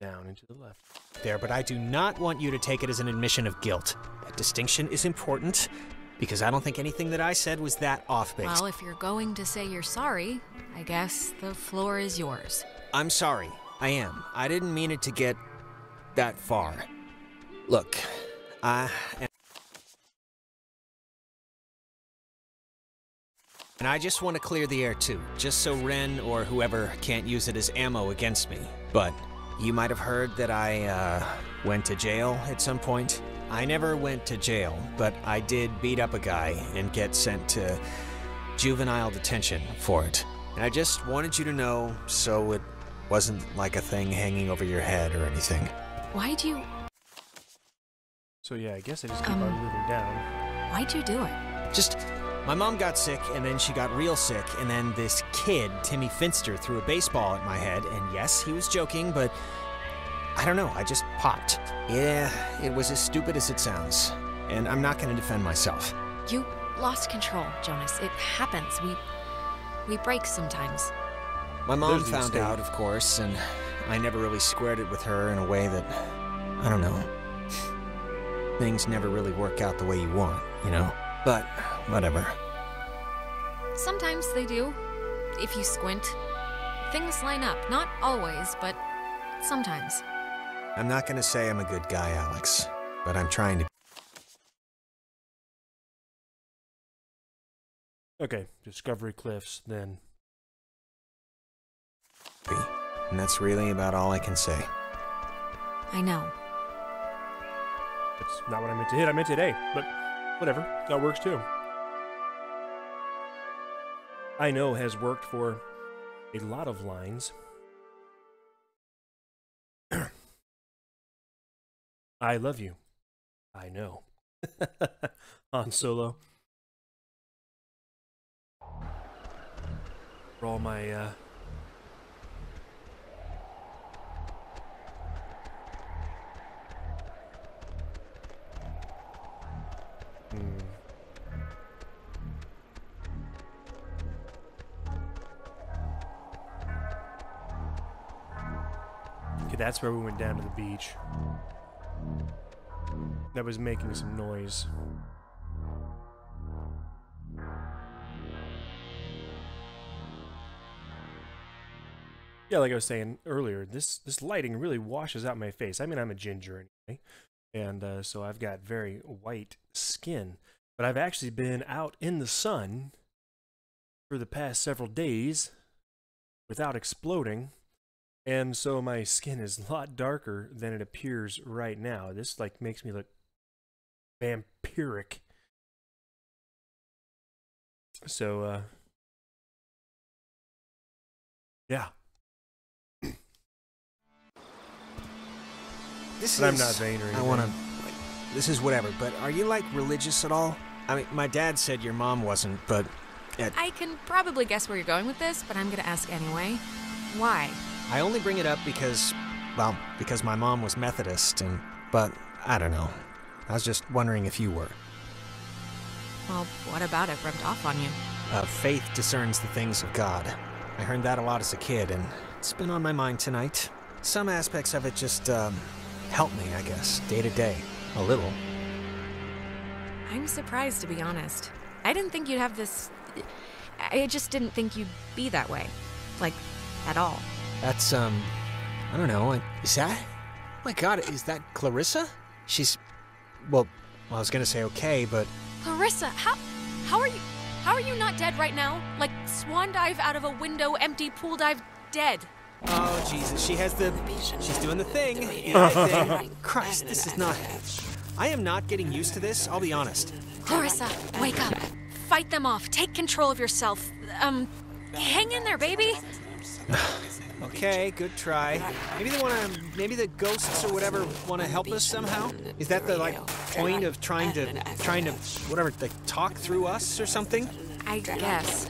down and to the left there, but I do not want you to take it as an admission of guilt. That distinction is important because I don't think anything that I said was that off base. Well, if you're going to say you're sorry, I guess the floor is yours. I'm sorry. I am. I didn't mean it to get that far. Look, and I just want to clear the air too, just so Ren or whoever can't use it as ammo against me. But you might have heard that I went to jail at some point. I never went to jail, but I did beat up a guy and get sent to juvenile detention for it. And I just wanted you to know so it wasn't like a thing hanging over your head or anything. Why'd you... So yeah, I guess I just keep on moving down. Why'd you do it? Just, my mom got sick, and then she got real sick, and then this kid, Timmy Finster, threw a baseball at my head, and yes, he was joking, but I don't know, I just popped. Yeah, it was as stupid as it sounds, and I'm not gonna defend myself. You lost control, Jonas. It happens. We break sometimes. My mom found out, of course, and I never really squared it with her in a way that, I don't know, things never really work out the way you want, you know? But, whatever. Sometimes they do, if you squint. Things line up, not always, but sometimes. I'm not gonna say I'm a good guy, Alex, but I'm trying to. Okay, Discovery Cliffs, then. And that's really about all I can say. I know. That's not what I meant to hit. I meant to hit A, but whatever. That works too. I know has worked for a lot of lines. I love you. I know. Han Solo. For all my Okay, that's where we went down to the beach. That was making some noise. Yeah, like I was saying earlier, this lighting really washes out my face. I mean, I'm a ginger anyway, and so I've got very white skin. But I've actually been out in the sun for the past several days without exploding, and so my skin is a lot darker than it appears right now. This like makes me look vampiric. So yeah. I'm not vain or anything. This is whatever, but are you, like, religious at all? I mean, my dad said your mom wasn't, but... I can probably guess where you're going with this, but I'm gonna ask anyway. Why? I only bring it up because, well, because my mom was Methodist, but, I don't know. I was just wondering if you were. Well, what about it rubbed off on you? Faith discerns the things of God. I heard that a lot as a kid, and it's been on my mind tonight. Some aspects of it just, help me, I guess, day to day. A little. I'm surprised, to be honest. I didn't think you'd have this... I just didn't think you'd be that way. Like, at all. That's, I don't know, is that? Oh my God, is that Clarissa? She's, well, I was gonna say okay, but... Clarissa, how are you not dead right now? Like, swan dive out of a window, empty pool dive, dead. Oh, Jesus, she's doing the thing. Thing. Christ, this is not... I am not getting used to this, I'll be honest. Clarissa, wake up. Fight them off. Take control of yourself. Hang in there, baby. Okay, good try. Maybe the ghosts or whatever want to help us somehow? Is that the, like, point of trying to, whatever, like, talk through us or something? I guess.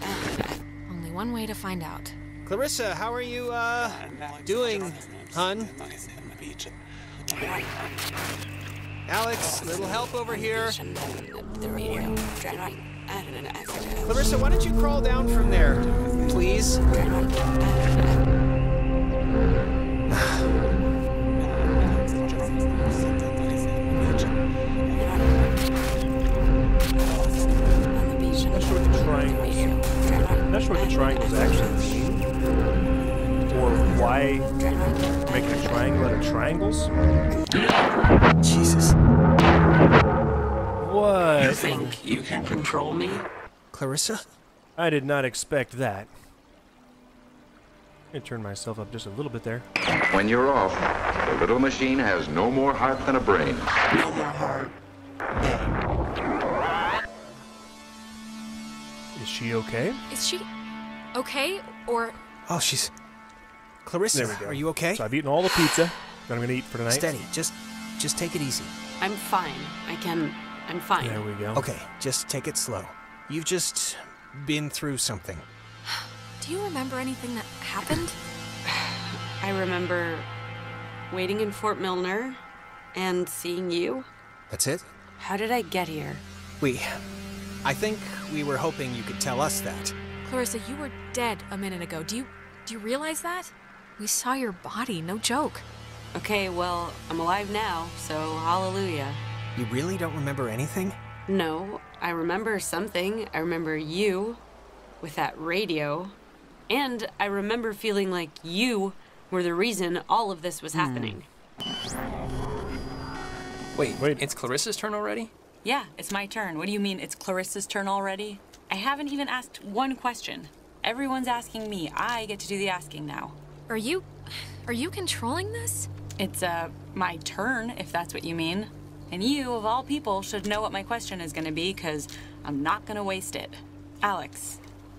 Only one way to find out. Clarissa, how are you, doing, hun? Alex, little help over here. Clarissa, why don't you crawl down from there, please? Not sure what the triangles actually mean, or why we're making a triangle out of triangles. Jesus. What? You think you can control me? Clarissa? I did not expect that. I'm gonna turn myself up just a little bit there. When you're off, the little machine has no more heart than a brain. No more heart. Is she okay? Is she okay, or... Oh, she's... Clarissa, There we go. are you okay? So I've eaten all the pizza that I'm gonna eat for tonight. Steady, just take it easy. I'm fine. I'm fine. There we go. Okay, just take it slow. You've just been through something. Do you remember anything that happened? I remember waiting in Fort Milner and seeing you. That's it? How did I get here? I think we were hoping you could tell us that. Clarissa, you were dead a minute ago. Do you realize that? We saw your body, no joke. Okay, well, I'm alive now, so hallelujah. You really don't remember anything? No, I remember something. I remember you with that radio. And I remember feeling like you were the reason all of this was happening. Wait, it's Clarissa's turn already? Yeah, it's my turn. What do you mean it's Clarissa's turn already? I haven't even asked one question. Everyone's asking me. I get to do the asking now. Are you controlling this? It's, my turn, if that's what you mean. And you, of all people, should know what my question is gonna be, because I'm not gonna waste it. Alex,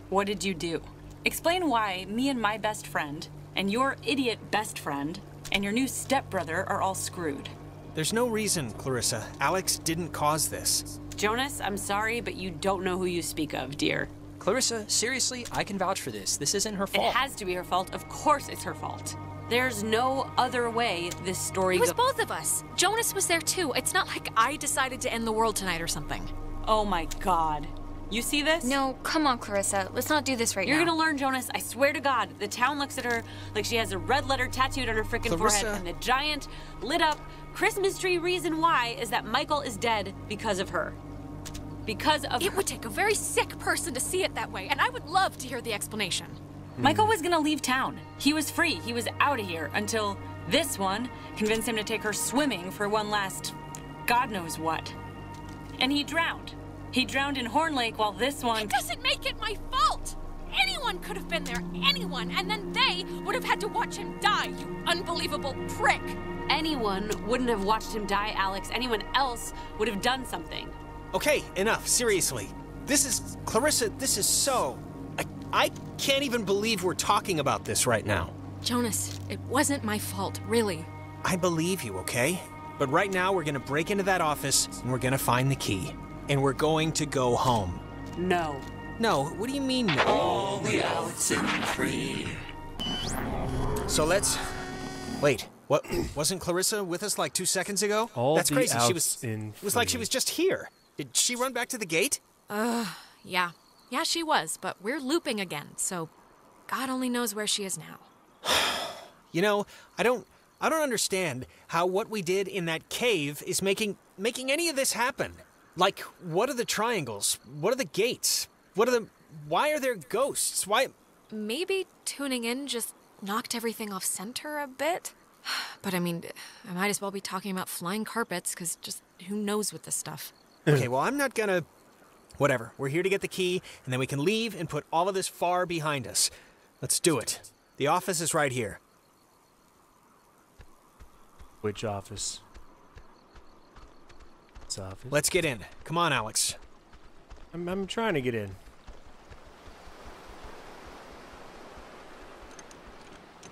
what did you do? Explain why me and my best friend, and your idiot best friend, and your new stepbrother are all screwed. There's no reason, Clarissa. Alex didn't cause this. Jonas, I'm sorry, but you don't know who you speak of, dear. Clarissa, seriously, I can vouch for this. This isn't her fault. It has to be her fault. Of course it's her fault. There's no other way this story It was both of us. Jonas was there too. It's not like I decided to end the world tonight or something. Oh my God. You see this? No, come on, Clarissa. Let's not do this right You're now. gonna learn, Jonas. I swear to God. The town looks at her like she has a red letter tattooed on her frickin' forehead, and the giant, lit up Christmas tree reason why is that Michael is dead because of her. Because of It would take a very sick person to see it that way, and I would love to hear the explanation. Michael was gonna leave town. He was free. He was out of here until this one convinced him to take her swimming for one last God knows what. And he drowned. He drowned in Horn Lake while this one... It doesn't make it my fault! Anyone could have been there, anyone, and then they would have had to watch him die, you unbelievable prick! Anyone wouldn't have watched him die, Alex. Anyone else would have done something. Okay, enough, seriously. Clarissa, this is so... I can't even believe we're talking about this right now. Jonas, it wasn't my fault, really. I believe you, okay? But right now we're gonna break into that office and we're gonna find the key. And we're going to go home. No. No, what do you mean no? All the Oxenfree. So let's... Wait, what? Wasn't Clarissa with us like 2 seconds ago? That's crazy. It was like she was just here. Did she run back to the gate? Yeah. Yeah, she was, but we're looping again, so God only knows where she is now. You know, I don't understand how what we did in that cave is making any of this happen. Like, what are the triangles? What are the gates? Why are there ghosts? Why? Maybe tuning in just knocked everything off center a bit. But I mean, I might as well be talking about flying carpets, because just who knows with this stuff. Okay, well, I'm not gonna... Whatever. We're here to get the key, and then we can leave and put all of this far behind us. Let's do it. The office is right here. Which office? This office? Let's get in. Come on, Alex. I'm trying to get in.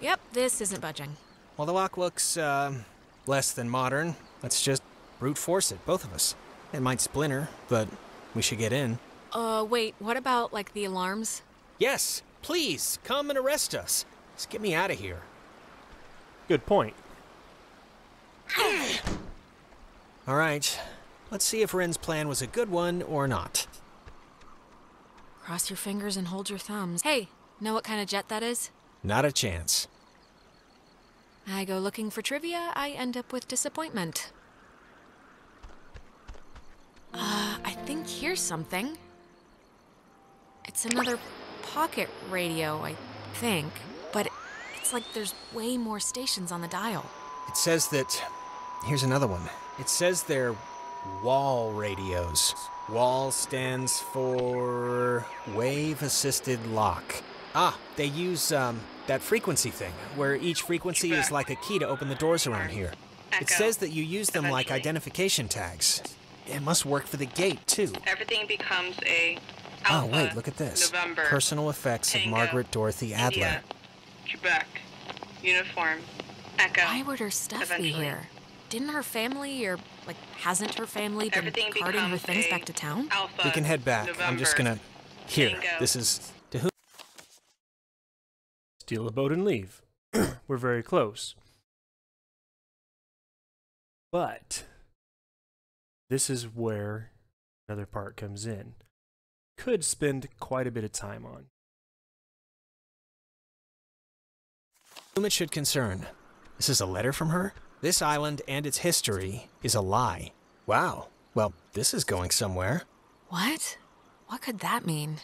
Yep, this isn't budging. Well, the lock looks, less than modern. Let's just brute force it, both of us. It might splinter, but we should get in. Wait, what about, like, the alarms? Yes, please, come and arrest us. Just get me out of here. Good point. All right, let's see if Ren's plan was a good one or not. Cross your fingers and hold your thumbs. Hey, know what kind of jet that is? Not a chance. I go looking for trivia, I end up with disappointment. I think here's something. It's another pocket radio, I think. But it's like there's way more stations on the dial. It says that... Here's another one. It says they're wall radios. WAL stands for wave-assisted lock. Ah, they use that frequency thing, where each frequency is like a key to open the doors around here. It says that you use them like identification tags. It must work for the gate, too. Everything becomes a Oh, wait, look at this. November, Personal effects of Tango, Margaret Dorothy Adler. India, Quebec, uniform, echo. Why would her stuff be here? Didn't her family, or, like, hasn't her family been carting her things back to town? We can head back. I'm just gonna... Here, Tango. this is... To whom? Steal a boat and leave. We're very close. But this is where another part comes in. Could spend quite a bit of time on. Whom it should concern. This is a letter from her? This island and its history is a lie. Wow. Well, this is going somewhere. What? What could that mean?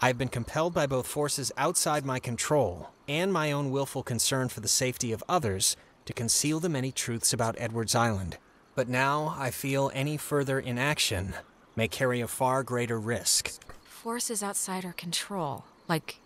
I've been compelled by both forces outside my control and my own willful concern for the safety of others to conceal the many truths about Edwards Island. But now I feel any further inaction may carry a far greater risk. Forces outside our control. Like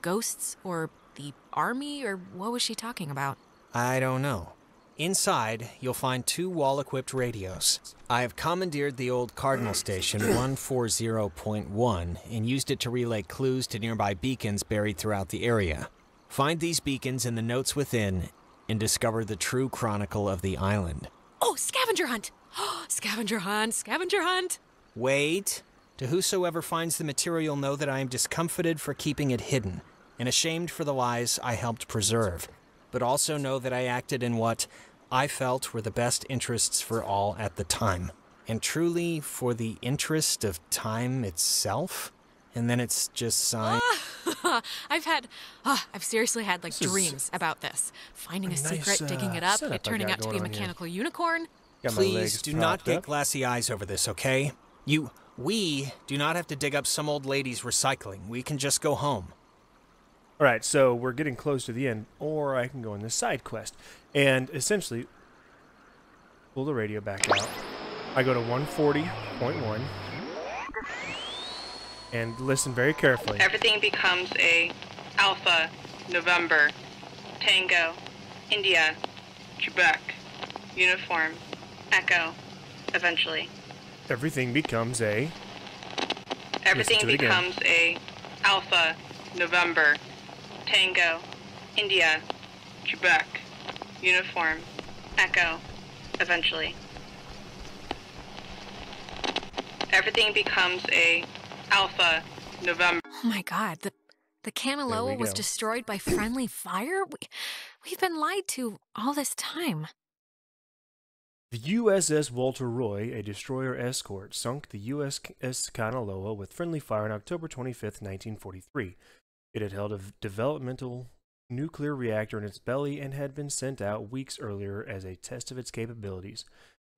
ghosts or the army, or what was she talking about? I don't know. Inside, you'll find 2 wall-equipped radios. I have commandeered the old Cardinal Station 140.1 and used it to relay clues to nearby beacons buried throughout the area. Find these beacons in the notes within and discover the true chronicle of the island. Oh, scavenger hunt! Scavenger hunt! Scavenger hunt! Wait. To whosoever finds the material, know that I am discomfited for keeping it hidden and ashamed for the lies I helped preserve. But also know that I acted in what I felt were the best interests for all at the time. And truly for the interest of time itself? And then it's just signed... I've seriously had, like, dreams about this. Finding a secret, digging it up, it turning out to be a mechanical unicorn. Please do not get glassy eyes over this, okay? We do not have to dig up some old lady's recycling. We can just go home. Alright, so we're getting close to the end, or I can go on this side quest. And essentially, pull the radio back out. I go to 140.1 and listen very carefully. Everything becomes a Alpha, November, Tango, India, Quebec, uniform, echo, eventually. Everything becomes a... Everything becomes a Alpha, November, Tango, India, Quebec, uniform, echo, eventually. Everything becomes a Alpha, November. Oh my god, the Kanaloa was destroyed by friendly fire? We've been lied to all this time. The USS Walter Roy, a destroyer escort, sunk the USS Kanaloa with friendly fire on October 25th, 1943. It had held a developmental nuclear reactor in its belly and had been sent out weeks earlier as a test of its capabilities.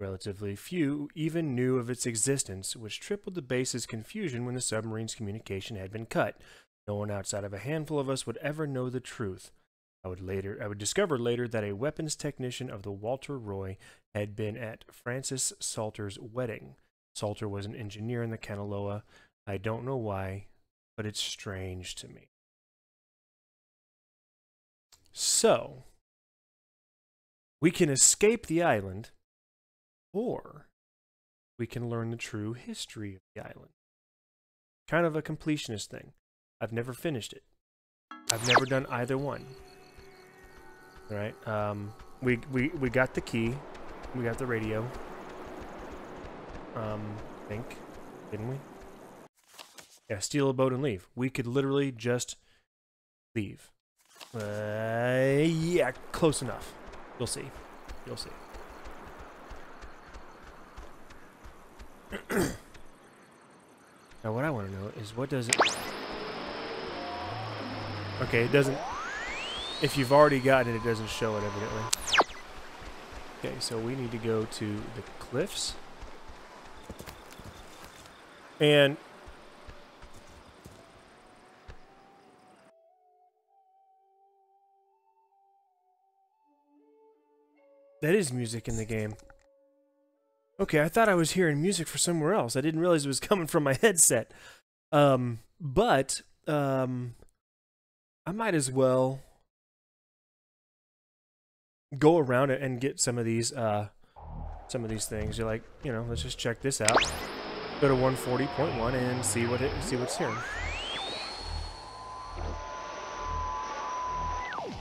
Relatively few even knew of its existence, which tripled the base's confusion when the submarine's communication had been cut. No one outside of a handful of us would ever know the truth. I would discover later that a weapons technician of the Walter Roy had been at Francis Salter's wedding. Salter was an engineer in the Kanaloa. I don't know why, but it's strange to me. So, we can escape the island, or we can learn the true history of the island. Kind of a completionist thing. I've never finished it. I've never done either one. All right. We got the key. We got the radio. I think, didn't we? Yeah, steal a boat and leave. We could literally just leave. Yeah, close enough. You'll see. You'll see. Now, what I want to know is what does it... Okay, it doesn't... If you've already gotten it, it doesn't show it, evidently. Okay, so we need to go to the cliffs. And... that is music in the game. Okay, I thought I was hearing music for somewhere else. I didn't realize it was coming from my headset. But I might as well go around it and get some of these things. You're like, you know, let's just check this out. Go to 140.1 and see what's here.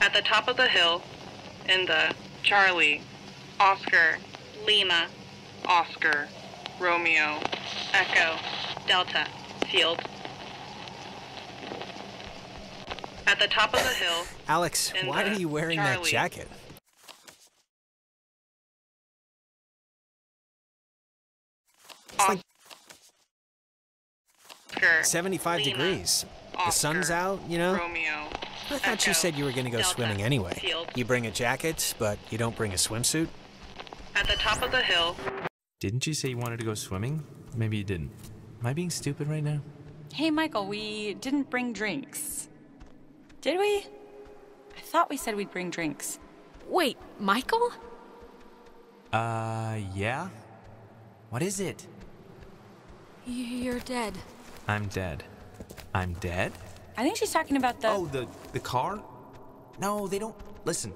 At the top of the hill, in the Charlie, Oscar, Lima, Oscar, Romeo, Echo, Delta, field. At the top of the hill... Alex, why are you wearing that jacket? It's like 75 degrees. The sun's out, you know? Romeo, I thought you said you were going to go swimming anyway. You bring a jacket, but you don't bring a swimsuit? At the top of the hill... Didn't you say you wanted to go swimming? Maybe you didn't. Am I being stupid right now? Hey, Michael, we didn't bring drinks. Did we? I thought we said we'd bring drinks. Wait, Michael? Yeah? What is it? You're dead. I'm dead. I'm dead? I think she's talking about the... Oh, the car? No, they don't... Listen,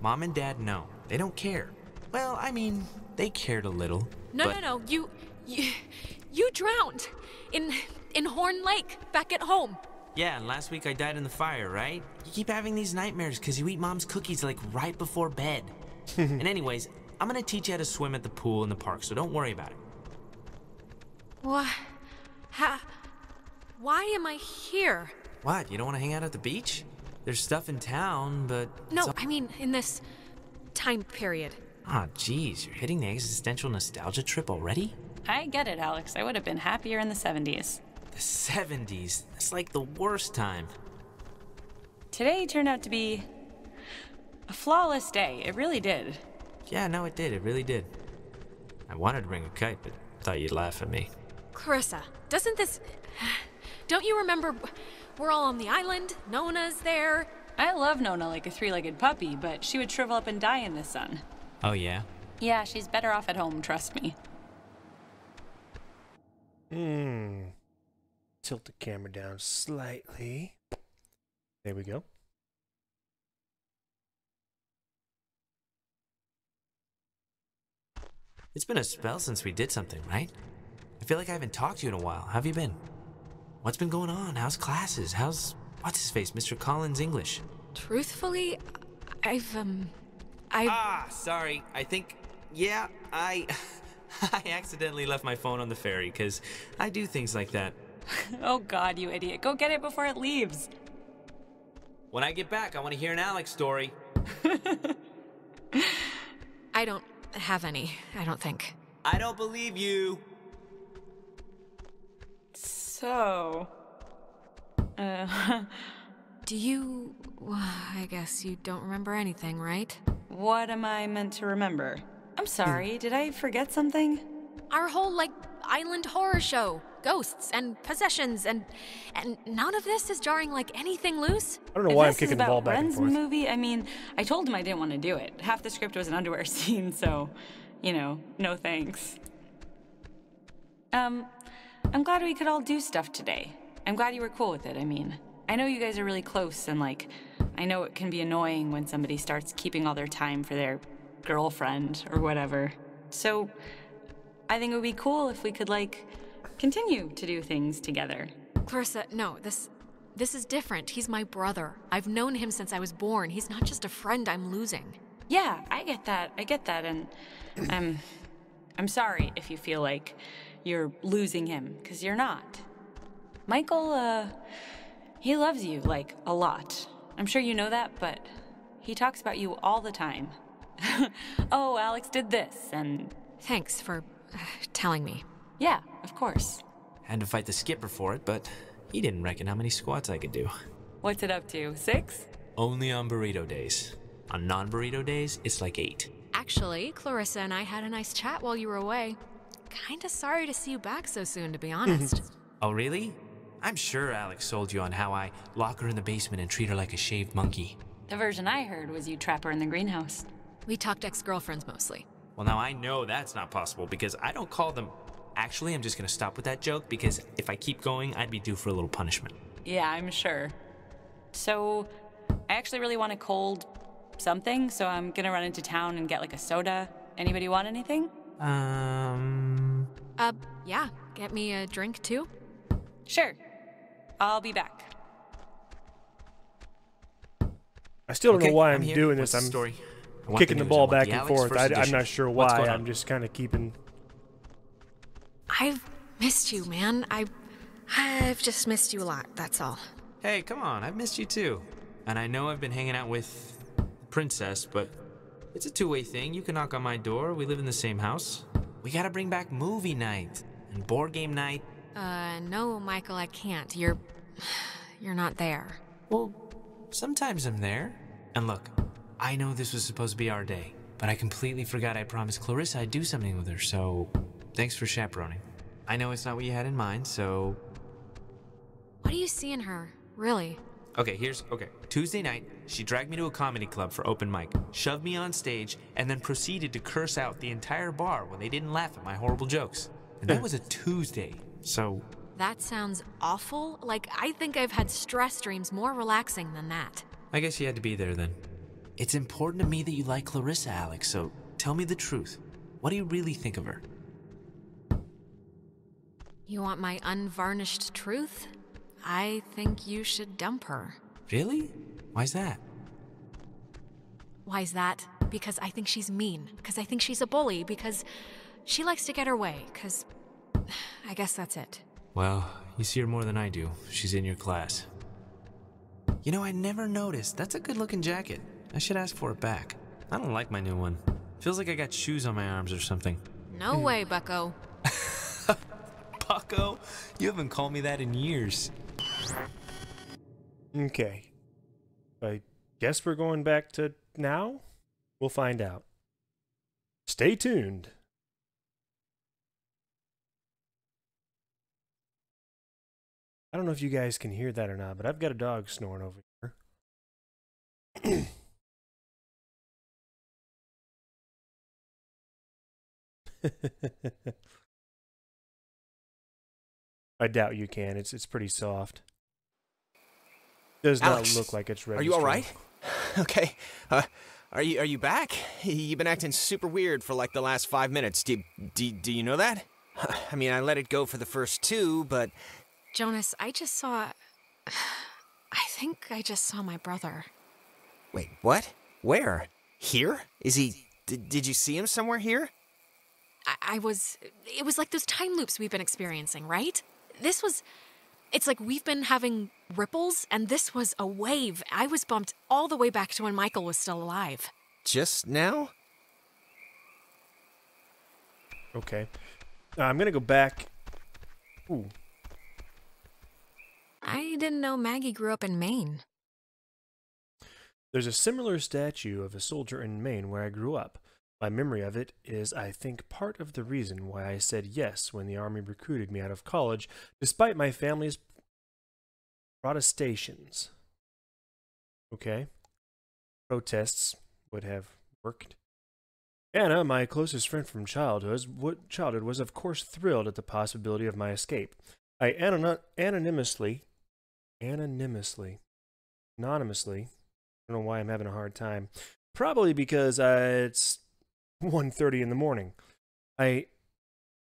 Mom and Dad know. They don't care. Well, I mean, they cared a little. No. You drowned in Horn Lake back at home. Yeah, and last week I died in the fire, right? You keep having these nightmares because you eat Mom's cookies like right before bed. And anyways, I'm gonna teach you how to swim at the pool in the park, so don't worry about it. What? Why am I here? What, you don't want to hang out at the beach? There's stuff in town, but... No, I mean in this time period. Ah, geez, you're hitting the existential nostalgia trip already? I get it, Alex. I would have been happier in the 70s. The 70s? That's like the worst time. Today turned out to be a flawless day. It really did. Yeah, no, it did. It really did. I wanted to bring a kite, but thought you'd laugh at me. Clarissa, doesn't this... Don't you remember we're all on the island? Nona's there. I love Nona like a three-legged puppy, but she would shrivel up and die in the sun. Oh, yeah? Yeah, she's better off at home, trust me. Tilt the camera down slightly. There we go. It's been a spell since we did something, right? I feel like I haven't talked to you in a while. How have you been? What's been going on? How's classes? How's... what's-his-face, Mr. Collins' English? Truthfully, Sorry. I think... Yeah, I accidentally left my phone on the ferry, because I do things like that. Oh God, you idiot. Go get it before it leaves. When I get back, I want to hear an Alex story. I don't have any, I don't think. I don't believe you. So... Do you... I guess you don't remember anything, right? What am I meant to remember? I'm sorry, did I forget something? Our whole, island horror show. ghosts and possessions and none of this is jarring like anything loose. I don't know why I'm kicking the ball back and forth. Movie, I mean, I told him I didn't want to do it. Half the script was an underwear scene, so, you know, no thanks. I'm glad we could all do stuff today. I'm glad you were cool with it, I mean. I know you guys are really close, and, like, I know it can be annoying when somebody starts keeping all their time for their girlfriend or whatever. So, I think it would be cool if we could, like, continue to do things together. Clarissa, no, this is different. He's my brother. I've known him since I was born. He's not just a friend I'm losing. Yeah, I get that, and I'm sorry if you feel like you're losing him, because you're not. Michael, he loves you, like, a lot. I'm sure you know that, but he talks about you all the time. Oh, Alex did this, and... Thanks for telling me. Yeah, of course. Had to fight the skipper for it, but he didn't reckon how many squats I could do. What's it up to, 6? Only on burrito days. On non-burrito days, it's like 8. Actually, Clarissa and I had a nice chat while you were away. Kinda sorry to see you back so soon, to be honest. Oh, really? I'm sure Alex sold you on how I lock her in the basement and treat her like a shaved monkey. The version I heard was you trap her in the greenhouse. We talked ex-girlfriends mostly. Well, now I know that's not possible because I don't call them... Actually, I'm just gonna stop with that joke because if I keep going, I'd be due for a little punishment. Yeah, I'm sure. So, I actually really want a cold something, so I'm gonna run into town and get like a soda. Anybody want anything? Yeah. Get me a drink too? Sure. I'll be back. I still don't know why I'm here. doing What's this. the story? I want Kicking the news. ball I want back the and Alex forth. first I'm edition. not sure What's why. going on? I'm just kind of keeping... I've missed you, man. I've just missed you a lot, that's all. Hey, come on. I've missed you too. And I know I've been hanging out with Princess, but it's a two-way thing. You can knock on my door. We live in the same house. We gotta bring back movie night and board game night. No, Michael, I can't. You're not there. Well, sometimes I'm there. And look, I know this was supposed to be our day, but I completely forgot I promised Clarissa I'd do something with her, so thanks for chaperoning. I know it's not what you had in mind, so... What do you see in her, really? Okay, Tuesday night, she dragged me to a comedy club for open mic, shoved me on stage, and then proceeded to curse out the entire bar when they didn't laugh at my horrible jokes. And that was a Tuesday, so... That sounds awful. Like, I think I've had stress dreams more relaxing than that. I guess you had to be there then. It's important to me that you like Clarissa, Alex, so tell me the truth. What do you really think of her? You want my unvarnished truth? I think you should dump her. Really? Why's that? Why's that? Because I think she's mean. Because I think she's a bully. Because she likes to get her way. Because I guess that's it. Well, you see her more than I do. She's in your class. You know, I never noticed. That's a good-looking jacket. I should ask for it back. I don't like my new one. Feels like I got shoes on my arms or something. No way, bucko. Bucko? You haven't called me that in years. Okay. I guess we're going back to now? We'll find out. Stay tuned. I don't know if you guys can hear that or not, but I've got a dog snoring over here. I doubt you can. It's pretty soft. Does Alex, not look like it's ready. Are you all right? Okay. Are you back? You've been acting super weird for like the last 5 minutes. Do you know that? I mean, I let it go for the first 2, but... Jonas, I think I just saw my brother. Wait, what? Where? Here? Is he... Did you see him somewhere here? It was like those time loops we've been experiencing, right? It's like we've been having ripples, and this was a wave. I was bumped all the way back to when Michael was still alive. Just now? Okay. I'm gonna go back. Ooh. I didn't know Maggie grew up in Maine. There's a similar statue of a soldier in Maine where I grew up. My memory of it is, I think, part of the reason why I said yes when the Army recruited me out of college, despite my family's protestations. Okay. Protests would have worked. Anna, my closest friend from childhood, was of course thrilled at the possibility of my escape. I anonymously, I don't know why I'm having a hard time, probably because it's 1:30 in the morning. I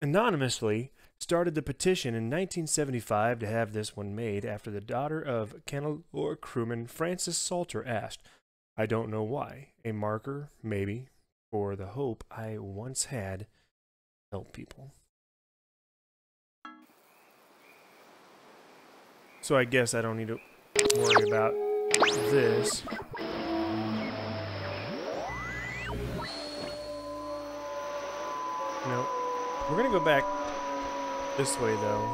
anonymously started the petition in 1975 to have this one made after the daughter of Canalore crewman Francis Salter asked. I don't know why. A marker, maybe, for the hope I once had to help people. So I guess I don't need to worry about this. No, we're gonna go back this way though,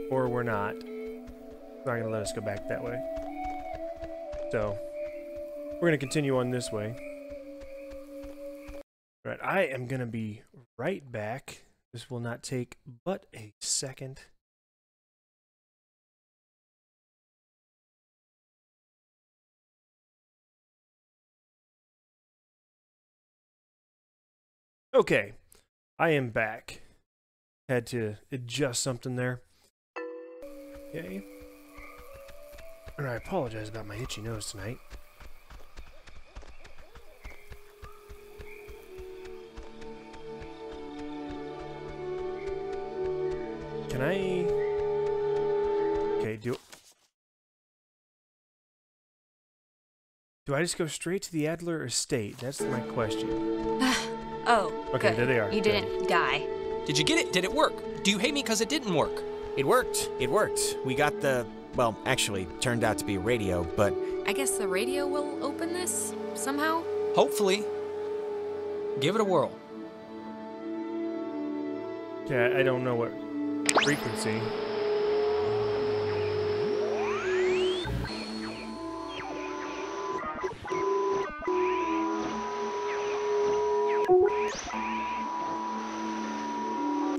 or we're not. It's not gonna let us go back that way. So we're gonna continue on this way. All right, I am gonna be right back. This will not take but a second. Okay, I am back. Had to adjust something there. Okay. And I apologize about my itchy nose tonight. Can I... Okay, do I just go straight to the Adler estate? That's my question. Oh, okay, good. There they are. You didn't die. Did you get it? Did it work? Do you hate me because it didn't work? It worked. It worked. We got the... Well, actually, turned out to be a radio, but... I guess the radio will open this somehow? Hopefully. Give it a whirl. Okay, I don't know what frequency.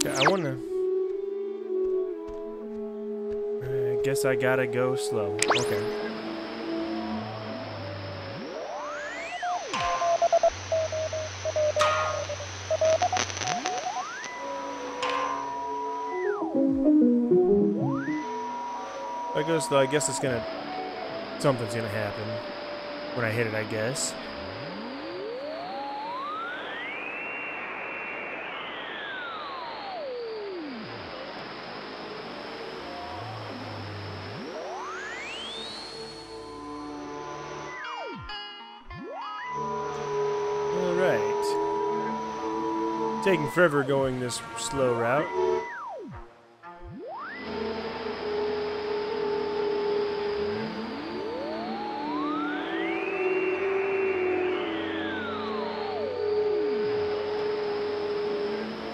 I wanna... I guess I gotta go slow. Okay. If I go slow, I guess it's gonna... Something's gonna happen when I hit it, I guess. Taking forever going this slow route.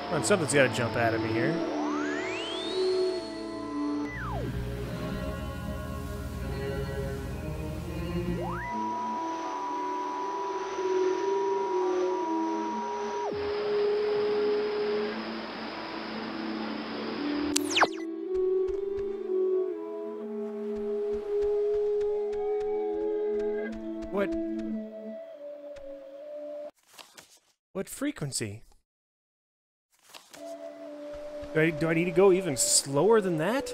Come on, something's got to jump out of me here. What frequency? Do I need to go even slower than that?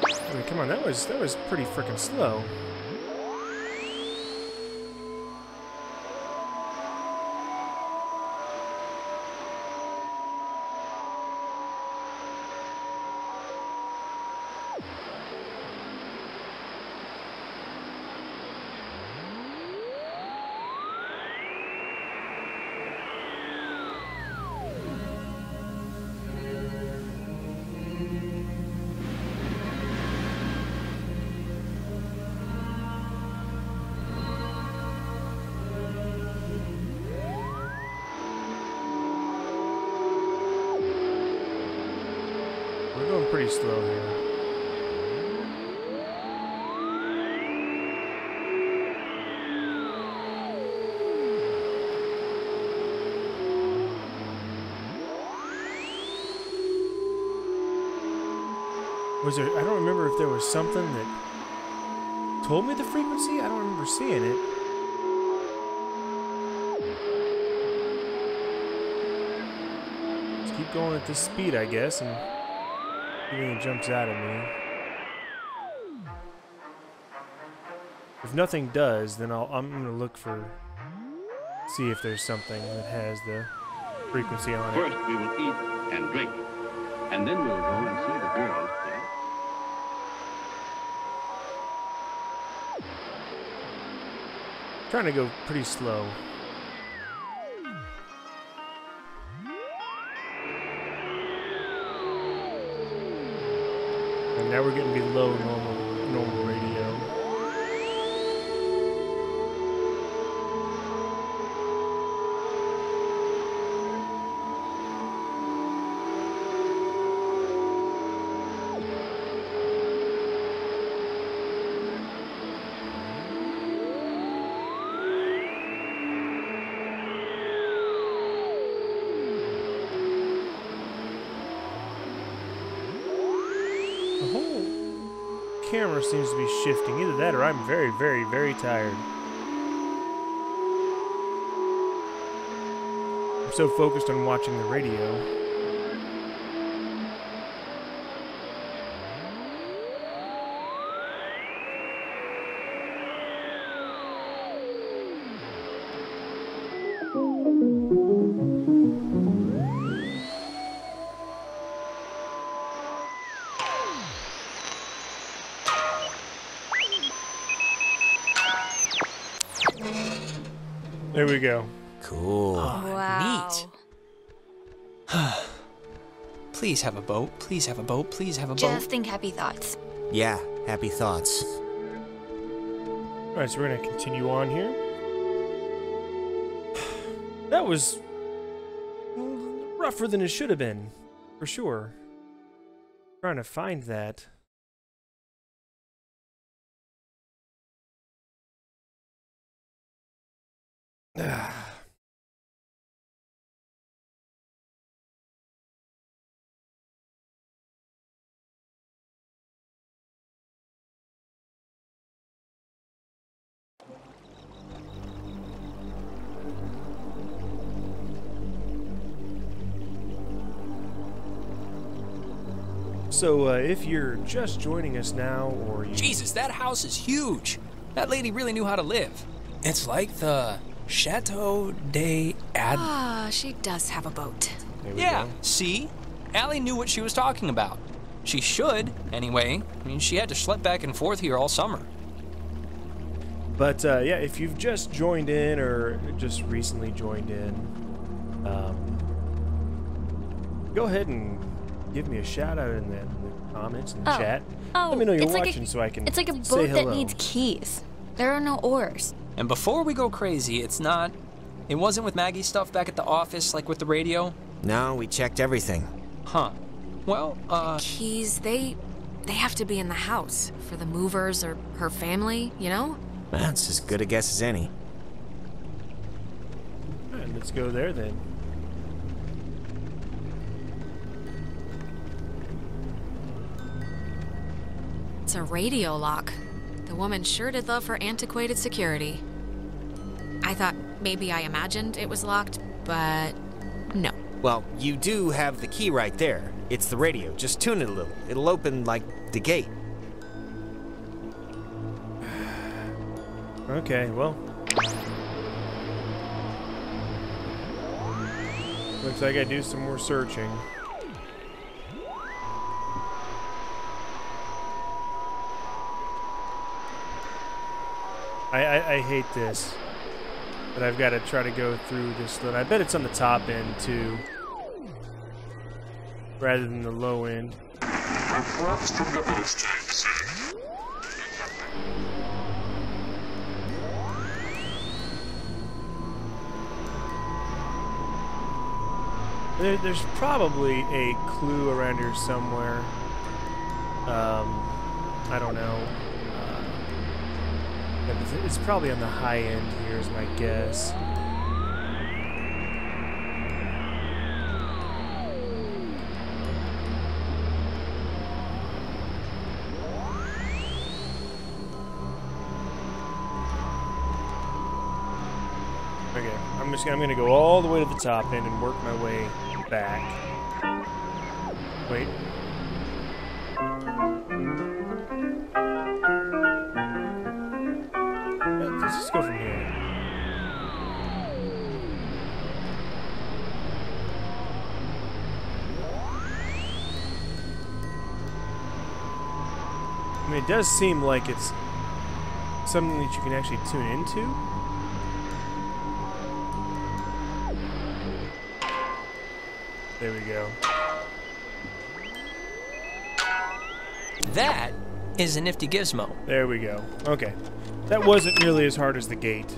I mean, come on, that was pretty freaking slow. We're going pretty slow here. Was there? I don't remember if there was something that told me the frequency. I don't remember seeing it. Just keep going at this speed, I guess, and everything jumps out at me. If nothing does, then I'm gonna look for, see if there's something that has the frequency on it. First, we will eat and drink, and then we'll go and see the girls. Trying to go pretty slow. And now we're getting below normal radio. The whole camera seems to be shifting. Either that or I'm very, very, very tired. I'm so focused on watching the radio. There we go. Cool. Wow. Neat. Please have a boat. Please have a boat. Please have a boat. Just think happy thoughts. Yeah, happy thoughts. Alright, so we're going to continue on here. That was rougher than it should have been, for sure. Trying to find that. So, if you're just joining us now, or you... Jesus, that house is huge. That lady really knew how to live. It's like the Chateau de Ad... Ah, she does have a boat. Yeah, see? Allie knew what she was talking about. She should, anyway. I mean, she had to schlep back and forth here all summer. But, yeah, if you've just joined in, or just recently joined in, go ahead and give me a shout out in the comments and the chat. Let me know you're watching so I can It's like a say boat hello. that needs keys. There are no oars. And before we go crazy, it wasn't with Maggie's stuff back at the office, like with the radio? No, we checked everything. Huh. Well, Keys, they have to be in the house for the movers or her family, you know? That's as good a guess as any. Alright, let's go there then. It's a radio lock. The woman sure did love her antiquated security. I thought maybe I imagined it was locked, but no. Well, you do have the key right there. It's the radio. Just tune it a little. It'll open, like, the gate. Okay, well. Looks like I do some more searching. I hate this. But I've got to try to go through this little... I bet it's on the top end, too. Rather than the low end. There's probably a clue around here somewhere. I don't know. It's probably on the high end here is my guess. I'm gonna go all the way to the top end and work my way back. Wait. Let's just go from here. I mean, it does seem like it's something that you can actually tune into. There we go. That is a nifty gizmo. There we go. Okay. That wasn't nearly as hard as the gate.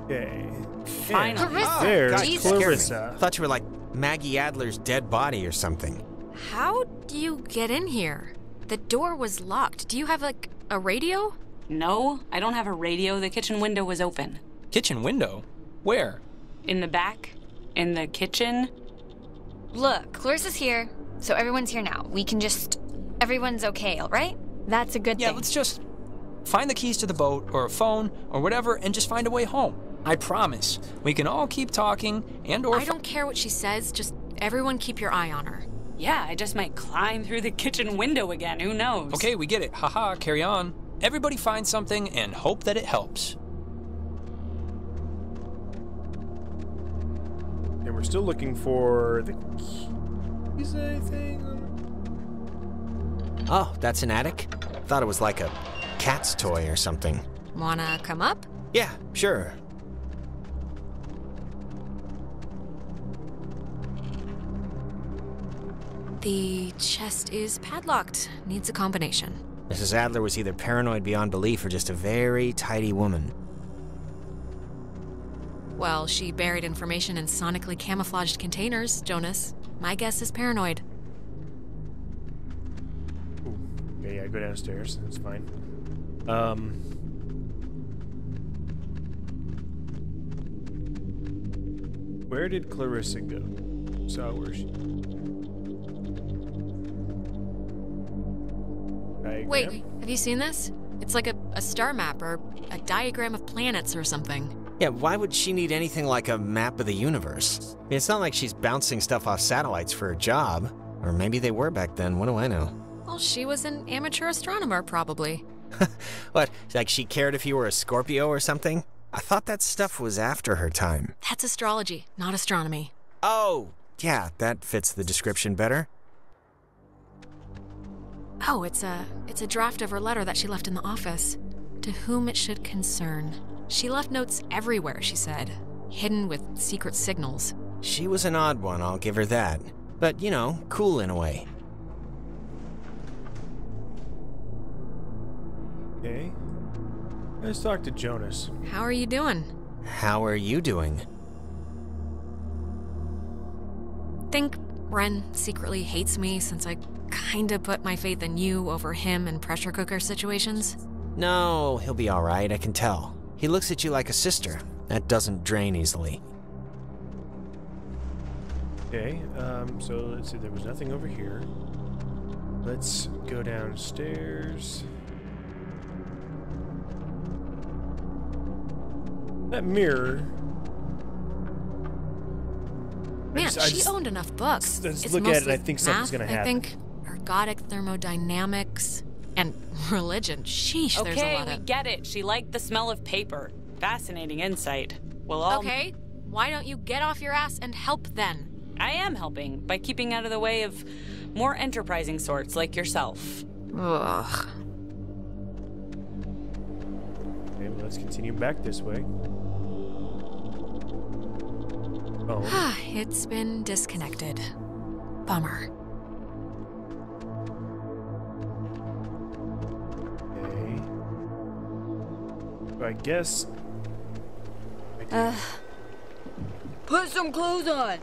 Okay. Finally. Clarissa! There's Jesus. Clarissa. I thought you were like Maggie Adler's dead body or something. How do you get in here? The door was locked. Do you have, like, a radio? No, I don't have a radio. The kitchen window was open. Kitchen window? Where? In the back? In the kitchen? Look, Clarissa's here, so everyone's here now. We can just... Everyone's okay, all right? That's a good Yeah, thing. let's just find the keys to the boat or a phone or whatever and just find a way home. I promise. We can all keep talking and or... I don't care what she says, just everyone keep your eye on her. Yeah, I just might climb through the kitchen window again. Who knows? Okay, we get it. Haha, carry on. Everybody find something and hope that it helps. And we're still looking for the keys, I think. Oh, that's an attic? Thought it was like a cat's toy or something. Wanna come up? Yeah, sure. The chest is padlocked. Needs a combination. Mrs. Adler was either paranoid beyond belief or just a very tidy woman. Well, she buried information in sonically camouflaged containers, Jonas. My guess is paranoid. Ooh. Okay, yeah, go downstairs. That's fine. Where did Clarissa go? Saw where she... Diagram? Wait, have you seen this? It's like a star map or a diagram of planets or something. Yeah, why would she need anything like a map of the universe? I mean, it's not like she's bouncing stuff off satellites for a job. Or maybe they were back then, what do I know? Well, she was an amateur astronomer, probably. What, like she cared if you were a Scorpio or something? I thought that stuff was after her time. That's astrology, not astronomy. Oh, yeah, that fits the description better. Oh, it's a draft of her letter that she left in the office. To whom it should concern. She left notes everywhere, she said, hidden with secret signals. She was an odd one, I'll give her that. But, you know, cool in a way. Okay. Let's talk to Jonas. How are you doing? How are you doing? Think Ren secretly hates me since I kinda put my faith in you over him in pressure cooker situations? No, he'll be alright, I can tell. He looks at you like a sister. That doesn't drain easily. Okay, so let's see, there was nothing over here. Let's go downstairs. That mirror. Man, she owned enough books. Let's It's look at it and I mostly think something's math, gonna happen. I think ergodic thermodynamics and religion. Sheesh, there's a Okay, lot we of... get it. She liked the smell of paper. Fascinating insight. We'll all... Okay, why don't you get off your ass and help then? I am helping by keeping out of the way of more enterprising sorts like yourself. Ugh. Okay, well, let's continue back this way. Oh. It's been disconnected. Bummer. Okay. So I guess... Put some clothes on.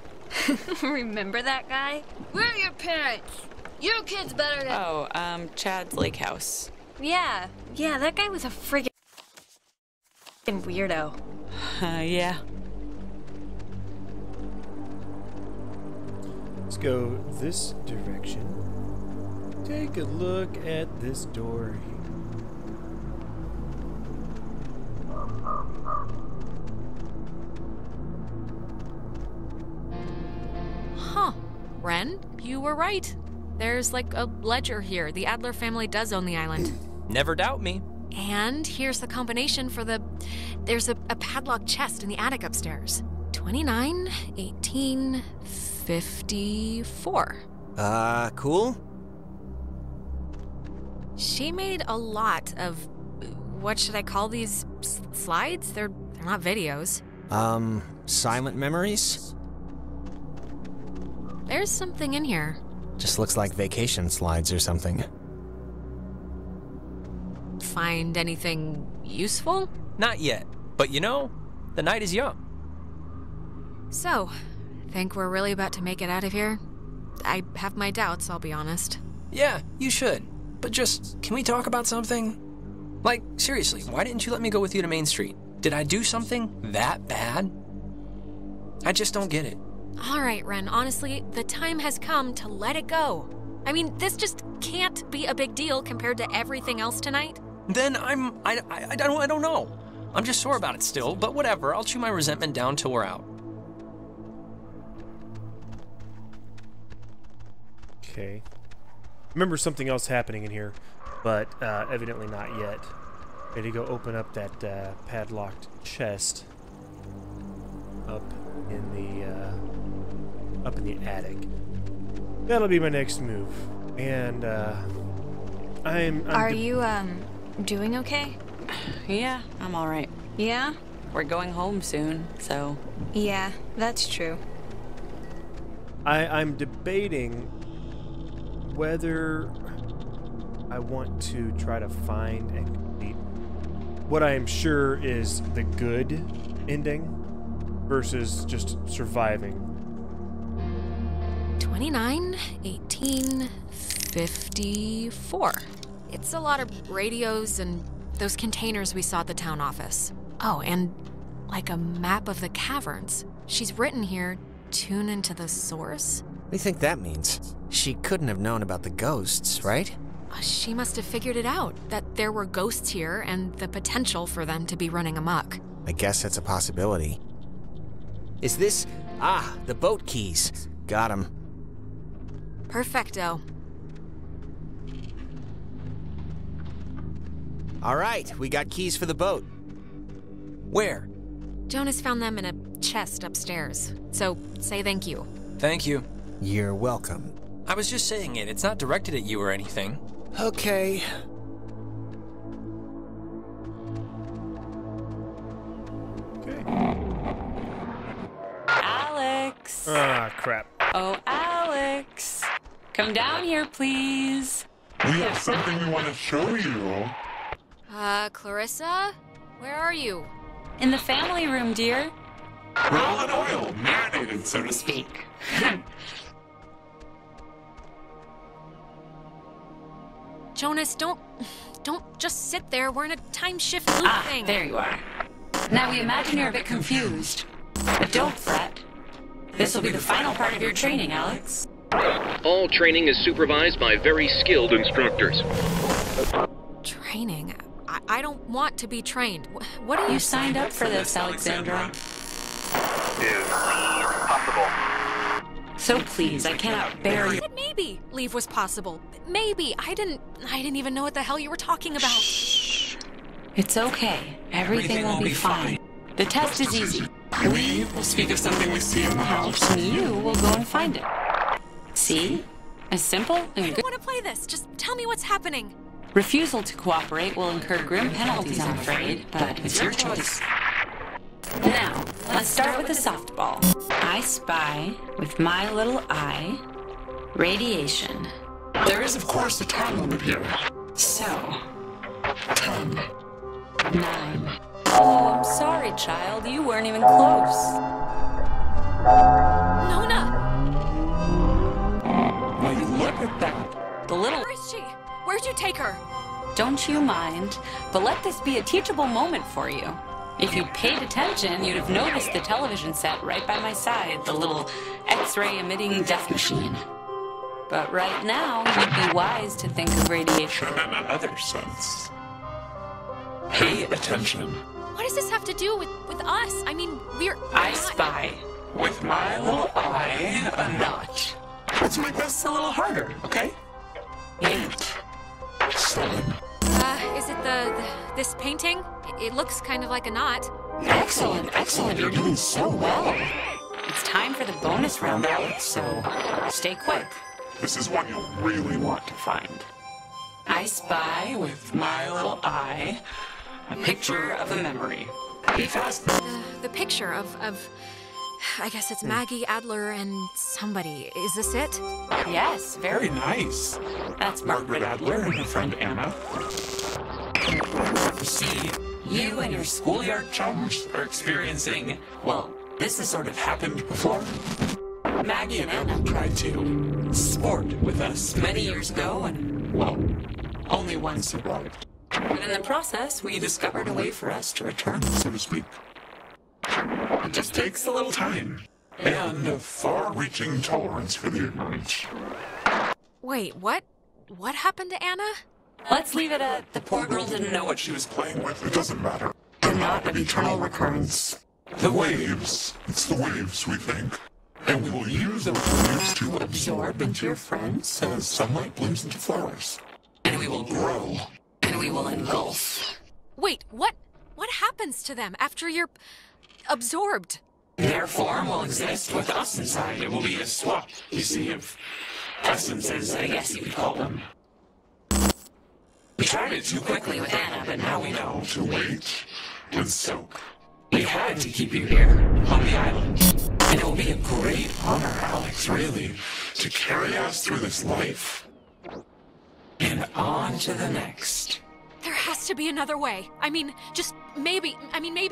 Remember that guy? Where are your parents? Your kid's better than... Oh, Chad's Lake House. Yeah, that guy was a friggin' weirdo. Yeah. Let's go this direction. Take a look at this door here. Ren, you were right. There's like a ledger here. The Adler family does own the island. Never doubt me. And here's the combination for there's a padlocked chest in the attic upstairs. 29, 18, 54. Cool? She made a lot of, what should I call these, slides? They're not videos. Silent memories? There's something in here. Just looks like vacation slides or something. Find anything useful? Not yet, but you know, the night is young. So, think we're really about to make it out of here? I have my doubts, I'll be honest. Yeah, you should. But just, can we talk about something? Like, seriously, why didn't you let me go with you to Main Street? Did I do something that bad? I just don't get it. All right, Ren, honestly, the time has come to let it go. I mean, this just can't be a big deal compared to everything else tonight. Then I don't know. I'm just sore about it still, but whatever. I'll chew my resentment down till we're out. Okay. Remember something else happening in here, but evidently not yet. Ready to go open up that padlocked chest up in the attic. That'll be my next move. And Are you doing okay? Yeah, I'm all right. Yeah? We're going home soon, so. Yeah, that's true. I'm debating whether I want to try to find and complete what I am sure is the good ending versus just surviving. 29, 18, 54. It's a lot of radios and those containers we saw at the town office. Oh, and like a map of the caverns. She's written here, tune into the source. What do you think that means? She couldn't have known about the ghosts, right? She must have figured it out, that there were ghosts here and the potential for them to be running amok. I guess that's a possibility. Is this... Ah, the boat keys. Got 'em. Perfecto. All right, we got keys for the boat. Where? Jonas found them in a chest upstairs, so say thank you. Thank you. You're welcome. I was just saying it. It's not directed at you or anything. Okay. Alex! Ah, crap. Oh, Alex! Come down here, please. We have something we want to show you. Clarissa? Where are you? In the family room, dear. Roll in oil, marinated, so to speak. Jonas, don't just sit there. We're in a time shift loop thing. There you are. Now we imagine you're a bit confused. But don't fret. This will be the final part of your training, Alex. All training is supervised by very skilled instructors. Training? I don't want to be trained. What are you signed up for this, Alexandra? Is possible. So please, I cannot bear you. Maybe leave was possible. Maybe. I didn't even know what the hell you were talking about. Shh. It's okay. Everything will be fine. The test is easy. We will speak of something we see in the house. And you will go and find it. See? As simple and good. I want to play this. Just tell me what's happening. Refusal to cooperate will incur grim penalties, I'm afraid, but it's your choice. Now, let's start with the softball. I spy, with my little eye, radiation. There is, of course, a time limit here. So, 10. 9. Oh, I'm sorry, child. You weren't even close. Nona! Look at that. The little... Where is she? Where'd you take her? Don't you mind, but let this be a teachable moment for you. If you paid attention, you'd have noticed the television set right by my side, the little X-ray emitting death machine. But right now, you'd be wise to think of radiation. In another sense. Pay attention. What does this have to do with us? I mean, we're I not... spy. With my little eye, a knot. to make this a little harder, okay? And Is it this painting? It looks kind of like a knot. Excellent, excellent. You're doing so well. It's time for the bonus round, Alex, so stay quick. This is what you'll really want to find. I spy with my little eye a picture of a memory. Be fast. The picture of I guess it's Maggie Adler and somebody. Is this it? Yes, Very nice. That's Margaret Adler and her friend Anna. You see, you and your schoolyard chums are experiencing, well, this has sort of happened before. Maggie and Anna tried to sport with us many years ago, and, well, only one survived. And in the process, we discovered a way for us to return, so to speak. It just takes a little time, and a far-reaching tolerance for the ignorant. Wait, what? What happened to Anna? Let's leave it at the poor girl didn't know What she was playing with, it doesn't matter. They're not an eternal recurrence. The waves, it's the waves, we think. And we will use those waves to absorb into your friends as sunlight blooms into flowers. And we will grow, and we will engulf. Wait, what happens to them after you're absorbed? Their form will exist with us inside. It will be a swap, you see, of essences, I guess you could call them. We tried it too quickly with Anna, but now we know to wait and soak. We had to keep you here, on the island. And it will be a great honor, Alex, really, to carry us through this life. And on to the next. There has to be another way. I mean, maybe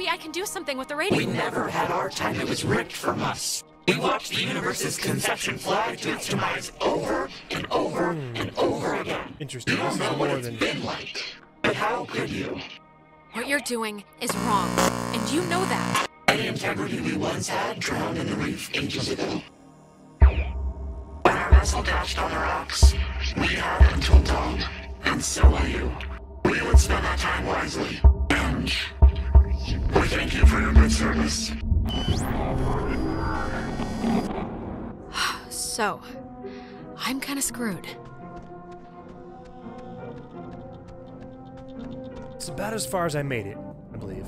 I can do something with the radio. We never had our time. It was ripped from us. We watched the universe's conception fly to its demise over and over and over again. Interesting. You don't know what it's been like. But how could you? What you're doing is wrong, and you know that. The integrity we once had drowned in the reef ages ago. When our vessel dashed on the rocks, we had until dawn, and so will you. We would spend our time wisely, and we thank you for your good service. So, I'm kind of screwed. It's about as far as I made it, I believe.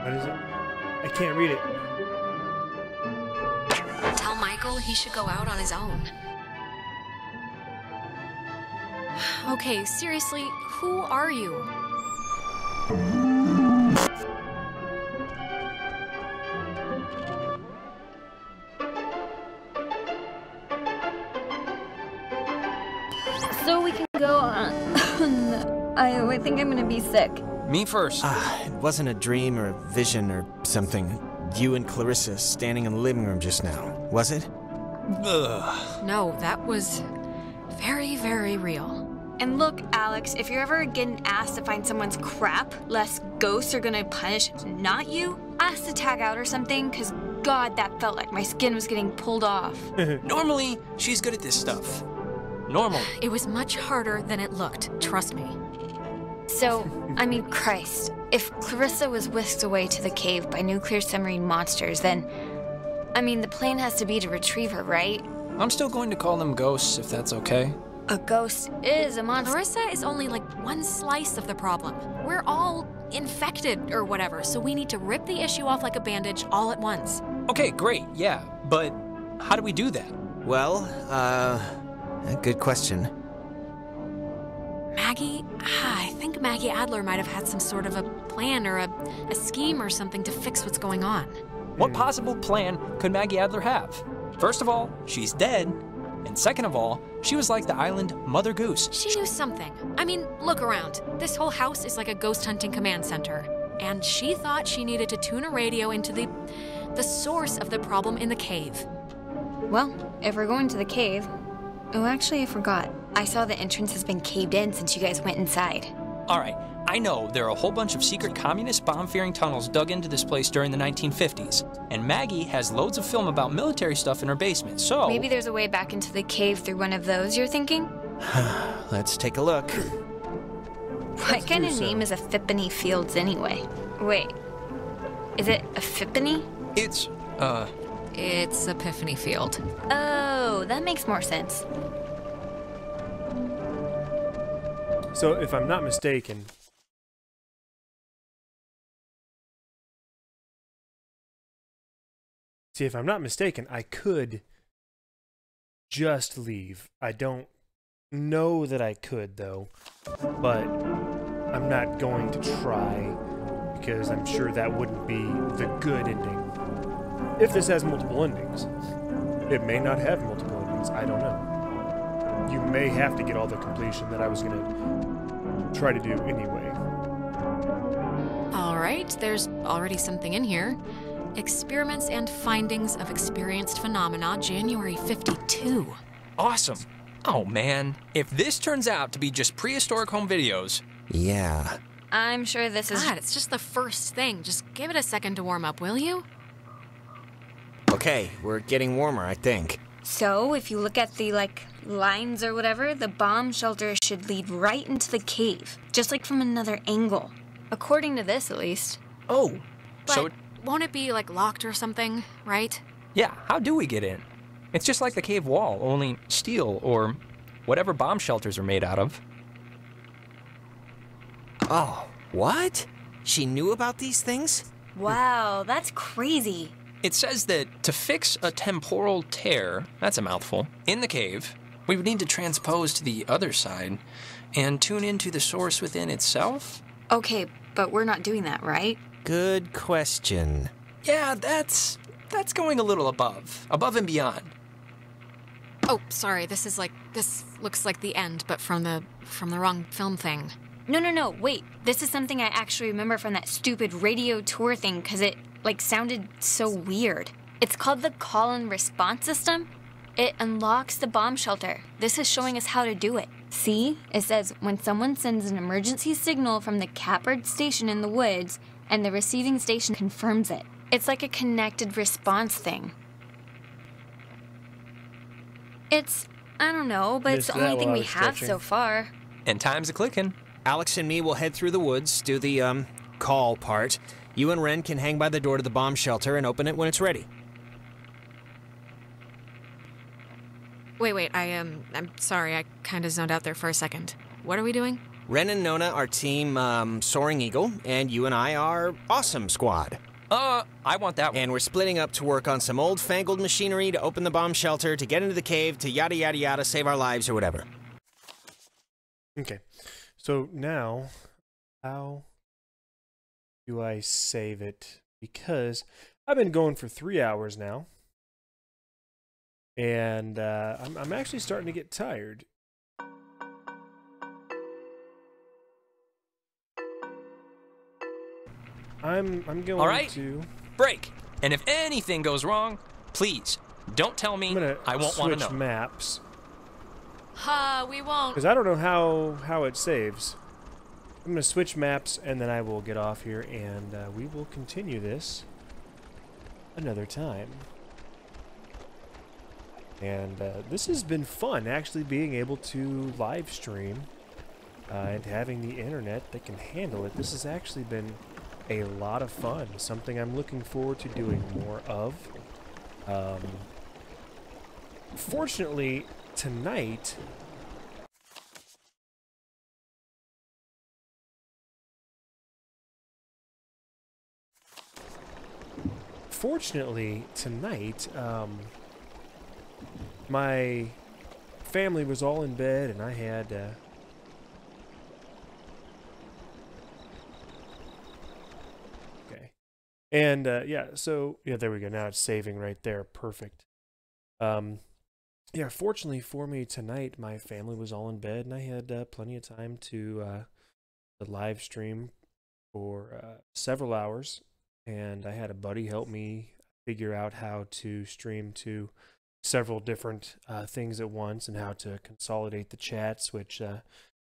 What is it? I can't read it. Tell Michael he should go out on his own. Okay, seriously, who are you? So we can go on. I think I'm gonna be sick. Me first. It wasn't a dream or a vision or something. You and Clarissa standing in the living room just now, was it? Ugh. No, that was very, very real. And look, Alex, if you're ever getting asked to find someone's crap, lest ghosts are gonna punish not you, ask to tag out or something, cause God, that felt like my skin was getting pulled off. Normally, she's good at this stuff. Normally. It was much harder than it looked, trust me. So, I mean, Christ, if Clarissa was whisked away to the cave by nuclear submarine monsters, then, I mean, the plan has to be to retrieve her, right? I'm still going to call them ghosts, if that's okay. A ghost is a monster. Clarissa is only like one slice of the problem. We're all infected or whatever, so we need to rip the issue off like a bandage all at once. Okay, great, yeah, but how do we do that? Well, good question. Maggie, I think Maggie Adler might have had some sort of a plan or a scheme or something to fix what's going on. What possible plan could Maggie Adler have? First of all, she's dead. And second of all, she was like the island Mother Goose. She knew something. I mean, look around. This whole house is like a ghost hunting command center. And she thought she needed to tune a radio into the source of the problem in the cave. Well, if we're going to the cave... Oh, actually, I forgot. I saw the entrance has been caved in since you guys went inside. All right, I know there are a whole bunch of secret communist bomb-fearing tunnels dug into this place during the 1950s, and Maggie has loads of film about military stuff in her basement, so... Maybe there's a way back into the cave through one of those, you're thinking? Let's take a look. What kind of name is Epiphany Fields anyway? Wait, is it Epiphany? It's Epiphany Field. Oh, that makes more sense. So, if I'm not mistaken... See, if I'm not mistaken, I could just leave. I don't know that I could, though. But I'm not going to try, because I'm sure that wouldn't be the good ending. If this has multiple endings. It may not have multiple endings. I don't know. You may have to get all the completion that I was going to try to do anyway. All right, there's already something in here. Experiments and Findings of Experienced Phenomena, January 52. Awesome. Oh, man. If this turns out to be just prehistoric home videos... Yeah. I'm sure this is... God, it's just the first thing. Just give it a second to warm up, will you? Okay, we're getting warmer, I think. So, if you look at the, lines or whatever, the bomb shelter should lead right into the cave. Just like from another angle. According to this, at least. Oh. But So... won't it be, locked or something, right? Yeah, how do we get in? It's just like the cave wall, only steel or whatever bomb shelters are made out of. Oh, what? She knew about these things? Wow, that's crazy. It says that to fix a temporal tear, that's a mouthful, in the cave, we would need to transpose to the other side and tune into the source within itself? Okay, but we're not doing that, right? Good question. Yeah, that's going a little above and beyond. Oh, sorry, this looks like the end, but from the wrong film thing. No, wait. This is something I actually remember from that stupid radio tour thing, because it, sounded so weird. It's called the call and response system. It unlocks the bomb shelter. This is showing us how to do it. See? It says, when someone sends an emergency signal from the Catbird station in the woods, and the receiving station confirms it. It's like a connected response thing. It's, I don't know, but it's the only thing we have so far. And time's a-clicking. Alex and me will head through the woods, do the, call part. You and Ren can hang by the door to the bomb shelter and open it when it's ready. Wait, I'm sorry, I kind of zoned out there for a second. What are we doing? Ren and Nona are team, Soaring Eagle, and you and I are Awesome Squad. I want that one. And we're splitting up to work on some old-fangled machinery to open the bomb shelter, to get into the cave, to yada yada yada, save our lives or whatever. Okay. So now, how do I save it? Because I've been going for 3 hours now. And I'm actually starting to get tired. I'm going All right. to break. And if anything goes wrong, please don't tell me. I won't want to know. Switch maps. We won't. Because I don't know how it saves. I'm going to switch maps and then I will get off here and we will continue this another time. And this has been fun, actually being able to live stream and having the internet that can handle it. This has actually been a lot of fun, something I'm looking forward to doing more of. Fortunately, tonight... my family was all in bed and I had okay, and yeah, so yeah, there we go. Now it's saving right there. Perfect. Yeah, fortunately for me tonight, my family was all in bed and I had plenty of time to live stream for several hours, and I had a buddy help me figure out how to stream to several different things at once and how to consolidate the chats, which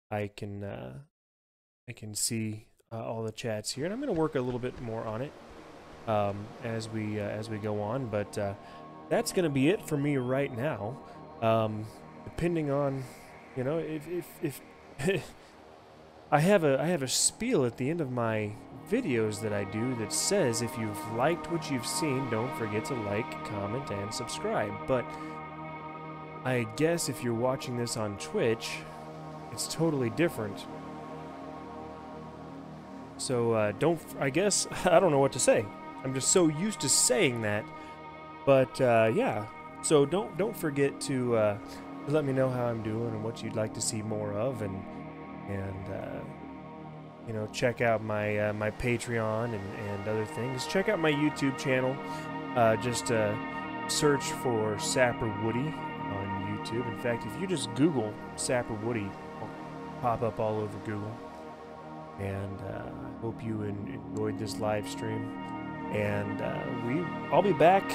I can can see all the chats here, and I'm going to work a little bit more on it as we go on. But that's going to be it for me right now. Depending on, you know, if I have a spiel at the end of my videos that I do that says if you've liked what you've seen, don't forget to like, comment, and subscribe. But I guess if you're watching this on Twitch, it's totally different. So I guess I don't know what to say. I'm just so used to saying that. But yeah, so don't forget to let me know how I'm doing and what you'd like to see more of, and you know, check out my my Patreon and other things. Check out my YouTube channel. Just search for Sapper Woody on YouTube. In fact, if you just Google Sapper Woody, it'll pop up all over Google. And I hope you enjoyed this live stream. And I'll be back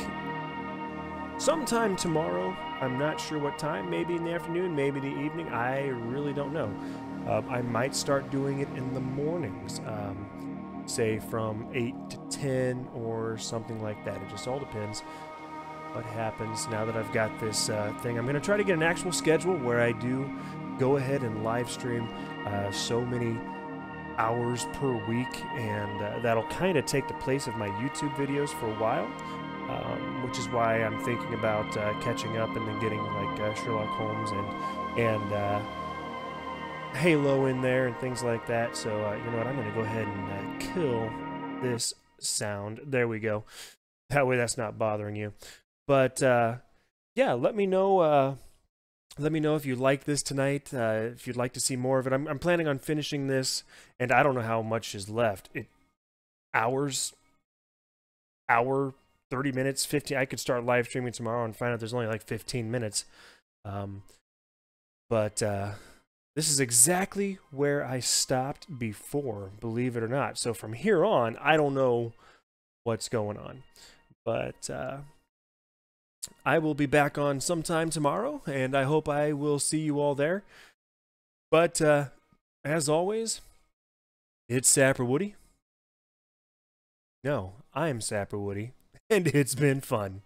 sometime tomorrow. I'm not sure what time. Maybe in the afternoon, maybe the evening. I really don't know. I might start doing it in the mornings, say from 8 to 10 or something like that. It just all depends what happens now that I've got this thing. I'm going to try to get an actual schedule where I do go ahead and live stream so many hours per week, and that'll kind of take the place of my YouTube videos for a while, which is why I'm thinking about catching up and then getting like Sherlock Holmes and Halo in there and things like that. So you know what, I'm going to go ahead and kill this sound. There we go. That way that's not bothering you. But yeah, let me know if you like this tonight, if you'd like to see more of it. I'm planning on finishing this, and I don't know how much is left. Hour, 30 minutes, 15. I could start live streaming tomorrow and find out there's only like 15 minutes. But this is exactly where I stopped before, believe it or not. So from here on, I don't know what's going on. But I will be back on sometime tomorrow, and I hope I will see you all there. But as always, it's Sapper Woody. No, I'm Sapper Woody, and it's been fun.